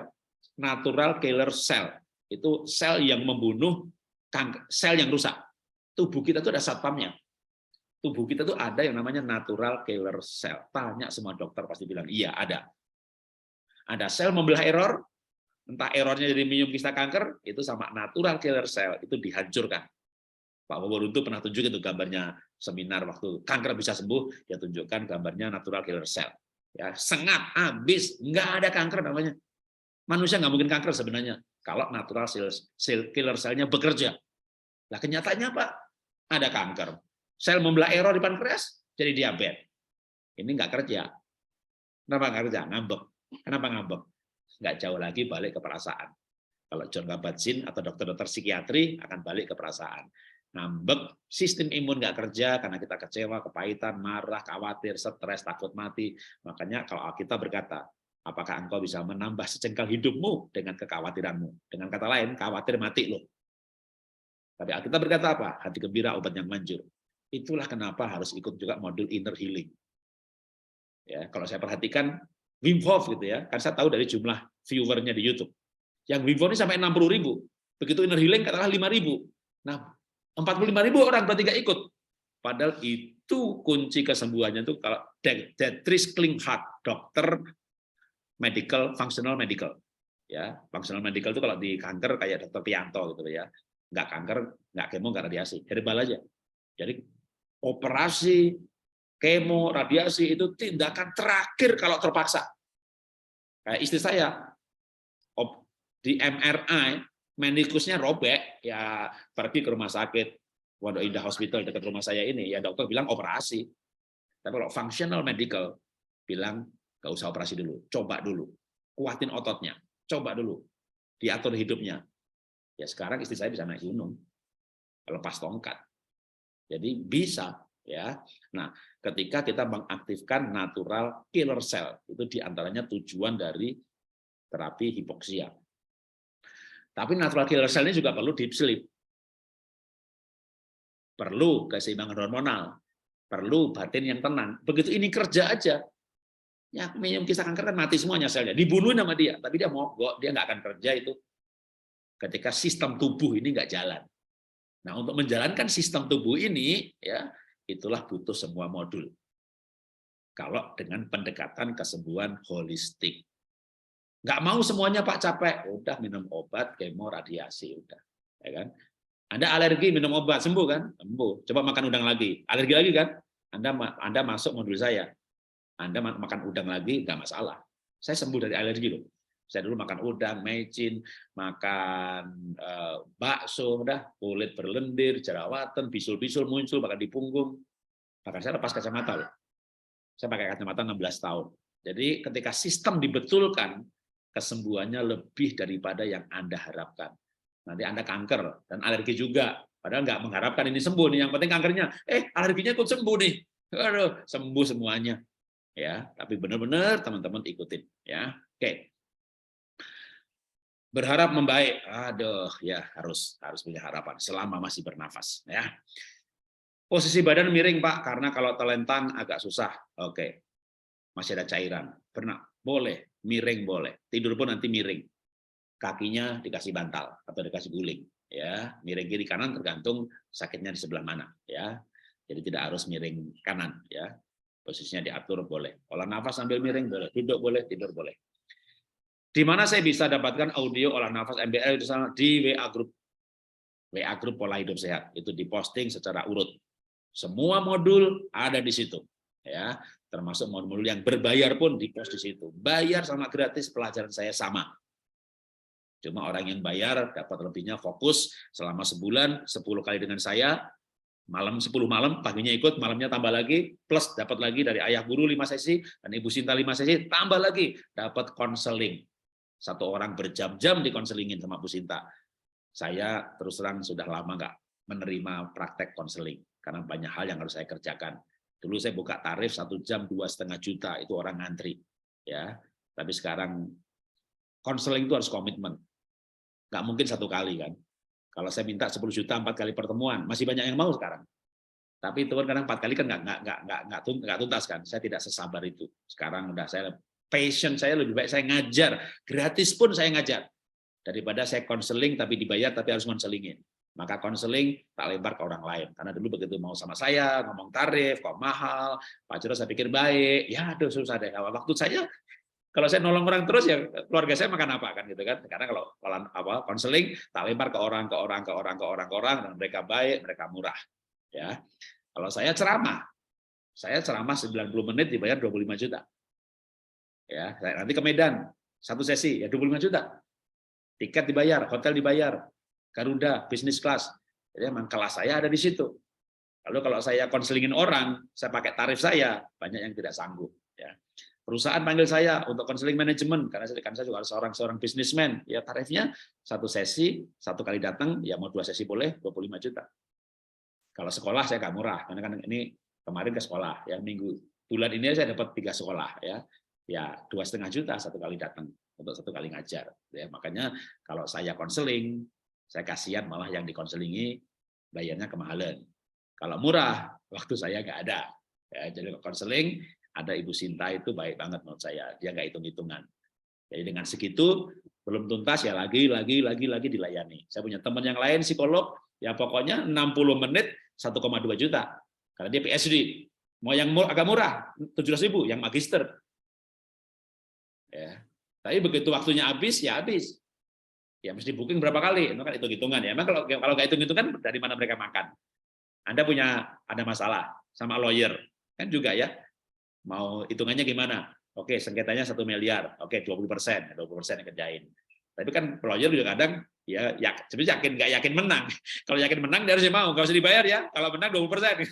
Natural killer cell itu sel yang membunuh kanker, sel yang rusak. Tubuh kita itu ada satpamnya. Tubuh kita tuh ada yang namanya natural killer cell. Tanya semua dokter pasti bilang, iya ada. Ada sel membelah error, entah errornya jadi minum kista kanker, itu sama natural killer cell, itu dihancurkan. Pak Waworuntu pernah tunjukin itu gambarnya seminar waktu kanker bisa sembuh, dia tunjukkan gambarnya natural killer cell. Ya, sengat, habis, nggak ada kanker namanya. Manusia nggak mungkin kanker sebenarnya, kalau natural killer cell-nya bekerja. Nah, kenyataannya apa? Ada kanker. Sel membelah error di pankreas, jadi diabetes. Ini nggak kerja. Kenapa nggak kerja? Ngambek. Kenapa ngambek? Nggak jauh lagi balik ke perasaan. Kalau John Kabat-Zinn atau dokter-dokter psikiatri akan balik ke perasaan. Ngambek, sistem imun nggak kerja karena kita kecewa, kepahitan, marah, khawatir, stres, takut mati. Makanya kalau kita berkata, apakah engkau bisa menambah sejengkal hidupmu dengan kekhawatiranmu? Dengan kata lain, khawatir mati loh. Tapi kita berkata apa? Hati gembira, obat yang manjur. Itulah kenapa harus ikut juga modul inner healing. Ya, kalau saya perhatikan Wim Hof gitu ya, kan saya tahu dari jumlah viewernya di YouTube. Yang Wim Hof ini sampai 60.000. Begitu inner healing katakanlah 5.000. Nah, 45.000 orang berarti nggak ikut. Padahal itu kunci kesembuhannya itu kalau Dietrich Klinghardt, dokter medical, functional medical. Ya, functional medical itu kalau di kanker kayak dokter Pianto gitu ya. Nggak kanker, nggak kemo, nggak radiasi. Herbal aja. Jadi operasi, kemo, radiasi itu tindakan terakhir kalau terpaksa. Kayak istri saya di MRI, menikusnya robek, ya pergi ke rumah sakit Pondok Indah Hospital dekat rumah saya ini, ya dokter bilang operasi. Tapi kalau functional medical bilang nggak usah operasi dulu, coba dulu, kuatin ototnya, coba dulu, diatur hidupnya. Ya sekarang istri saya bisa naik gunung, lepas tongkat. Jadi bisa ya. Nah, ketika kita mengaktifkan natural killer cell, itu diantaranya tujuan dari terapi hipoksia. Tapi natural killer cell ini juga perlu deep sleep. Perlu keseimbangan hormonal, perlu batin yang tenang. Begitu ini kerja aja, ya minum kista kanker kan mati semuanya selnya, dibunuhin sama dia, tapi dia mogok, dia nggak akan kerja itu ketika sistem tubuh ini nggak jalan. Nah, untuk menjalankan sistem tubuh ini, ya itulah butuh semua modul. Kalau dengan pendekatan kesembuhan holistik. Nggak mau semuanya Pak capek, udah minum obat, kemo, radiasi, udah. Ya kan? Anda alergi minum obat, sembuh kan? Sembuh. Coba makan udang lagi, alergi lagi kan? Anda masuk modul saya. Anda makan udang lagi, nggak masalah. Saya sembuh dari alergi loh. Saya dulu makan udang, mecin, makan bakso, udah kulit berlendir, jerawatan, bisul-bisul muncul, bahkan di punggung. Bahkan saya lepas kacamata loh. Saya pakai kacamata 16 tahun. Jadi ketika sistem dibetulkan, kesembuhannya lebih daripada yang Anda harapkan. Nanti Anda kanker dan alergi juga. Padahal nggak mengharapkan ini sembuh nih. Yang penting kankernya, alerginya ikut sembuh nih. Aduh, sembuh semuanya. Ya, tapi benar-benar teman-teman ikutin. Ya, oke. Berharap membaik. Aduh, ya harus punya harapan selama masih bernafas. Ya. Posisi badan miring Pak, karena kalau telentang agak susah. Oke, masih ada cairan. Pernah, boleh, miring boleh. Tidur pun nanti miring. Kakinya dikasih bantal atau dikasih guling. Ya, miring kiri kanan tergantung sakitnya di sebelah mana. Ya, jadi tidak harus miring kanan. Ya, posisinya diatur boleh. Olah nafas sambil miring boleh. Duduk boleh, tidur boleh. Di mana saya bisa dapatkan audio olah nafas MBL itu sama di WA Group. WA Group Pola Hidup Sehat. Itu diposting secara urut. Semua modul ada di situ. Ya, termasuk modul yang berbayar pun dipost di situ. Bayar sama gratis, pelajaran saya sama. Cuma orang yang bayar dapat lebihnya fokus selama sebulan 10 kali dengan saya, malam 10 malam, paginya ikut, malamnya tambah lagi, plus dapat lagi dari ayah guru 5 sesi dan Ibu Sinta 5 sesi, tambah lagi dapat konseling. Satu orang berjam-jam dikonselingin sama Bu Sinta. Saya terus terang sudah lama nggak menerima praktek konseling karena banyak hal yang harus saya kerjakan. Dulu saya buka tarif 1 jam 2,5 juta, itu orang ngantri. Ya, tapi sekarang konseling itu harus komitmen. Nggak mungkin 1 kali kan. Kalau saya minta 10 juta 4 kali pertemuan, masih banyak yang mau sekarang. Tapi itu kan kadang 4 kali kan nggak tuntas kan. Saya tidak sesabar itu. Sekarang udah saya passion saya lebih baik saya ngajar, gratis pun saya ngajar daripada saya konseling tapi dibayar tapi harus konselingin. Maka konseling tak lempar ke orang lain. Karena dulu begitu mau sama saya ngomong tarif, kok mahal, Pak Jero saya pikir baik, ya aduh susah deh. Waktu saya kalau saya nolong orang terus ya keluarga saya makan apa kan gitu kan. Karena kalau konseling tak lempar ke orang dan mereka baik, mereka murah. Ya. Kalau saya ceramah 90 menit dibayar 25 juta. Ya, nanti ke Medan 1 sesi ya 25 juta. Tiket dibayar, hotel dibayar, Garuda, bisnis kelas. Jadi memang kelas saya ada di situ. Lalu kalau saya konselingin orang, saya pakai tarif saya, banyak yang tidak sanggup. Ya. Perusahaan panggil saya untuk konseling manajemen, karena saya juga harus seorang bisnismen. Ya tarifnya 1 sesi, 1 kali datang, ya mau 2 sesi boleh, 25 juta. Kalau sekolah saya nggak murah, karena kan ini kemarin ke sekolah, ya bulan ini saya dapat 3 sekolah, ya 2,5 juta 1 kali datang untuk 1 kali ngajar. Ya, makanya kalau saya konseling, saya kasihan malah yang dikonselingi bayarnya kemahalan. Kalau murah, waktu saya nggak ada. Ya, jadi konseling ada Ibu Sinta itu baik banget menurut saya. Dia nggak hitung-hitungan. Jadi dengan segitu belum tuntas ya lagi dilayani. Saya punya teman yang lain psikolog, ya pokoknya 60 menit 1,2 juta. Karena dia PhD. Mau yang agak murah 700.000, yang magister. Ya. Tapi begitu waktunya habis, ya habis. Ya mesti booking berapa kali, itu kan hitung-hitungan ya. Emang kalau nggak hitung-hitungan dari mana mereka makan? Anda ada masalah sama lawyer, kan juga ya. Mau hitungannya gimana? Oke, sengketanya 1 miliar. Oke, 20%, 20% yang kerjain. Tapi kan lawyer juga kadang ya sebenarnya nggak yakin menang. Kalau yakin menang dia harusnya mau, nggak usah dibayar ya. Kalau menang 20%.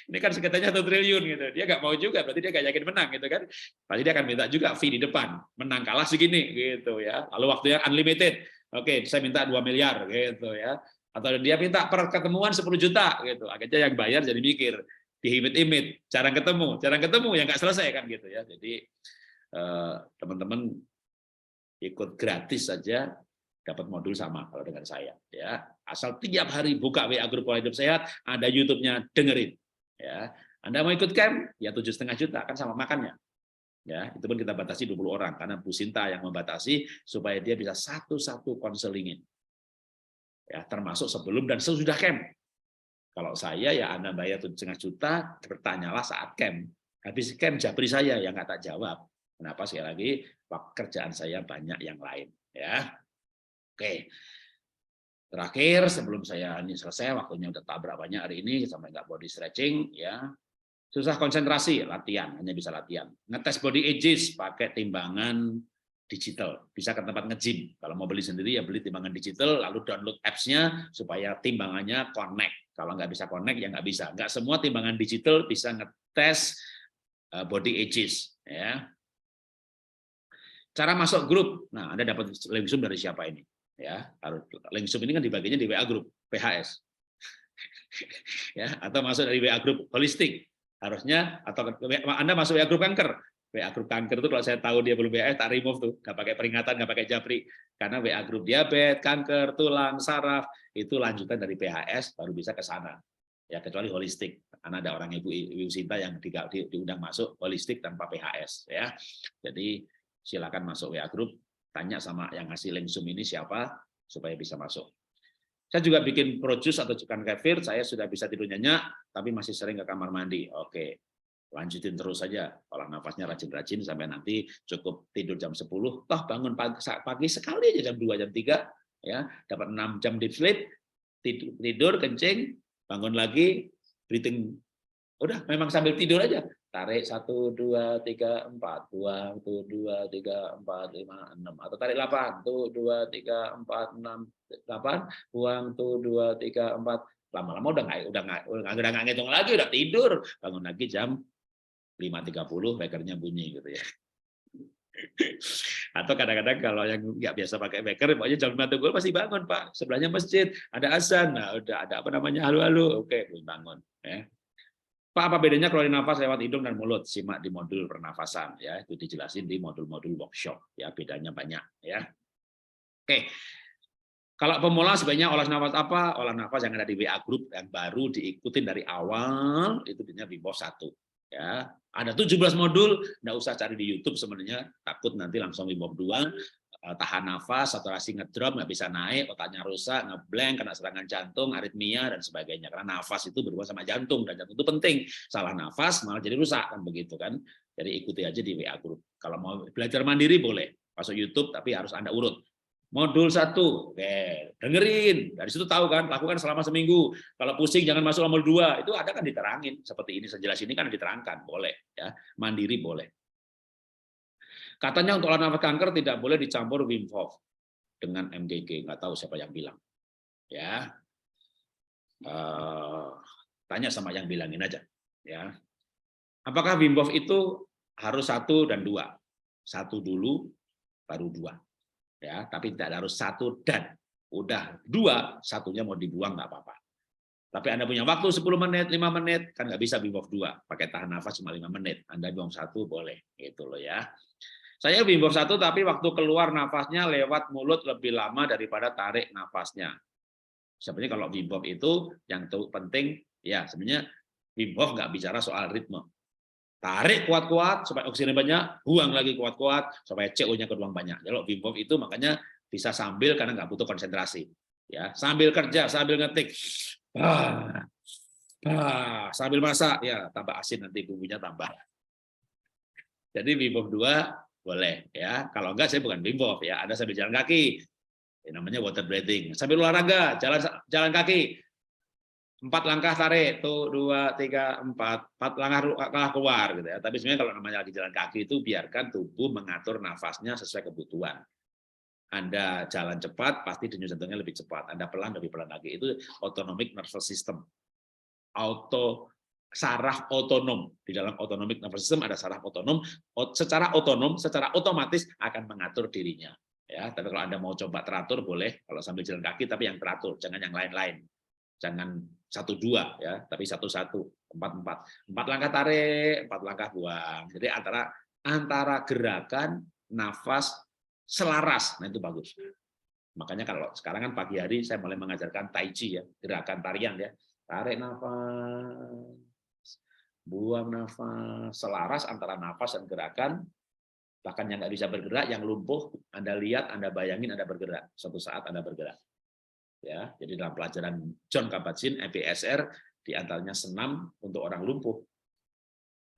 Ini kan sengketanya 1 triliun gitu. Dia nggak mau juga, berarti dia nggak yakin menang gitu kan. Pasti dia akan minta juga fee di depan. Menang kalah segini gitu ya. Lalu waktunya unlimited. Oke, saya minta 2 miliar gitu ya. Atau dia minta per ketemuan 10 juta gitu. Akhirnya yang bayar jadi mikir, dihimit-imit, jarang ketemu yang nggak selesai kan gitu ya. Jadi teman-teman ikut gratis saja dapat modul sama kalau dengan saya ya. Asal tiap hari buka WA Grup Pola Hidup Sehat, ada YouTube-nya, dengerin ya. Anda mau ikut camp ya 7,5 juta kan sama makannya ya. Itu pun kita batasi 20 orang karena Bu Sinta yang membatasi supaya dia bisa satu-satu konselingin ya, termasuk sebelum dan sesudah camp. Kalau saya ya Anda bayar 7,5 juta, bertanyalah saat camp. Habis camp japri saya yang nggak tak jawab. Kenapa? Sekali lagi pekerjaan saya banyak yang lain ya. Oke. Terakhir sebelum saya ini selesai, waktunya udah tabrak banyak hari ini sampai nggak body stretching ya. Susah konsentrasi, latihan, hanya bisa latihan. Ngetes body ages pakai timbangan digital, bisa ke tempat nge-gym. Kalau mau beli sendiri ya beli timbangan digital, lalu download apps-nya supaya timbangannya connect. Kalau nggak bisa connect ya nggak bisa. Nggak semua timbangan digital bisa ngetes body ages. Ya. Cara masuk grup, nah Anda dapat link Zoom dari siapa ini? Ya, link Zoom ini kan dibaginya di WA Group, PHS. Ya, atau masuk dari WA grup holistik. Harusnya, atau Anda masuk WA grup kanker. WA grup kanker itu kalau saya tahu dia belum WA, tak remove tuh, nggak pakai peringatan, nggak pakai japri. Karena WA grup diabetes, kanker, tulang, saraf, itu lanjutan dari PHS, baru bisa ke sana. Ya, kecuali holistik. Karena ada orang Ibu Sinta yang diundang masuk holistik tanpa PHS. Ya. Jadi silakan masuk WA grup, tanya sama yang ngasih link Zoom ini siapa, supaya bisa masuk. Saya juga bikin produce atau bukan kefir, saya sudah bisa tidur nyenyak, tapi masih sering ke kamar mandi. Oke, lanjutin terus saja. Olah nafasnya rajin-rajin sampai nanti cukup tidur jam 10, toh bangun pagi sekali aja jam 2, jam 3, ya, dapat 6 jam deep sleep, tidur kencing, bangun lagi, breathing. Udah, memang sambil tidur aja. Tarik 1, 2, 3, 4, buang, 1, 2, 3, 4, 5, 6. Atau tarik 8, 1, 2, 3, 4, 6, 8, buang, 1, 2, 3, 4. Lama-lama udah nggak ngitung lagi, udah tidur. Bangun lagi jam 5.30, wekernya bunyi gitu ya. Atau kadang-kadang kalau yang nggak biasa pakai weker, pokoknya jam 5.30 pasti bangun, Pak. Sebelahnya masjid, ada azan, nah udah ada apa namanya, halo-halo, oke, bangun. Ya. Pak, apa bedanya keluarin nafas lewat hidung dan mulut? Simak di modul pernafasan, ya, itu dijelasin di modul-modul workshop, ya, bedanya banyak, ya. Oke, kalau pemula sebaiknya olah nafas apa? Olah nafas yang ada di WA Group yang baru diikutin dari awal, itu biasanya Wim Hof 1. Ya, ada 17 modul, nggak usah cari di YouTube sebenarnya, takut nanti langsung Wim Hof 2, tahan nafas, saturasi ngedrop, nggak bisa naik, otaknya rusak, ngeblank, kena serangan jantung, aritmia, dan sebagainya. Karena nafas itu berhubungan sama jantung, dan jantung itu penting. Salah nafas malah jadi rusak, kan begitu kan. Jadi ikuti aja di WA Group. Kalau mau belajar mandiri boleh, masuk YouTube, tapi harus Anda urut. Modul 1, oke, dengerin. Dari situ tahu kan, lakukan selama seminggu. Kalau pusing jangan masuk modul 2, itu ada kan diterangin. Seperti ini, sejelas ini kan diterangkan, boleh. Ya, mandiri boleh. Katanya untuk olah nafas kanker tidak boleh dicampur Wim Hof dengan MGG, nggak tahu siapa yang bilang. Ya, tanya sama yang bilangin aja. Ya, apakah Wim Hof itu harus 1 dan 2? 1 dulu, baru 2. Ya, tapi tidak harus 1 dan udah 2, satunya mau dibuang nggak apa-apa. Tapi Anda punya waktu 10 menit, 5 menit, kan nggak bisa Wim Hof 2, pakai tahan nafas cuma 5 menit. Anda Wim Hof 1 boleh, gitu loh ya. Saya Wim Hof 1, tapi waktu keluar nafasnya lewat mulut lebih lama daripada tarik nafasnya. Sebenarnya kalau Wim Hof itu yang penting, ya sebenarnya Wim Hof nggak bicara soal ritme. Tarik kuat-kuat supaya oksigen banyak, buang lagi kuat-kuat supaya CO-nya kebuang banyak. Kalau Wim Hof itu makanya bisa sambil karena nggak butuh konsentrasi. Ya, sambil kerja, sambil ngetik, sambil masak, ya tambah asin nanti bumbunya tambah. Jadi Wim Hof 2 boleh ya. Kalau enggak saya bukan Wim Hof ya. Ada sambil jalan kaki, namanya water breathing. Sambil olahraga, jalan kaki. 4 langkah tarik, 1, 2, 3, 4 langkah keluar gitu ya. Tapi sebenarnya kalau namanya lagi jalan kaki itu biarkan tubuh mengatur nafasnya sesuai kebutuhan. Anda jalan cepat pasti denyut jantungnya lebih cepat. Anda pelan lebih pelan lagi. Itu autonomic nervous system. Saraf otonom. Di dalam autonomic nervous system ada saraf otonom. Secara otonom, secara otomatis akan mengatur dirinya. Ya, tapi kalau Anda mau coba teratur boleh. Kalau sambil jalan kaki tapi yang teratur, jangan yang lain-lain. Jangan 1-2 ya, tapi 1-1, 4-4. 4 langkah tarik, 4 langkah buang. Jadi antara gerakan, nafas selaras, nah itu bagus. Makanya kalau sekarang kan pagi hari saya mulai mengajarkan Tai Chi ya, gerakan tarian ya. Tarik nafas, buang nafas, selaras antara nafas dan gerakan. Bahkan yang nggak bisa bergerak, yang lumpuh, Anda lihat, Anda bayangin Anda bergerak. Suatu saat Anda bergerak. Ya, jadi dalam pelajaran John Kabat-Zinn EPSR diantaranya senam untuk orang lumpuh.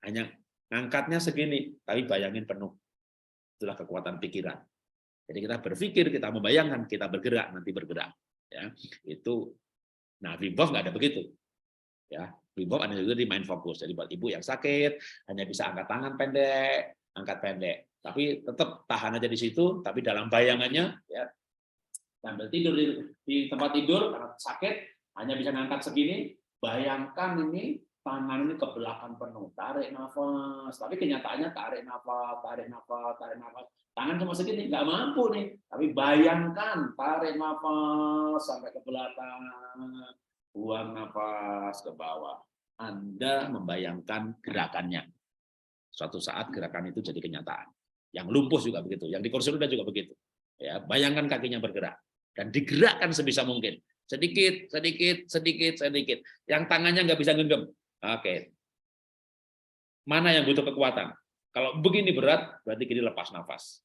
Hanya ngangkatnya segini, tapi bayangin penuh. Itulah kekuatan pikiran. Jadi kita berpikir, kita membayangkan, kita bergerak, nanti bergerak. Ya, itu. Nah, Wim Hof nggak ada begitu. Ya, Wim Hof ada juga di mind focus. Jadi buat ibu yang sakit, hanya bisa angkat tangan pendek, angkat pendek. Tapi tetap tahan aja di situ, tapi dalam bayangannya, ya, sambil tidur di tempat tidur karena sakit hanya bisa ngangkat segini, bayangkan ini tangan ini ke belakang penuh, tarik nafas, tapi kenyataannya tarik nafas, tangan cuma segini, nggak mampu nih, tapi bayangkan tarik nafas sampai ke belakang, buang nafas ke bawah. Anda membayangkan gerakannya. Suatu saat gerakan itu jadi kenyataan. Yang lumpuh juga begitu, yang di kursi roda juga begitu. Ya, bayangkan kakinya bergerak dan digerakkan sebisa mungkin. Sedikit, sedikit, sedikit, sedikit. Yang tangannya nggak bisa genggam. Oke. Mana yang butuh kekuatan? Kalau begini berat, berarti gini lepas nafas.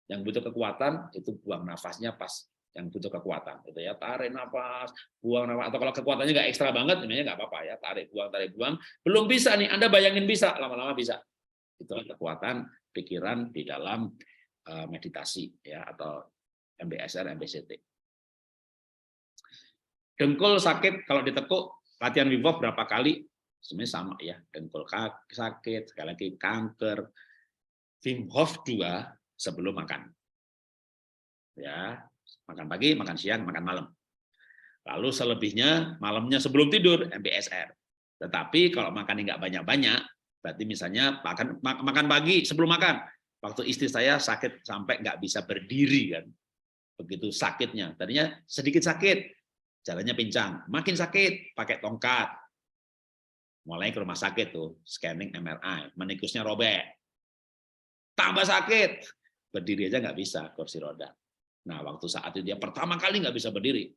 Yang butuh kekuatan itu buang nafasnya pas yang butuh kekuatan. Itu ya, tarik nafas, buang nafas. Atau kalau kekuatannya nggak ekstra banget, sebenarnya nggak apa-apa ya, tarik, buang. Belum bisa nih, Anda bayangin bisa, lama-lama bisa. Itu kekuatan pikiran di dalam meditasi ya, atau MBSR, MBCT. Dengkul sakit kalau ditekuk, latihan Wim Hof berapa kali? Sebenarnya sama ya, dengkul sakit, sekali lagi kanker. Wim Hof 2 sebelum makan. Ya, makan pagi, makan siang, makan malam. Lalu selebihnya malamnya sebelum tidur MBSR. Tetapi kalau makannya nggak banyak-banyak, berarti misalnya makan pagi sebelum makan. Waktu istri saya sakit sampai nggak bisa berdiri kan, begitu sakitnya. Tadinya sedikit sakit, jalannya pincang, makin sakit, pakai tongkat. Mulai ke rumah sakit tuh, scanning MRI, menikusnya robek. Tambah sakit, berdiri aja nggak bisa, kursi roda. Nah, waktu saat itu dia pertama kali nggak bisa berdiri.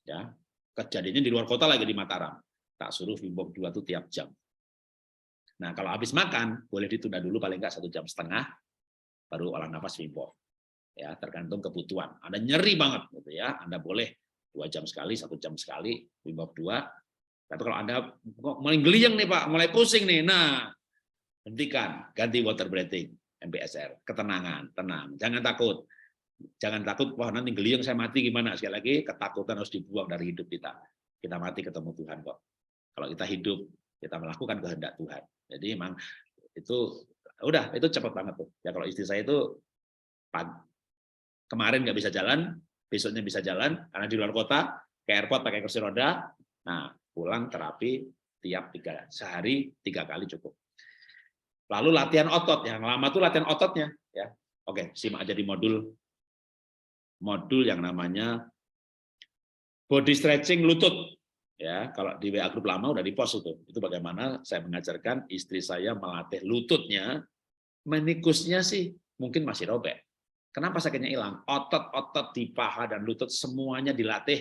Ya, kejadiannya di luar kota lagi di Mataram. Tak suruh Wim Hof 2 tuh tiap jam. Nah, kalau habis makan, boleh ditunda dulu paling nggak 1,5 jam, baru olah nafas Wim Hof. Ya, tergantung kebutuhan. Anda nyeri banget gitu ya, Anda boleh 2 jam sekali, 1 jam sekali Wim Hof 2. Tapi kalau Anda mulai geliyang nih Pak, mulai pusing nih, nah hentikan, ganti water breathing, MBSR, ketenangan, tenang, jangan takut. Jangan takut, wah nanti geliyang saya mati gimana. Sekali lagi, ketakutan harus dibuang dari hidup kita. Kita mati ketemu Tuhan kok. Kalau kita hidup, kita melakukan kehendak Tuhan. Jadi memang itu udah, itu cepat banget tuh. Ya kalau istri saya itu kemarin nggak bisa jalan, besoknya bisa jalan karena di luar kota, ke airport pakai kursi roda. Nah, pulang terapi tiap sehari 3 kali cukup. Lalu latihan otot, yang lama tuh latihan ototnya ya. Oke, simak aja di modul yang namanya body stretching lutut. Ya, kalau di WA grup lama udah di post itu bagaimana saya mengajarkan istri saya melatih lututnya, menikusnya sih mungkin masih robek. Kenapa sakitnya hilang? Otot-otot di paha dan lutut semuanya dilatih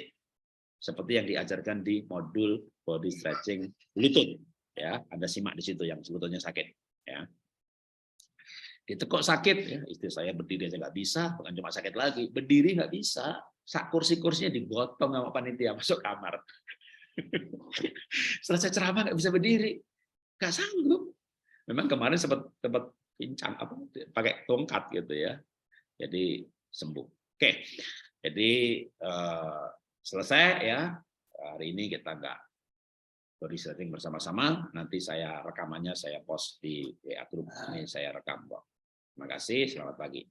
seperti yang diajarkan di modul body stretching lutut. Ya, Anda simak di situ yang lututnya sakit. Ya, ditekuk sakit, ya, istri saya berdiri aja nggak bisa, bukan cuma sakit lagi, berdiri nggak bisa, kursinya digotong sama panitia masuk kamar. Selesai ceramah nggak bisa berdiri, nggak sanggup. Memang kemarin sempat pincang pakai tongkat gitu ya, jadi sembuh. Oke, jadi selesai ya, hari ini kita nggak body stretching bersama-sama, nanti saya rekamannya saya post di WA grup ini, saya rekam kok. Terima kasih, selamat pagi.